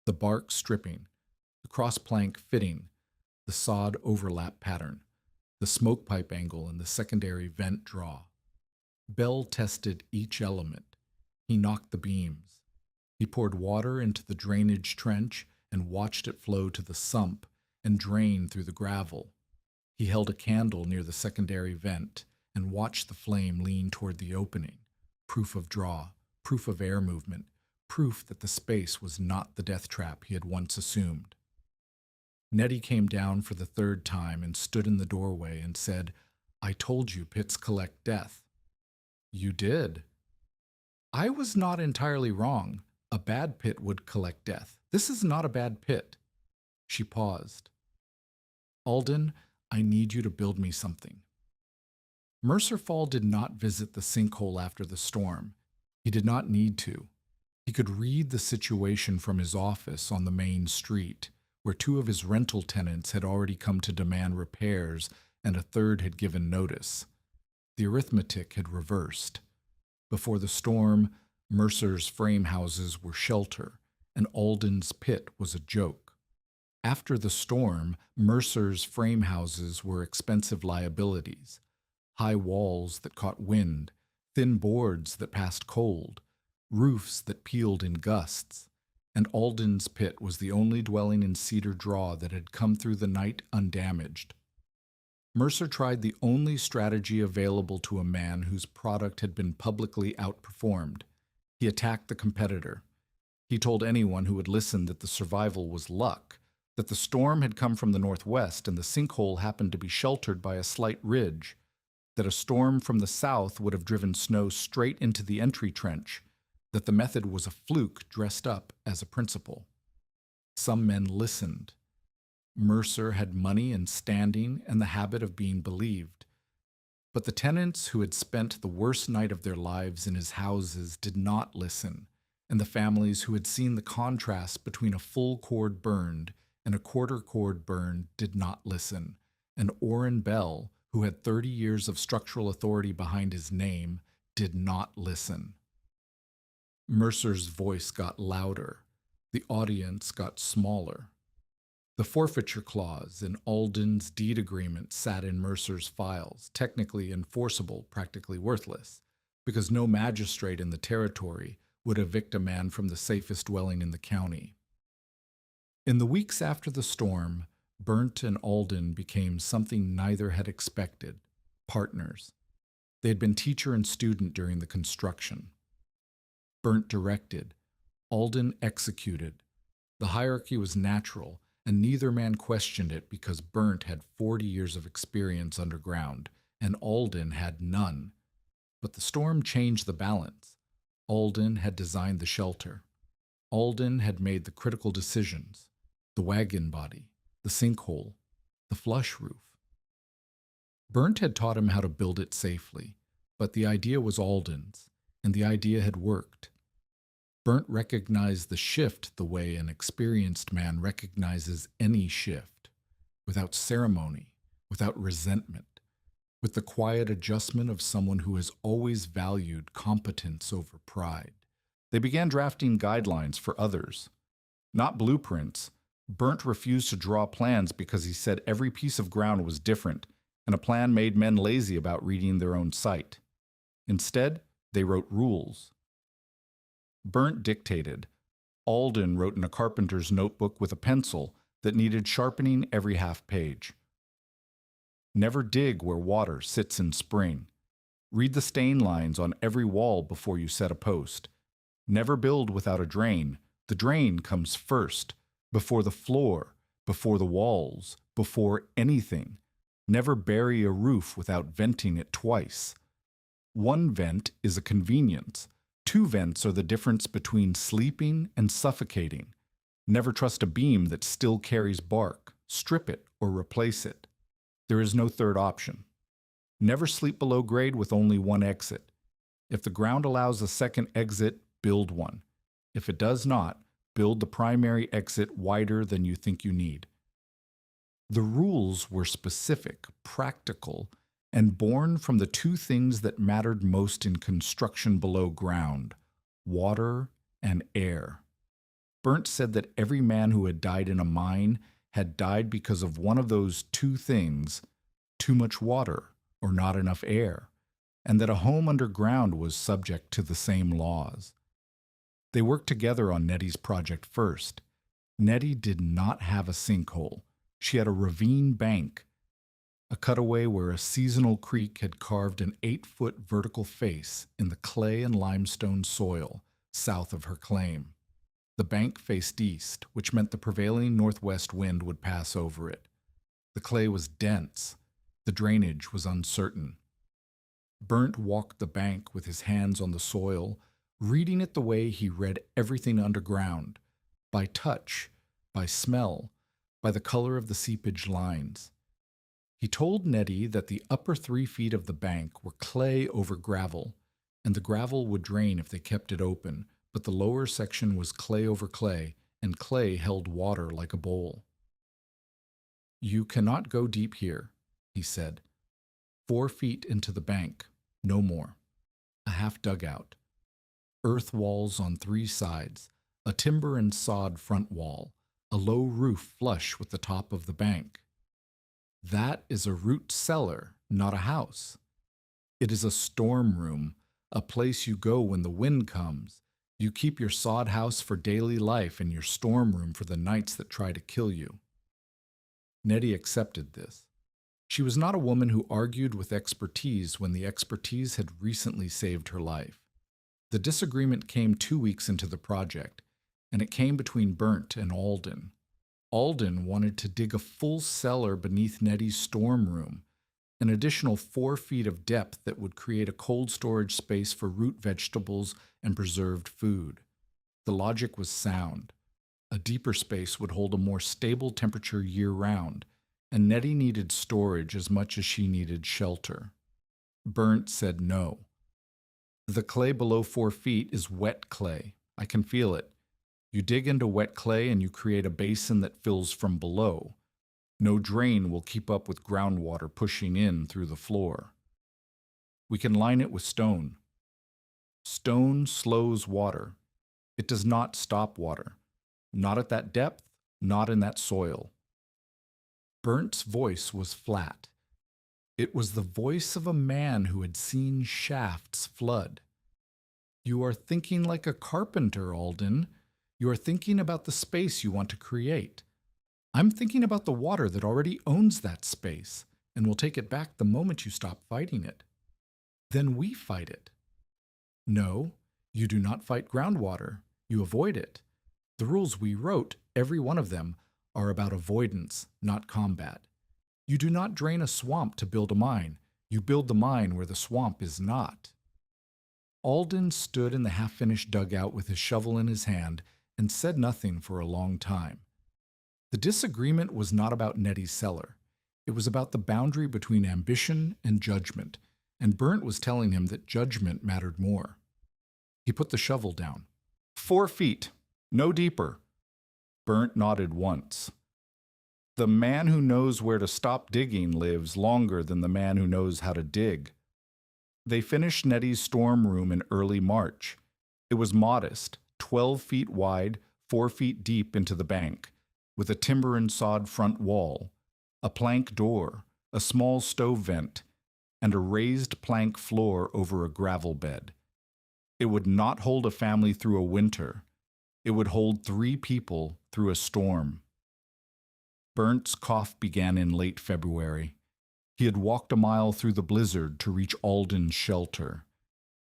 the bark stripping, the cross-plank fitting, the sod overlap pattern, the smoke pipe angle, and the secondary vent draw. Bell tested each element. He knocked the beams. He poured water into the drainage trench and watched it flow to the sump and drain through the gravel. He held a candle near the secondary vent and watched the flame lean toward the opening. Proof of draw, proof of air movement, proof that the space was not the death trap he had once assumed. Nettie came down for the 3rd time and stood in the doorway and said, "I told you pits collect death." "You did." "I was not entirely wrong. A bad pit would collect death. This is not a bad pit." She paused. "Alden, I need you to build me something." Mercer Fall did not visit the sinkhole after the storm. He did not need to. He could read the situation from his office on the main street, where 2 of his rental tenants had already come to demand repairs and a 3rd had given notice. The arithmetic had reversed. Before the storm, Mercer's frame houses were shelter, and Alden's pit was a joke. After the storm, Mercer's frame houses were expensive liabilities: high walls that caught wind, thin boards that passed cold, roofs that peeled in gusts, and Alden's pit was the only dwelling in Cedar Draw that had come through the night undamaged. Mercer tried the only strategy available to a man whose product had been publicly outperformed. He attacked the competitor. He told anyone who would listen that the survival was luck, that the storm had come from the northwest and the sinkhole happened to be sheltered by a slight ridge, that a storm from the south would have driven snow straight into the entry trench, that the method was a fluke dressed up as a principle. Some men listened. Mercer had money and standing and the habit of being believed. But the tenants who had spent the worst night of their lives in his houses did not listen, and the families who had seen the contrast between a full cord burned and a quarter cord burned did not listen, and Orrin Bell, who had 30 years of structural authority behind his name, did not listen. Mercer's voice got louder. The audience got smaller. The forfeiture clause in Alden's deed agreement sat in Mercer's files, technically enforceable, practically worthless, because no magistrate in the territory would evict a man from the safest dwelling in the county. In the weeks after the storm, Burnt and Alden became something neither had expected: partners. They had been teacher and student during the construction. Burnt directed. Alden executed. The hierarchy was natural, and neither man questioned it because Burnt had 40 years of experience underground, and Alden had none. But the storm changed the balance. Alden had designed the shelter. Alden had made the critical decisions: the wagon body, the sinkhole, the flush roof. Burnt had taught him how to build it safely, but the idea was Alden's, and the idea had worked. Burnt recognized the shift the way an experienced man recognizes any shift, without ceremony, without resentment, with the quiet adjustment of someone who has always valued competence over pride. They began drafting guidelines for others, not blueprints. Burnt refused to draw plans because he said every piece of ground was different, and a plan made men lazy about reading their own site. Instead, they wrote rules. Burnt dictated. Alden wrote in a carpenter's notebook with a pencil that needed sharpening every half page. Never dig where water sits in spring. Read the stain lines on every wall before you set a post. Never build without a drain. The drain comes first, before the floor, before the walls, before anything. Never bury a roof without venting it twice. One vent is a convenience. Two vents are the difference between sleeping and suffocating. Never trust a beam that still carries bark. Strip it or replace it. There is no third option. Never sleep below grade with only one exit. If the ground allows a second exit, build one. If it does not, build the primary exit wider than you think you need. The rules were specific, practical, and born from the two things that mattered most in construction below ground: water and air. Burnt said that every man who had died in a mine had died because of one of those two things: too much water or not enough air, and that a home underground was subject to the same laws. They worked together on Nettie's project first. Nettie did not have a sinkhole. She had a ravine bank, a cutaway where a seasonal creek had carved an 8-foot vertical face in the clay and limestone soil south of her claim. The bank faced east, which meant the prevailing northwest wind would pass over it. The clay was dense. The drainage was uncertain. Burnt walked the bank with his hands on the soil, reading it the way he read everything underground, by touch, by smell, by the color of the seepage lines. He told Nettie that the upper 3 feet of the bank were clay over gravel, and the gravel would drain if they kept it open, but the lower section was clay over clay, and clay held water like a bowl. "You cannot go deep here," he said. 4 feet into the bank, no more. A half dugout. Earth walls on 3 sides, a timber and sod front wall, a low roof flush with the top of the bank. That is a root cellar, not a house. It is a storm room, a place you go when the wind comes. You keep your sod house for daily life and your storm room for the nights that try to kill you. Nettie accepted this. She was not a woman who argued with expertise when the expertise had recently saved her life. The disagreement came 2 weeks into the project, and it came between Burnt and Alden. Alden wanted to dig a full cellar beneath Nettie's storm room, an additional 4 feet of depth that would create a cold storage space for root vegetables and preserved food. The logic was sound. A deeper space would hold a more stable temperature year-round, and Nettie needed storage as much as she needed shelter. Burnt said no. "The clay below 4 feet is wet clay. I can feel it. You dig into wet clay and you create a basin that fills from below. No drain will keep up with groundwater pushing in through the floor. We can line it with stone. Stone slows water. It does not stop water. Not at that depth, not in that soil." Burnt's voice was flat. It was the voice of a man who had seen shafts flood. "You are thinking like a carpenter, Alden. You are thinking about the space you want to create. I'm thinking about the water that already owns that space and will take it back the moment you stop fighting it. Then we fight it." "No, you do not fight groundwater. You avoid it. The rules we wrote, every one of them, are about avoidance, not combat. You do not drain a swamp to build a mine. You build the mine where the swamp is not." Alden stood in the half-finished dugout with his shovel in his hand and said nothing for a long time. The disagreement was not about Nettie's cellar. It was about the boundary between ambition and judgment, and Burnt was telling him that judgment mattered more. He put the shovel down. 4 feet, no deeper. Burnt nodded once. The man who knows where to stop digging lives longer than the man who knows how to dig. They finished Nettie's storm room in early March. It was modest, 12 feet wide, 4 feet deep into the bank, with a timber and sod front wall, a plank door, a small stove vent, and a raised plank floor over a gravel bed. It would not hold a family through a winter. It would hold 3 people through a storm. Burnt's cough began in late February. He had walked a mile through the blizzard to reach Alden's shelter.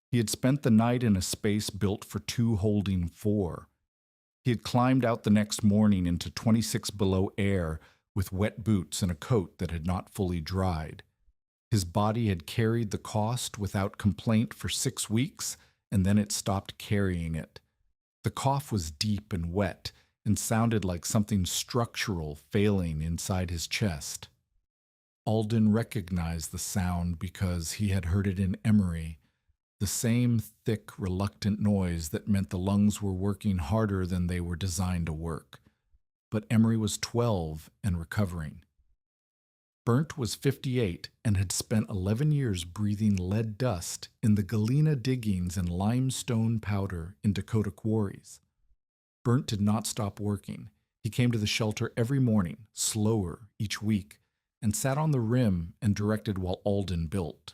He had spent the night in a space built for 2 holding 4. He had climbed out the next morning into 26 below air with wet boots and a coat that had not fully dried. His body had carried the cost without complaint for 6 weeks, and then it stopped carrying it. The cough was deep and wet and sounded like something structural failing inside his chest. Alden recognized the sound because he had heard it in Emery, the same thick, reluctant noise that meant the lungs were working harder than they were designed to work. But Emery was 12 and recovering. Burnt was 58 and had spent 11 years breathing lead dust in the Galena diggings and limestone powder in Dakota quarries. Burnt did not stop working. He came to the shelter every morning, slower each week, and sat on the rim and directed while Alden built.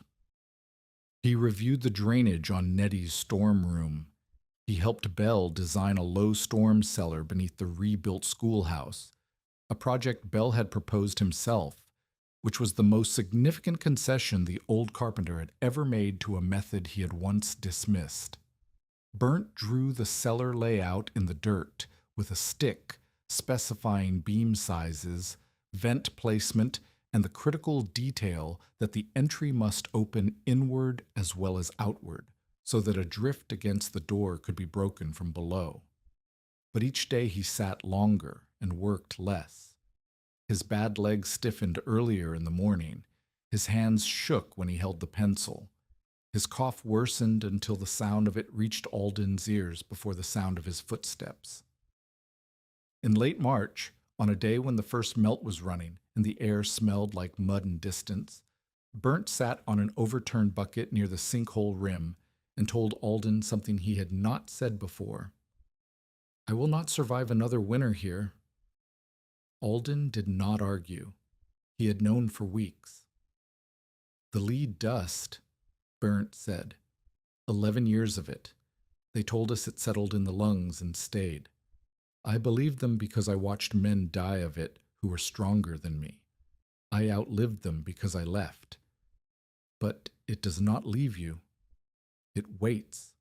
He reviewed the drainage on Nettie's storm room. He helped Bell design a low storm cellar beneath the rebuilt schoolhouse, a project Bell had proposed himself, which was the most significant concession the old carpenter had ever made to a method he had once dismissed. Burnt drew the cellar layout in the dirt with a stick, specifying beam sizes, vent placement, and the critical detail that the entry must open inward as well as outward, so that a drift against the door could be broken from below. But each day he sat longer and worked less. His bad legs stiffened earlier in the morning. His hands shook when he held the pencil. His cough worsened until the sound of it reached Alden's ears before the sound of his footsteps. In late March, on a day when the first melt was running and the air smelled like mud and distance, Burnt sat on an overturned bucket near the sinkhole rim and told Alden something he had not said before. "I will not survive another winter here." Alden did not argue. He had known for weeks. "The lead dust," Burnt said. 11 years of it. They told us it settled in the lungs and stayed. I believed them because I watched men die of it who were stronger than me. I outlived them because I left. But it does not leave you. It waits."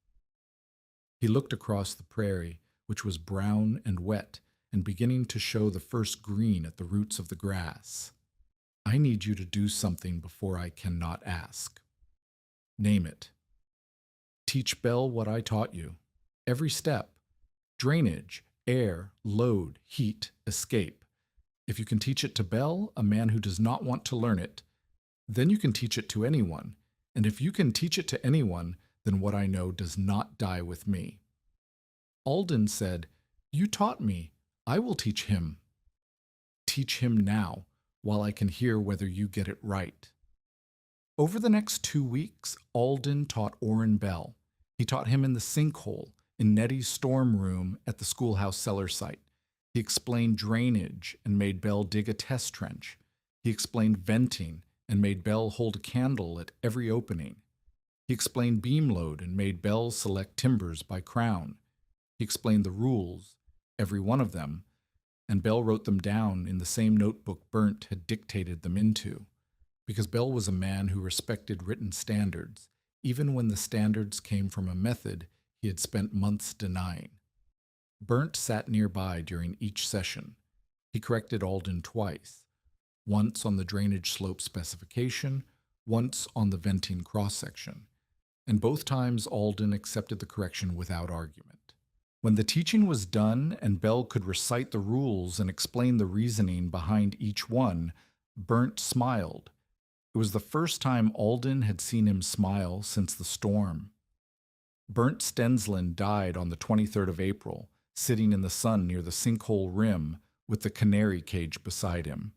He looked across the prairie, which was brown and wet, and beginning to show the first green at the roots of the grass. "I need you to do something before I cannot ask. Name it. Teach Bell what I taught you. Every step. Drainage, air, load, heat, escape. If you can teach it to Bell, a man who does not want to learn it, then you can teach it to anyone. And if you can teach it to anyone, then what I know does not die with me." Alden said, "You taught me. I will teach him." "Teach him now, while I can hear whether you get it right." Over the next 2 weeks, Alden taught Orrin Bell. He taught him in the sinkhole, in Nettie's storm room at the schoolhouse cellar site. He explained drainage and made Bell dig a test trench. He explained venting and made Bell hold a candle at every opening. He explained beam load and made Bell select timbers by crown. He explained the rules, every one of them, and Bell wrote them down in the same notebook Burnt had dictated them into, because Bell was a man who respected written standards, even when the standards came from a method he had spent months denying. Burnt sat nearby during each session. He corrected Alden twice, once on the drainage slope specification, once on the venting cross-section, and both times Alden accepted the correction without argument. When the teaching was done and Bell could recite the rules and explain the reasoning behind each one, Burnt smiled. It was the first time Alden had seen him smile since the storm. Burnt Stensland died on the 23rd of April, sitting in the sun near the Sinkhole rim with the canary cage beside him.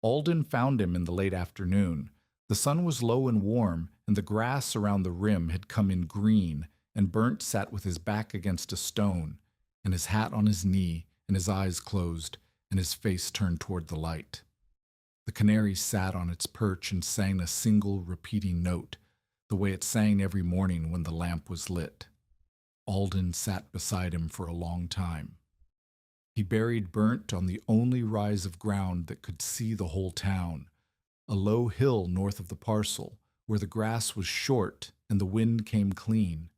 Alden found him in the late afternoon. The sun was low and warm, and the grass around the rim had come in green, and Burnt sat with his back against a stone, and his hat on his knee, and his eyes closed, and his face turned toward the light. The canary sat on its perch and sang a single repeating note, the way it sang every morning when the lamp was lit. Alden sat beside him for a long time. He buried Burnt on the only rise of ground that could see the whole town, a low hill north of the parcel, where the grass was short and the wind came clean.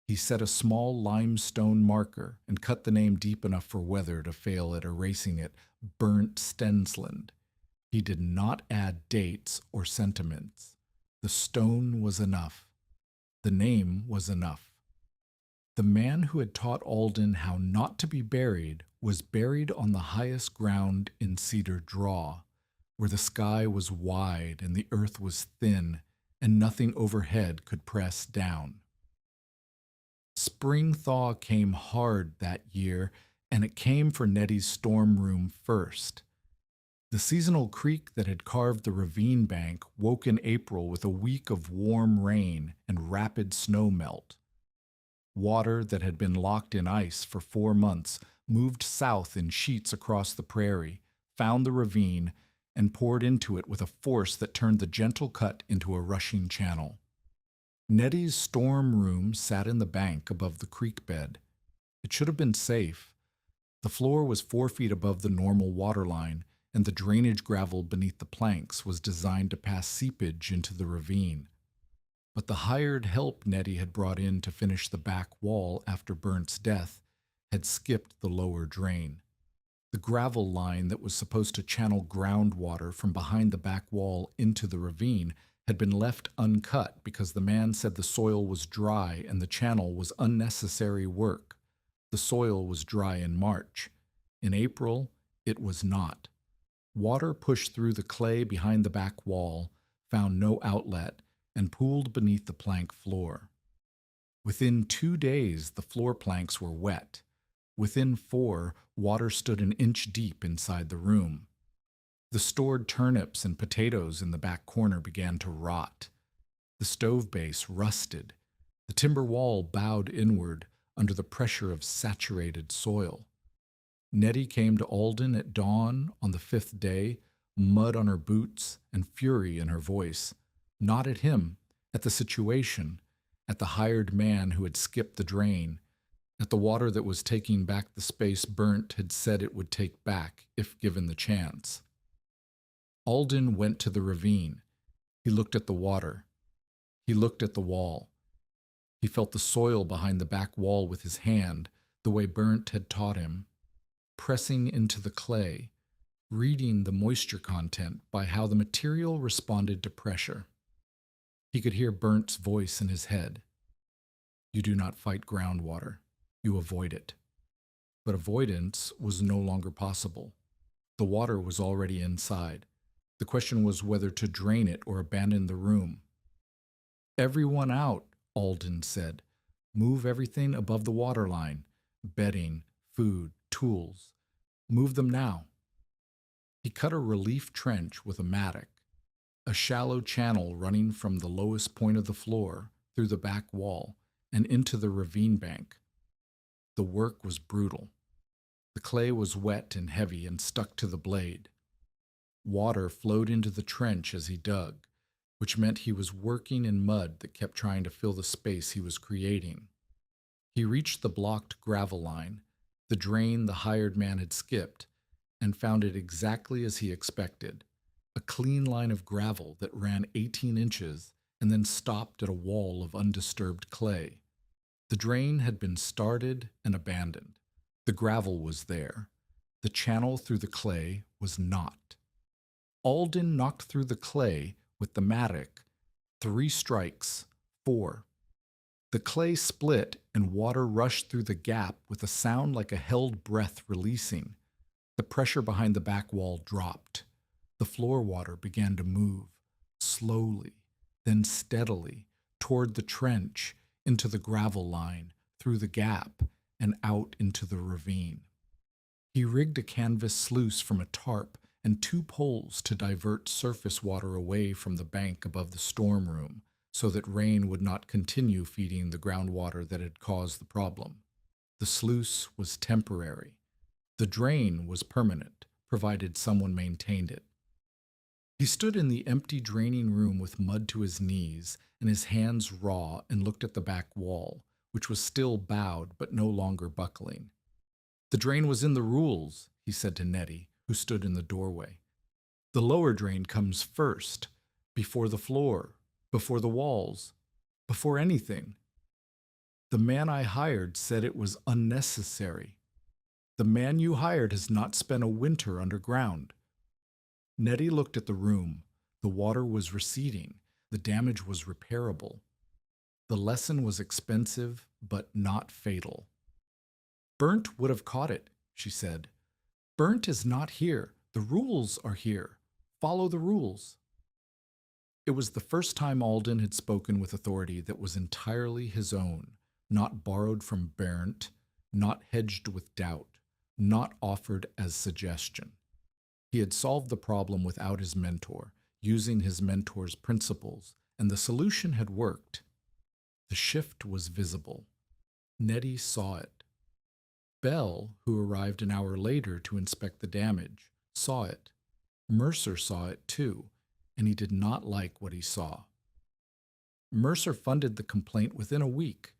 He set a small limestone marker and cut the name deep enough for Weather to fail at erasing it, Burnt Stensland. He did not add dates or sentiments. The stone was enough. The name was enough. The man who had taught Alden how not to be buried was buried on the highest ground in Cedar Draw, where the sky was wide and the earth was thin, and nothing overhead could press down. Spring thaw came hard that year, and it came for Nettie's storm room first. The seasonal creek that had carved the ravine bank woke in April with a week of warm rain and rapid snow melt. Water that had been locked in ice for 4 months moved south in sheets across the prairie, found the ravine, and poured into it with a force that turned the gentle cut into a rushing channel. Nettie's storm room sat in the bank above the creek bed. It should have been safe. The floor was 4 feet above the normal water line, and the drainage gravel beneath the planks was designed to pass seepage into the ravine. But the hired help Nettie had brought in to finish the back wall after Burnt's death had skipped the lower drain. The gravel line that was supposed to channel groundwater from behind the back wall into the ravine had been left uncut because the man said the soil was dry and the channel was unnecessary work. The soil was dry in March. In April, it was not. Water pushed through the clay behind the back wall, found no outlet, and pooled beneath the plank floor. Within 2 days, the floor planks were wet. Within 4, water stood an inch deep inside the room. The stored turnips and potatoes in the back corner began to rot. The stove base rusted. The timber wall bowed inward under the pressure of saturated soil. Nettie came to Alden at dawn on the 5th day, mud on her boots and fury in her voice. Not at him, at the situation, at the hired man who had skipped the drain, at the water that was taking back the space Burnt had said it would take back if given the chance. Alden went to the ravine. He looked at the water. He looked at the wall. He felt the soil behind the back wall with his hand, the way Burnt had taught him, pressing into the clay, reading the moisture content by how the material responded to pressure. He could hear Burnt's voice in his head. You do not fight groundwater. You avoid it. But avoidance was no longer possible. The water was already inside. The question was whether to drain it or abandon the room. Everyone out, Alden said. Move everything above the water line. Bedding, food, tools. Move them now. He cut a relief trench with a mattock, a shallow channel running from the lowest point of the floor through the back wall and into the ravine bank. The work was brutal. The clay was wet and heavy and stuck to the blade. Water flowed into the trench as he dug, which meant he was working in mud that kept trying to fill the space he was creating. He reached the blocked gravel line, the drain the hired man had skipped, and found it exactly as he expected, a clean line of gravel that ran 18 inches and then stopped at a wall of undisturbed clay. The drain had been started and abandoned. The gravel was there. The channel through the clay was not. Alden knocked through the clay with the mattock. 3 strikes, 4. The clay split and water rushed through the gap with a sound like a held breath releasing. The pressure behind the back wall dropped. The floor water began to move, slowly, then steadily, toward the trench, into the gravel line, through the gap, and out into the ravine. He rigged a canvas sluice from a tarp and 2 poles to divert surface water away from the bank above the storm room, so that rain would not continue feeding the groundwater that had caused the problem. The sluice was temporary. The drain was permanent, provided someone maintained it. He stood in the empty draining room with mud to his knees and his hands raw and looked at the back wall, which was still bowed but no longer buckling. The drain was in the rules, he said to Nettie, who stood in the doorway. The lower drain comes first, before the floor, before the walls, before anything. The man I hired said it was unnecessary. The man you hired has not spent a winter underground. Nettie looked at the room. The water was receding. The damage was repairable. The lesson was expensive, but not fatal. Burnt would have caught it, she said. Burnt is not here. The rules are here. Follow the rules. It was the first time Alden had spoken with authority that was entirely his own, not borrowed from Burnt, not hedged with doubt, not offered as suggestion. He had solved the problem without his mentor, using his mentor's principles, and the solution had worked. The shift was visible. Nettie saw it. Bell, who arrived an hour later to inspect the damage, saw it. Mercer saw it too, and he did not like what he saw. Mercer funded the complaint within a week.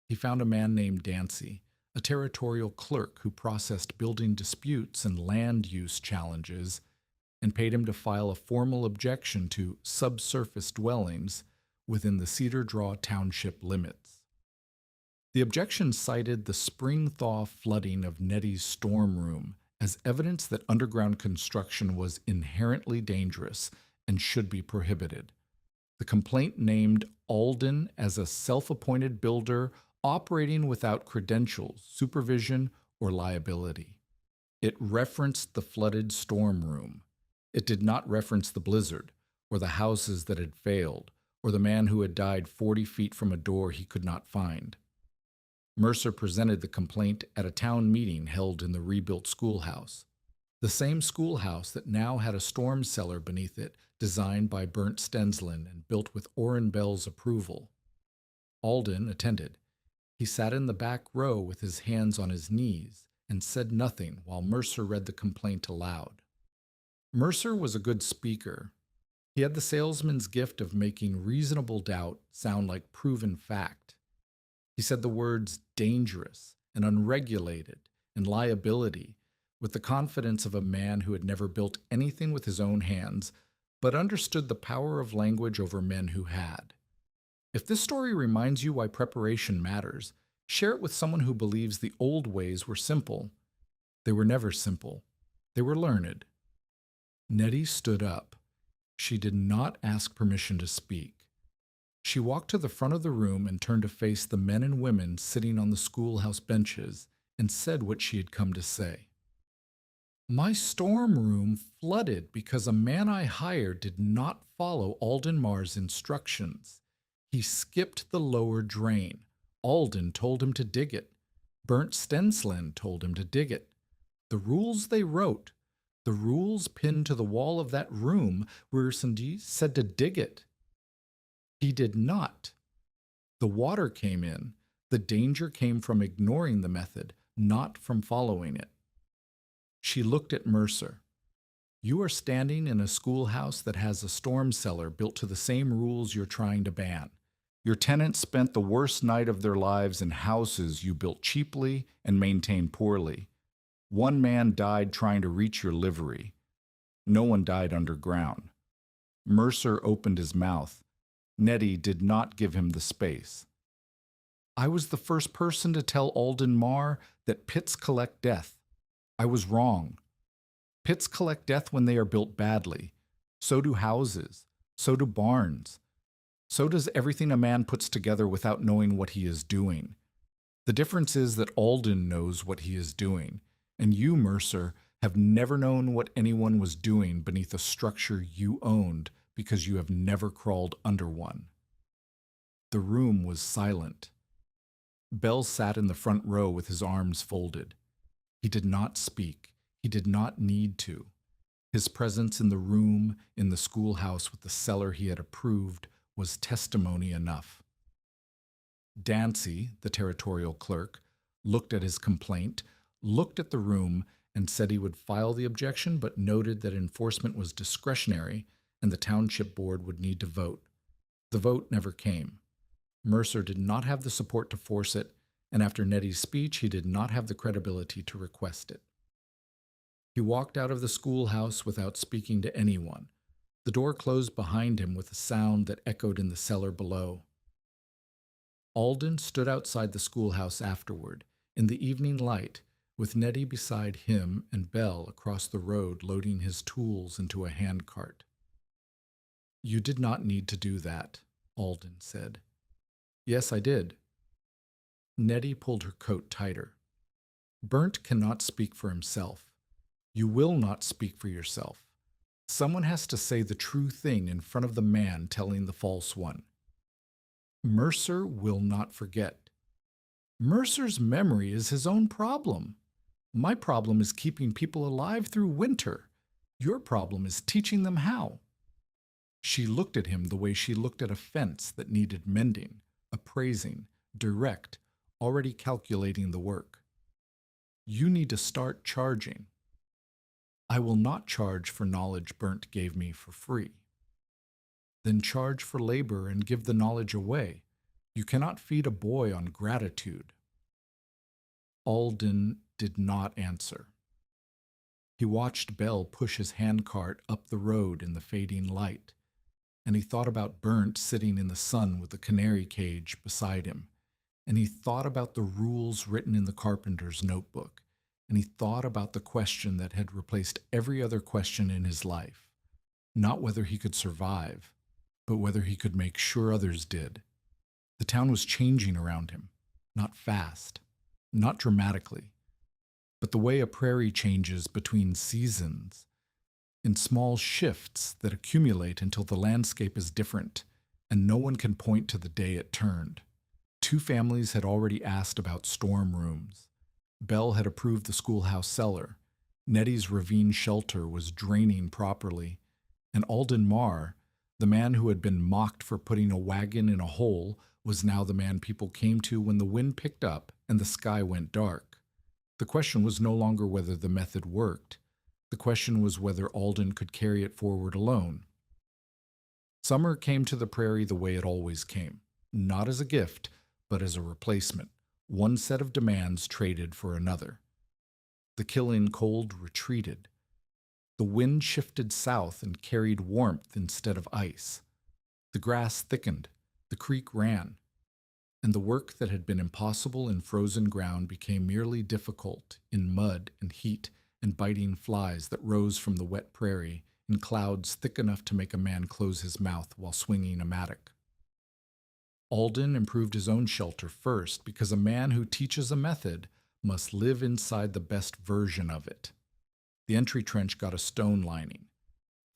He found a man named Dancy, a territorial clerk who processed building disputes and land use challenges, and paid him to file a formal objection to subsurface dwellings within the Cedar Draw Township limits. The objection cited the spring thaw flooding of Nettie's storm room as evidence that underground construction was inherently dangerous and should be prohibited. The complaint named Alden as a self-appointed builder operating without credentials, supervision, or liability. It referenced the flooded storm room. It did not reference the blizzard, or the houses that had failed, or the man who had died 40 feet from a door he could not find. Mercer presented the complaint at a town meeting held in the rebuilt schoolhouse, the same schoolhouse that now had a storm cellar beneath it designed by Bernd Stensland and built with Orrin Bell's approval. Alden attended. He sat in the back row with his hands on his knees and said nothing while Mercer read the complaint aloud. Mercer was a good speaker. He had the salesman's gift of making reasonable doubt sound like proven fact. He said the words dangerous and unregulated and liability with the confidence of a man who had never built anything with his own hands, but understood the power of language over men who had. If this story reminds you why preparation matters, share it with someone who believes the old ways were simple. They were never simple. They were learned. Nettie stood up. She did not ask permission to speak. She walked to the front of the room and turned to face the men and women sitting on the schoolhouse benches and said what she had come to say. My storm room flooded because a man I hired did not follow Alden Marr's instructions. He skipped the lower drain. Alden told him to dig it. Bernd Stensland told him to dig it. The rules they wrote, the rules pinned to the wall of that room, were said to dig it. He did not. The water came in. The danger came from ignoring the method, not from following it. She looked at Mercer. You are standing in a schoolhouse that has a storm cellar built to the same rules you're trying to ban. Your tenants spent the worst night of their lives in houses you built cheaply and maintained poorly. One man died trying to reach your livery. No one died underground. Mercer opened his mouth. Nettie did not give him the space. I was the first person to tell Alden Marr that pits collect death. I was wrong. Pits collect death when they are built badly. So do houses. So do barns. So does everything a man puts together without knowing what he is doing. The difference is that Alden knows what he is doing, and you, Mercer, have never known what anyone was doing beneath a structure you owned because you have never crawled under one. The room was silent. Bell sat in the front row with his arms folded. He did not speak. He did not need to. His presence in the room, in the schoolhouse with the cellar he had approved, was testimony enough. Dancy, the territorial clerk, looked at his complaint, looked at the room, and said he would file the objection, but noted that enforcement was discretionary and the township board would need to vote. The vote never came. Mercer did not have the support to force it, and after Nettie's speech, he did not have the credibility to request it. He walked out of the schoolhouse without speaking to anyone. The door closed behind him with a sound that echoed in the cellar below. Alden stood outside the schoolhouse afterward, in the evening light, with Nettie beside him and Belle across the road loading his tools into a handcart. "You did not need to do that," Alden said. "Yes, I did." Nettie pulled her coat tighter. "Burnt cannot speak for himself. You will not speak for yourself. Someone has to say the true thing in front of the man telling the false one. Mercer will not forget. Mercer's memory is his own problem. My problem is keeping people alive through winter. Your problem is teaching them how." She looked at him the way she looked at a fence that needed mending, appraising, direct, already calculating the work. "You need to start charging." "I will not charge for knowledge Burnt gave me for free." "Then charge for labor and give the knowledge away. You cannot feed a boy on gratitude." Alden did not answer. He watched Bell push his handcart up the road in the fading light, and he thought about Burnt sitting in the sun with the canary cage beside him, and he thought about the rules written in the carpenter's notebook, and he thought about the question that had replaced every other question in his life, not whether he could survive, but whether he could make sure others did. The town was changing around him, not fast, not dramatically, but the way a prairie changes between seasons, in small shifts that accumulate until the landscape is different, and no one can point to the day it turned. 2 families had already asked about storm rooms. Bell had approved the schoolhouse cellar. Nettie's ravine shelter was draining properly, and Alden Marr, the man who had been mocked for putting a wagon in a hole, was now the man people came to when the wind picked up and the sky went dark. The question was no longer whether the method worked. The question was whether Alden could carry it forward alone. Summer came to the prairie the way it always came, not as a gift, but as a replacement, one set of demands traded for another. The killing cold retreated. The wind shifted south and carried warmth instead of ice. The grass thickened. The creek ran. And the work that had been impossible in frozen ground became merely difficult in mud and heat and biting flies that rose from the wet prairie in clouds thick enough to make a man close his mouth while swinging a mattock. Alden improved his own shelter first because a man who teaches a method must live inside the best version of it. The entry trench got a stone lining.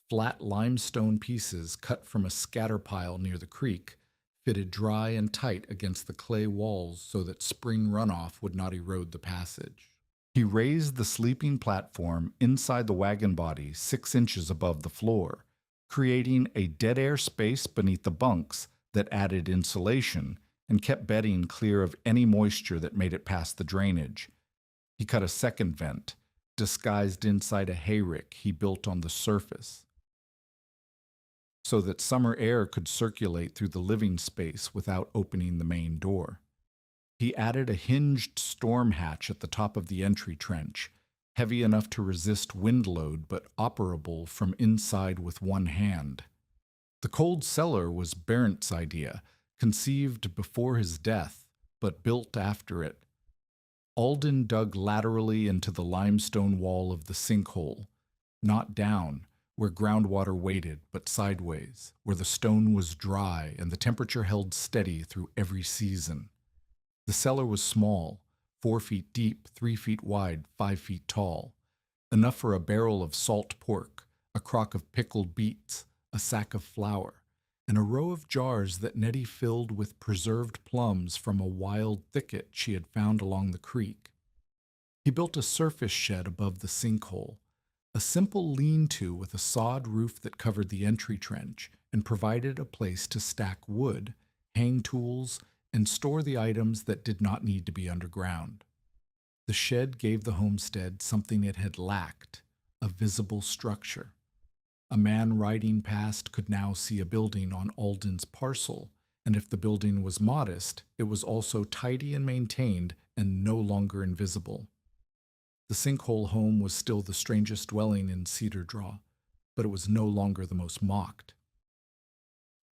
Flat limestone pieces cut from a scatter pile near the creek fitted dry and tight against the clay walls so that spring runoff would not erode the passage. He raised the sleeping platform inside the wagon body 6 inches above the floor, creating a dead air space beneath the bunks that added insulation and kept bedding clear of any moisture that made it past the drainage. He cut a second vent, disguised inside a hayrick he built on the surface, so that summer air could circulate through the living space without opening the main door. He added a hinged storm hatch at the top of the entry trench, heavy enough to resist wind load but operable from inside with one hand. The cold cellar was Barent's idea, conceived before his death, but built after it. Alden dug laterally into the limestone wall of the sinkhole, not down, where groundwater waited, but sideways, where the stone was dry and the temperature held steady through every season. The cellar was small, 4 feet deep, 3 feet wide, 5 feet tall. enough for a barrel of salt pork, a crock of pickled beets, a sack of flour, and a row of jars that Nettie filled with preserved plums from a wild thicket she had found along the creek. He built a surface shed above the sinkhole, a simple lean-to with a sod roof that covered the entry trench and provided a place to stack wood, hang tools, and store the items that did not need to be underground. The shed gave the homestead something it had lacked, a visible structure. A man riding past could now see a building on Alden's parcel, and if the building was modest, it was also tidy and maintained and no longer invisible. The sinkhole home was still the strangest dwelling in Cedar Draw, but it was no longer the most mocked.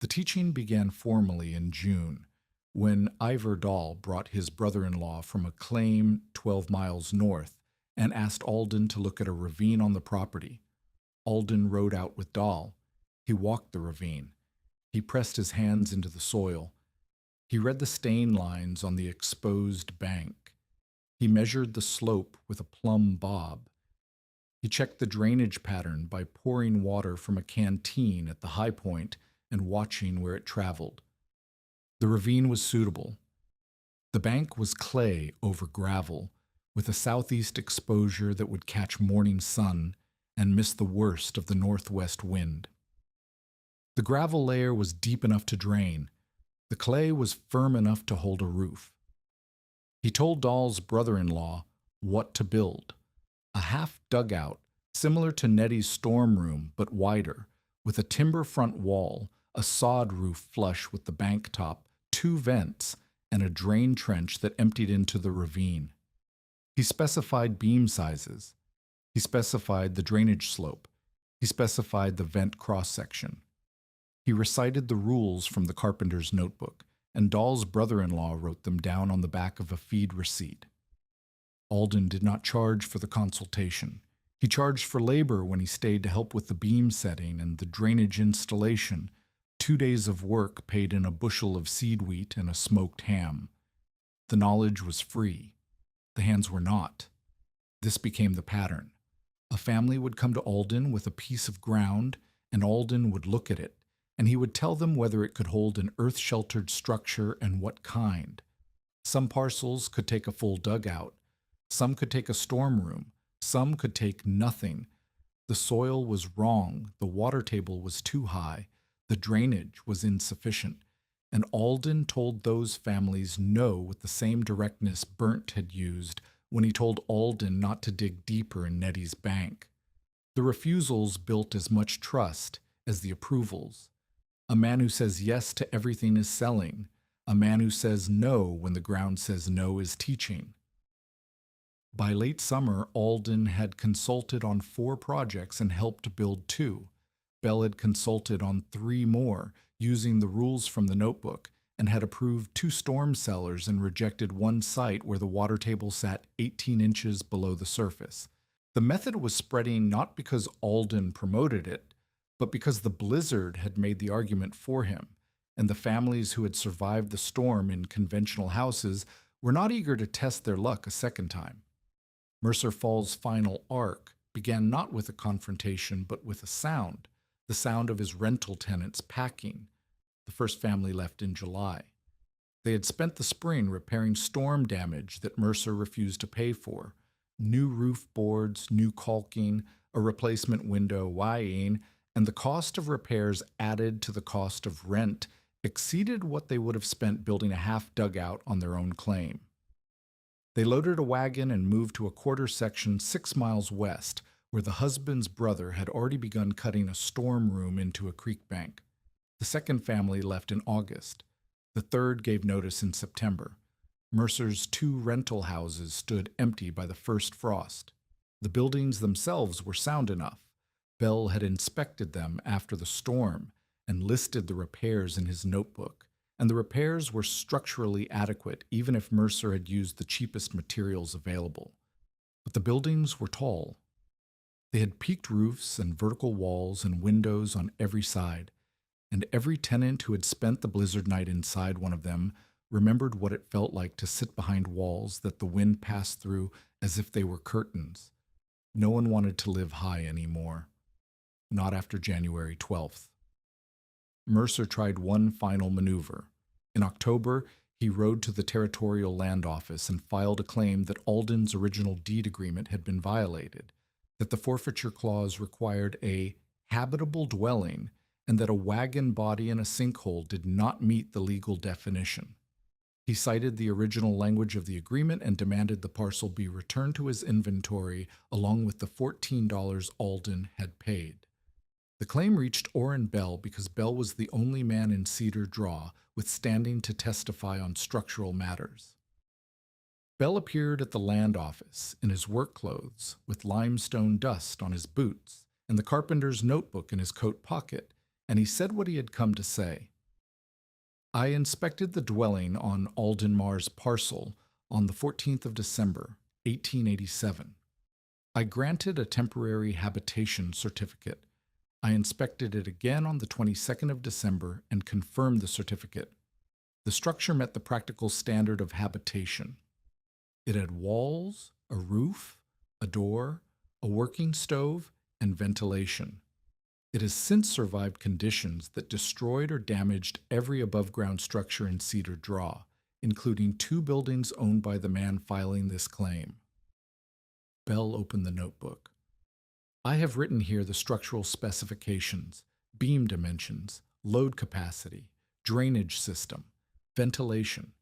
The teaching began formally in June, when Ivor Dahl brought his brother-in-law from a claim 12 miles north and asked Alden to look at a ravine on the property. Alden rode out with Dahl. He walked the ravine. He pressed his hands into the soil. He read the stain lines on the exposed bank. He measured the slope with a plumb bob. He checked the drainage pattern by pouring water from a canteen at the high point and watching where it traveled. The ravine was suitable. The bank was clay over gravel, with a southeast exposure that would catch morning sun and miss the worst of the northwest wind. The gravel layer was deep enough to drain. The clay was firm enough to hold a roof. He told Dahl's brother-in-law what to build: a half dugout, similar to Nettie's storm room, but wider, with a timber front wall, a sod roof flush with the bank top, 2 vents, and a drain trench that emptied into the ravine. He specified beam sizes. He specified the drainage slope. He specified the vent cross-section. He recited the rules from the carpenter's notebook, and Dahl's brother-in-law wrote them down on the back of a feed receipt. Alden did not charge for the consultation. He charged for labor when he stayed to help with the beam setting and the drainage installation, 2 days of work paid in a bushel of seed wheat and a smoked ham. The knowledge was free. The hands were not. This became the pattern. A family would come to Alden with a piece of ground, and Alden would look at it, and he would tell them whether it could hold an earth-sheltered structure and what kind. Some parcels could take a full dugout. Some could take a storm room. Some could take nothing. The soil was wrong. The water table was too high. The drainage was insufficient. And Alden told those families no with the same directness Burnt had used when he told Alden not to dig deeper in Nettie's bank. The refusals built as much trust as the approvals. A man who says yes to everything is selling. A man who says no when the ground says no is teaching. By late summer, Alden had consulted on 4 projects and helped build 2. Bell had consulted on 3 more, using the rules from the notebook, and had approved 2 storm cellars and rejected 1 site where the water table sat 18 inches below the surface. The method was spreading not because Alden promoted it, but because the blizzard had made the argument for him, and the families who had survived the storm in conventional houses were not eager to test their luck a second time. Mercer Fall's final arc began not with a confrontation, but with a sound, the sound of his rental tenants packing. The first family left in July. They had spent the spring repairing storm damage that Mercer refused to pay for: new roof boards, new caulking, a replacement window weighing, and the cost of repairs added to the cost of rent exceeded what they would have spent building a half dugout on their own claim. They loaded a wagon and moved to a quarter section 6 miles west, where the husband's brother had already begun cutting a storm room into a creek bank. The second family left in August. The third gave notice in September. Mercer's 2 rental houses stood empty by the first frost. The buildings themselves were sound enough. Bell had inspected them after the storm and listed the repairs in his notebook, and the repairs were structurally adequate even if Mercer had used the cheapest materials available. But the buildings were tall. They had peaked roofs and vertical walls and windows on every side, and every tenant who had spent the blizzard night inside one of them remembered what it felt like to sit behind walls that the wind passed through as if they were curtains. No one wanted to live high anymore. Not after January 12th. Mercer tried one final maneuver. In October, he rode to the Territorial Land Office and filed a claim that Alden's original deed agreement had been violated, that the forfeiture clause required a habitable dwelling, and that a wagon body in a sinkhole did not meet the legal definition. He cited the original language of the agreement and demanded the parcel be returned to his inventory along with the $14 Alden had paid. The claim reached Orrin Bell because Bell was the only man in Cedar Draw with standing to testify on structural matters. Bell appeared at the land office in his work clothes with limestone dust on his boots and the carpenter's notebook in his coat pocket, and he said what he had come to say. I inspected the dwelling on Alden Marr's parcel on the 14th of December, 1887. I granted a temporary habitation certificate. I inspected it again on the 22nd of December and confirmed the certificate. The structure met the practical standard of habitation. It had walls, a roof, a door, a working stove, and ventilation. It has since survived conditions that destroyed or damaged every above-ground structure in Cedar Draw, including 2 buildings owned by the man filing this claim. Bell opened the notebook. I have written here the structural specifications, beam dimensions, load capacity, drainage system, ventilation.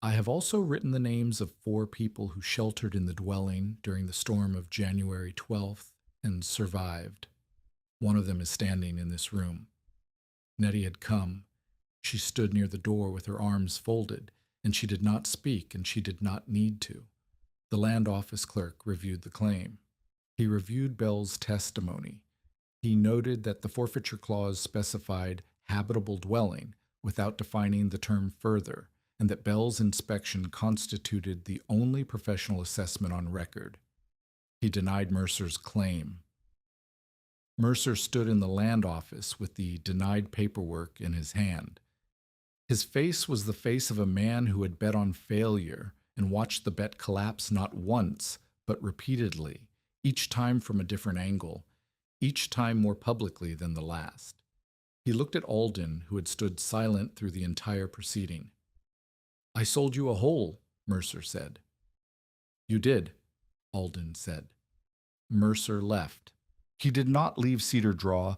I have also written the names of 4 people who sheltered in the dwelling during the storm of January 12th and survived. One of them is standing in this room. Nettie had come. She stood near the door with her arms folded, and she did not speak, and she did not need to. The land office clerk reviewed the claim. He reviewed Bell's testimony. He noted that the forfeiture clause specified habitable dwelling without defining the term further, and that Bell's inspection constituted the only professional assessment on record. He denied Mercer's claim. Mercer stood in the land office with the denied paperwork in his hand. His face was the face of a man who had bet on failure and watched the bet collapse not once, but repeatedly, each time from a different angle, each time more publicly than the last. He looked at Alden, who had stood silent through the entire proceeding. I sold you a hole, Mercer said. You did, Alden said. Mercer left. He did not leave Cedar Draw.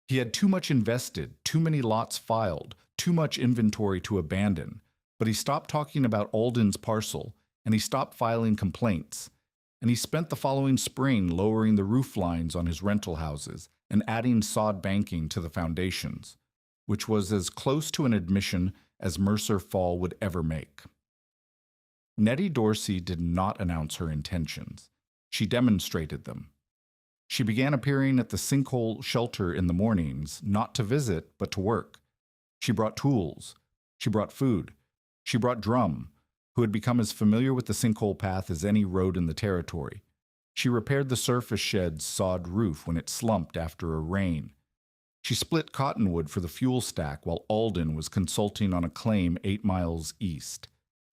He had too much invested, too many lots filed, too much inventory to abandon. But he stopped talking about Alden's parcel, and he stopped filing complaints. And he spent the following spring lowering the roof lines on his rental houses and adding sod banking to the foundations, which was as close to an admission as Mercer Fall would ever make. Nettie Dorsey did not announce her intentions. She demonstrated them. She began appearing at the Sinkhole shelter in the mornings, not to visit, but to work. She brought tools. She brought food. She brought Drum, who had become as familiar with the Sinkhole path as any road in the territory. She repaired the surface shed's sod roof when it slumped after a rain. She split cottonwood for the fuel stack while Alden was consulting on a claim 8 miles east.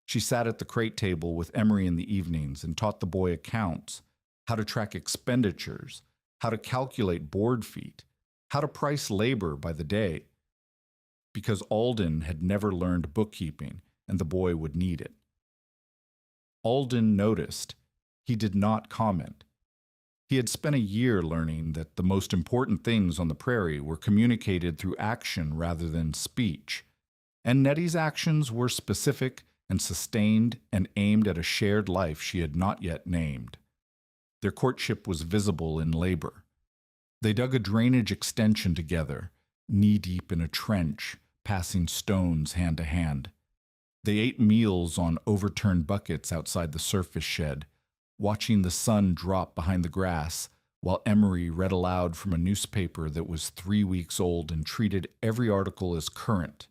She sat at the crate table with Emery in the evenings and taught the boy accounts, how to track expenditures, how to calculate board feet, how to price labor by the day, because Alden had never learned bookkeeping and the boy would need it. Alden noticed. He did not comment. He had spent a year learning that the most important things on the prairie were communicated through action rather than speech, and Nettie's actions were specific and sustained and aimed at a shared life she had not yet named. Their courtship was visible in labor. They dug a drainage extension together, knee-deep in a trench, passing stones hand to hand. They ate meals on overturned buckets outside the surface shed, watching the sun drop behind the grass, while Emery read aloud from a newspaper that was 3 weeks old and treated every article as current.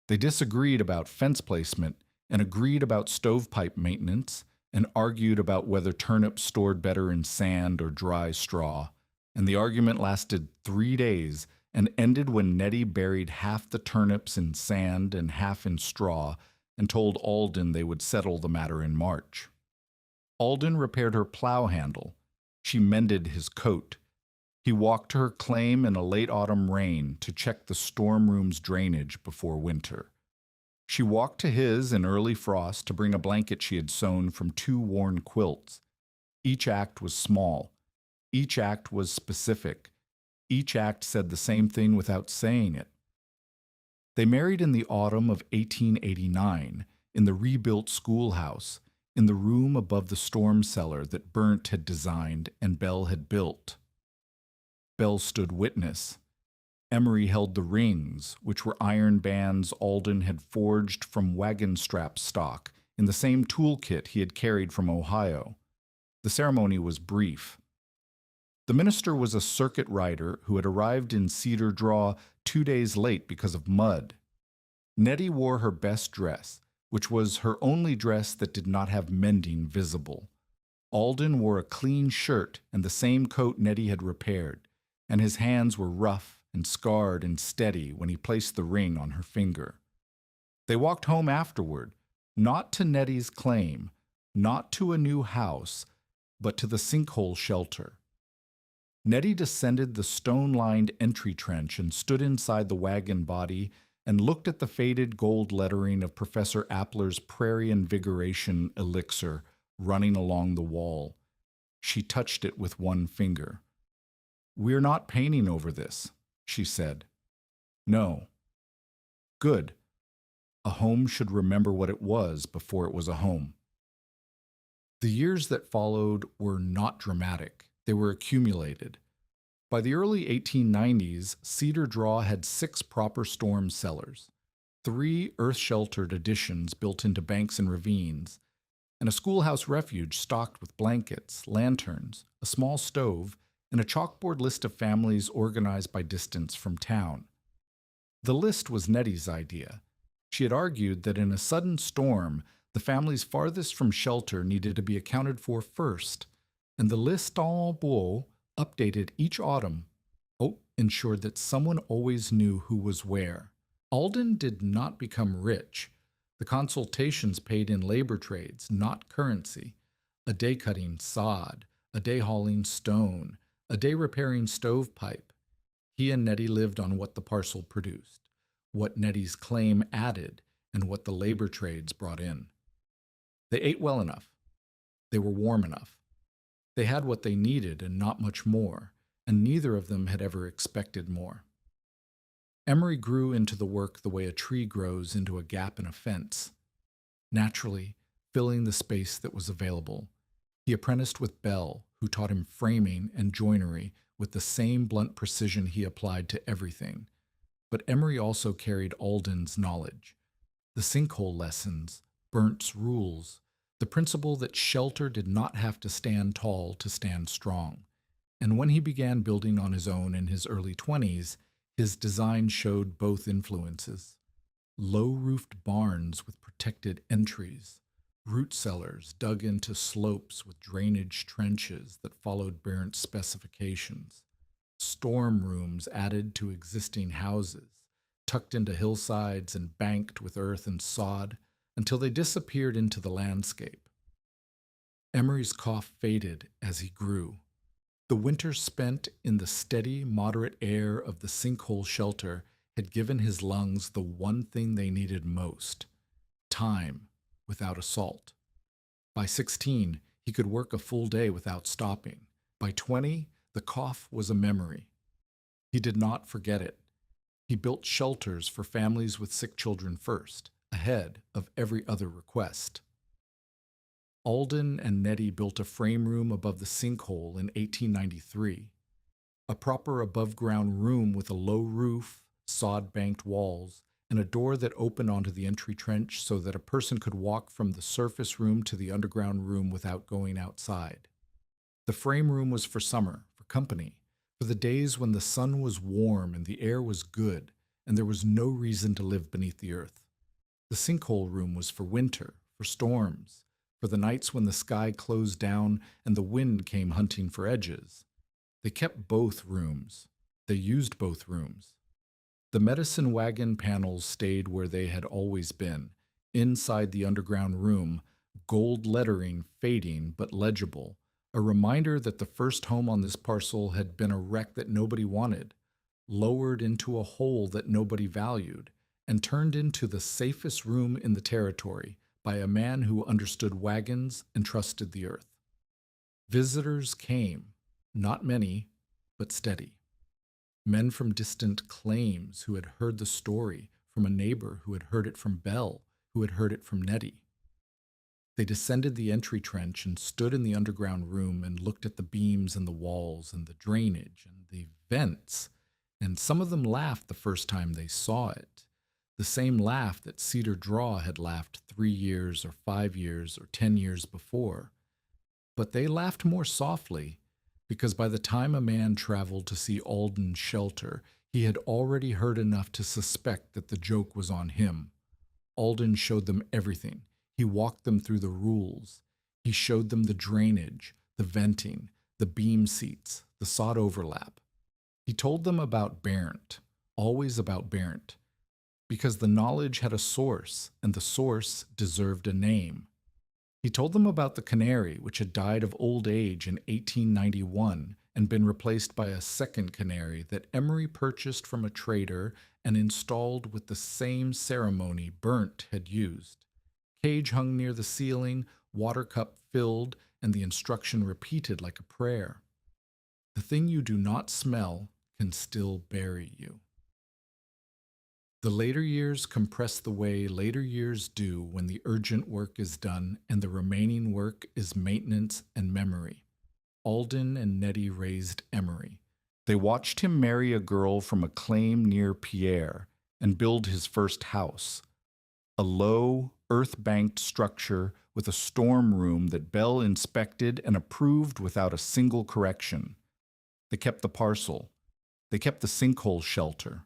They disagreed about fence placement and agreed about stovepipe maintenance and argued about whether turnips stored better in sand or dry straw, and the argument lasted 3 days and ended when Nettie buried half the turnips in sand and half in straw and told Alden they would settle the matter in March. Alden repaired her plow handle. She mended his coat. He walked to her claim in a late autumn rain to check the storm room's drainage before winter. She walked to his in early frost to bring a blanket she had sewn from 2 worn quilts. Each act was small. Each act was specific. Each act said the same thing without saying it. They married in the autumn of 1889 in the rebuilt schoolhouse, in the room above the storm cellar that Burnt had designed and Bell had built. Bell stood witness. Emery held the rings, which were iron bands Alden had forged from wagon strap stock in the same toolkit he had carried from Ohio. The ceremony was brief. The minister was a circuit rider who had arrived in Cedar Draw 2 days late because of mud. Nettie wore her best dress, which was her only dress that did not have mending visible. Alden wore a clean shirt and the same coat Nettie had repaired, and his hands were rough and scarred and steady when he placed the ring on her finger. They walked home afterward, not to Nettie's claim, not to a new house, but to the Sinkhole shelter. Nettie descended the stone-lined entry trench and stood inside the wagon body and looked at the faded gold lettering of Professor Appler's Prairie Invigoration elixir running along the wall. She touched it with one finger. "We're not painting over this," she said. "No." "Good. A home should remember what it was before it was a home." The years that followed were not dramatic. They were accumulated. By the early 1890s, Cedar Draw had 6 proper storm cellars, 3 earth-sheltered additions built into banks and ravines, and a schoolhouse refuge stocked with blankets, lanterns, a small stove, and a chalkboard list of families organized by distance from town. The list was Nettie's idea. She had argued that in a sudden storm, the families farthest from shelter needed to be accounted for first, and the list en beau, updated each autumn, ensured that someone always knew who was where. Alden did not become rich. The consultations paid in labor trades, not currency. A day cutting sod, a day hauling stone, a day repairing stovepipe. He and Nettie lived on what the parcel produced, what Nettie's claim added, and what the labor trades brought in. They ate well enough. They were warm enough. They had what they needed and not much more, and neither of them had ever expected more. Emery grew into the work the way a tree grows into a gap in a fence, naturally filling the space that was available. He apprenticed with Bell, who taught him framing and joinery with the same blunt precision he applied to everything. But Emery also carried Alden's knowledge, the sinkhole lessons, Burnt's rules, the principle that shelter did not have to stand tall to stand strong. And when he began building on his own in his early 20s, his design showed both influences. Low-roofed barns with protected entries, root cellars dug into slopes with drainage trenches that followed Burnt's specifications, storm rooms added to existing houses, tucked into hillsides and banked with earth and sod, until they disappeared into the landscape. Emery's cough faded as he grew. The winter spent in the steady, moderate air of the Sinkhole shelter had given his lungs the one thing they needed most: time without assault. By 16, he could work a full day without stopping. By 20, the cough was a memory. He did not forget it. He built shelters for families with sick children first, ahead of every other request. Alden and Nettie built a frame room above the sinkhole in 1893, a proper above-ground room with a low roof, sod-banked walls, and a door that opened onto the entry trench so that a person could walk from the surface room to the underground room without going outside. The frame room was for summer, for company, for the days when the sun was warm and the air was good, and there was no reason to live beneath the earth. The sinkhole room was for winter, for storms, for the nights when the sky closed down and the wind came hunting for edges. They kept both rooms. They used both rooms. The medicine wagon panels stayed where they had always been, inside the underground room, gold lettering fading but legible, a reminder that the first home on this parcel had been a wreck that nobody wanted, lowered into a hole that nobody valued, and turned into the safest room in the territory by a man who understood wagons and trusted the earth. Visitors came, not many, but steady. Men from distant claims who had heard the story from a neighbor who had heard it from Belle, who had heard it from Nettie. They descended the entry trench and stood in the underground room and looked at the beams and the walls and the drainage and the vents, and some of them laughed the first time they saw it. The same laugh that Cedar Draw had laughed 3 years or 5 years or 10 years before. But they laughed more softly, because by the time a man traveled to see Alden's shelter, he had already heard enough to suspect that the joke was on him. Alden showed them everything. He walked them through the rules. He showed them the drainage, the venting, the beam seats, the sod overlap. He told them about Barent, always about Barent, because the knowledge had a source, and the source deserved a name. He told them about the canary, which had died of old age in 1891 and been replaced by a second canary that Emery purchased from a trader and installed with the same ceremony Burnt had used. Cage hung near the ceiling, water cup filled, and the instruction repeated like a prayer. The thing you do not smell can still bury you. The later years compress the way later years do when the urgent work is done and the remaining work is maintenance and memory. Alden and Nettie raised Emery. They watched him marry a girl from a claim near Pierre and build his first house, a low, earth-banked structure with a storm room that Bell inspected and approved without a single correction. They kept the parcel. They kept the Sinkhole shelter.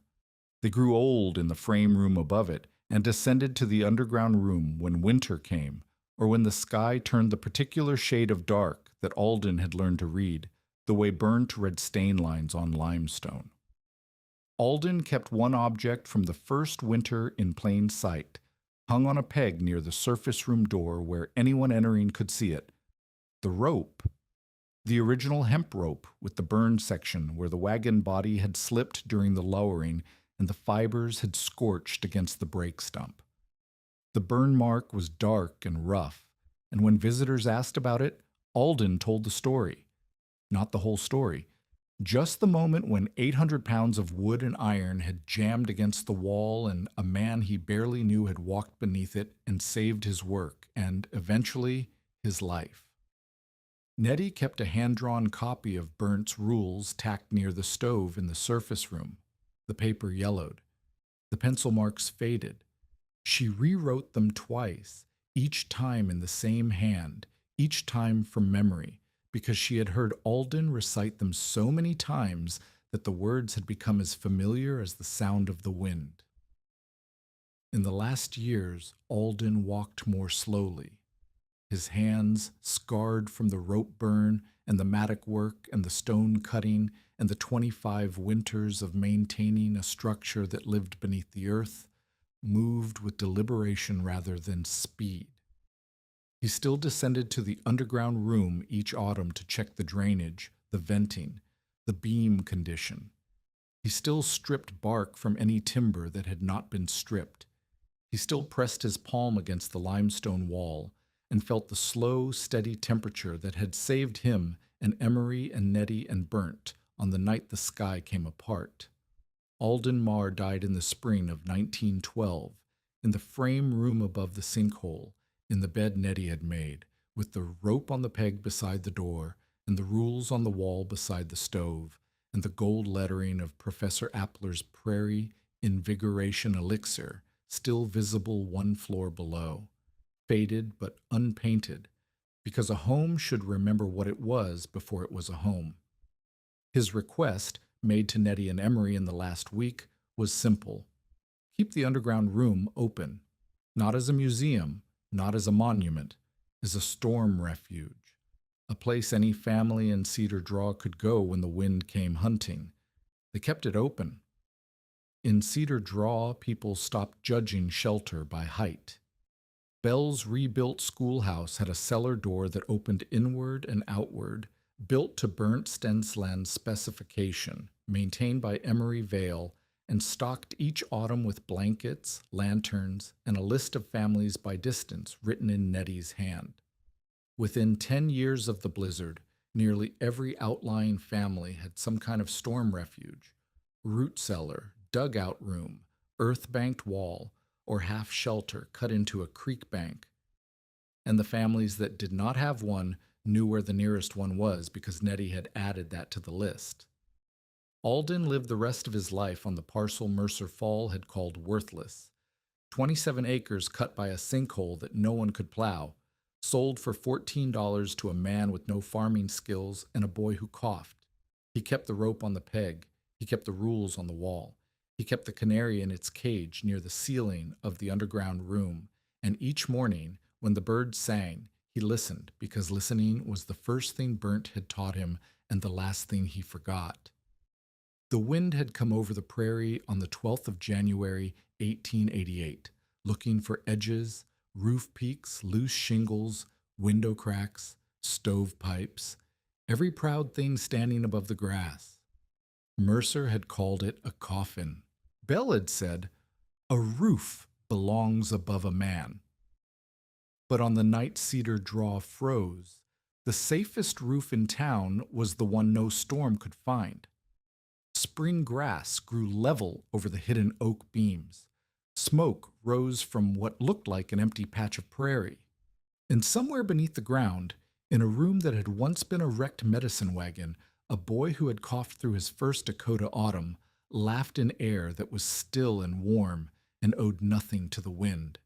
They grew old in the frame room above it and descended to the underground room when winter came, or when the sky turned the particular shade of dark that Alden had learned to read, the way Burnt read stain lines on limestone. Alden kept one object from the first winter in plain sight, hung on a peg near the surface room door where anyone entering could see it. The rope. The original hemp rope with the burn section where the wagon body had slipped during the lowering and the fibers had scorched against the brake stump. The burn mark was dark and rough, and when visitors asked about it, Alden told the story. Not the whole story, just the moment when 800 pounds of wood and iron had jammed against the wall and a man he barely knew had walked beneath it and saved his work and, eventually, his life. Nettie kept a hand-drawn copy of Burnt's rules tacked near the stove in the surface room. The paper yellowed. The pencil marks faded. She rewrote them twice, each time in the same hand, each time from memory, because she had heard Alden recite them so many times that the words had become as familiar as the sound of the wind. In the last years, Alden walked more slowly. His hands, scarred from the rope burn and the mattock work and the stone cutting and the 25 winters of maintaining a structure that lived beneath the earth, moved with deliberation rather than speed. He still descended to the underground room each autumn to check the drainage, the venting, the beam condition. He still stripped bark from any timber that had not been stripped. He still pressed his palm against the limestone wall and felt the slow, steady temperature that had saved him and Emery and Nettie and Burnt on the night the sky came apart. Alden Marr died in the spring of 1912, in the frame room above the sinkhole, in the bed Nettie had made, with the rope on the peg beside the door, and the rules on the wall beside the stove, and the gold lettering of Professor Appler's Prairie Invigoration Elixir, still visible 1 floor below, faded but unpainted, because a home should remember what it was before it was a home. His request, made to Nettie and Emery in the last week, was simple. Keep the underground room open, not as a museum, not as a monument, as a storm refuge, a place any family in Cedar Draw could go when the wind came hunting. They kept it open. In Cedar Draw, people stopped judging shelter by height. Bell's rebuilt schoolhouse had a cellar door that opened inward and outward, built to Bernd Stensland's specification, maintained by Emery Vale, and stocked each autumn with blankets, lanterns, and a list of families by distance written in Nettie's hand. Within 10 years of the blizzard, nearly every outlying family had some kind of storm refuge: root cellar, dugout room, earth banked wall, or half shelter cut into a creek bank. And the families that did not have one knew where the nearest one was because Nettie had added that to the list. Alden lived the rest of his life on the parcel Mercer Fall had called worthless. 27 acres cut by a sinkhole that no one could plow, sold for $14 to a man with no farming skills and a boy who coughed. He kept the rope on the peg. He kept the rules on the wall. He kept the canary in its cage near the ceiling of the underground room, and each morning, when the birds sang, he listened, because listening was the first thing Burnt had taught him and the last thing he forgot. The wind had come over the prairie on the 12th of January, 1888, looking for edges, roof peaks, loose shingles, window cracks, stovepipes, every proud thing standing above the grass. Mercer had called it a coffin. Bell had said, "A roof belongs above a man." But on the night cedar draw froze, the safest roof in town was the one no storm could find. Spring grass grew level over the hidden oak beams. Smoke rose from what looked like an empty patch of prairie. And somewhere beneath the ground, in a room that had once been a wrecked medicine wagon, a boy who had coughed through his first Dakota autumn laughed in air that was still and warm and owed nothing to the wind.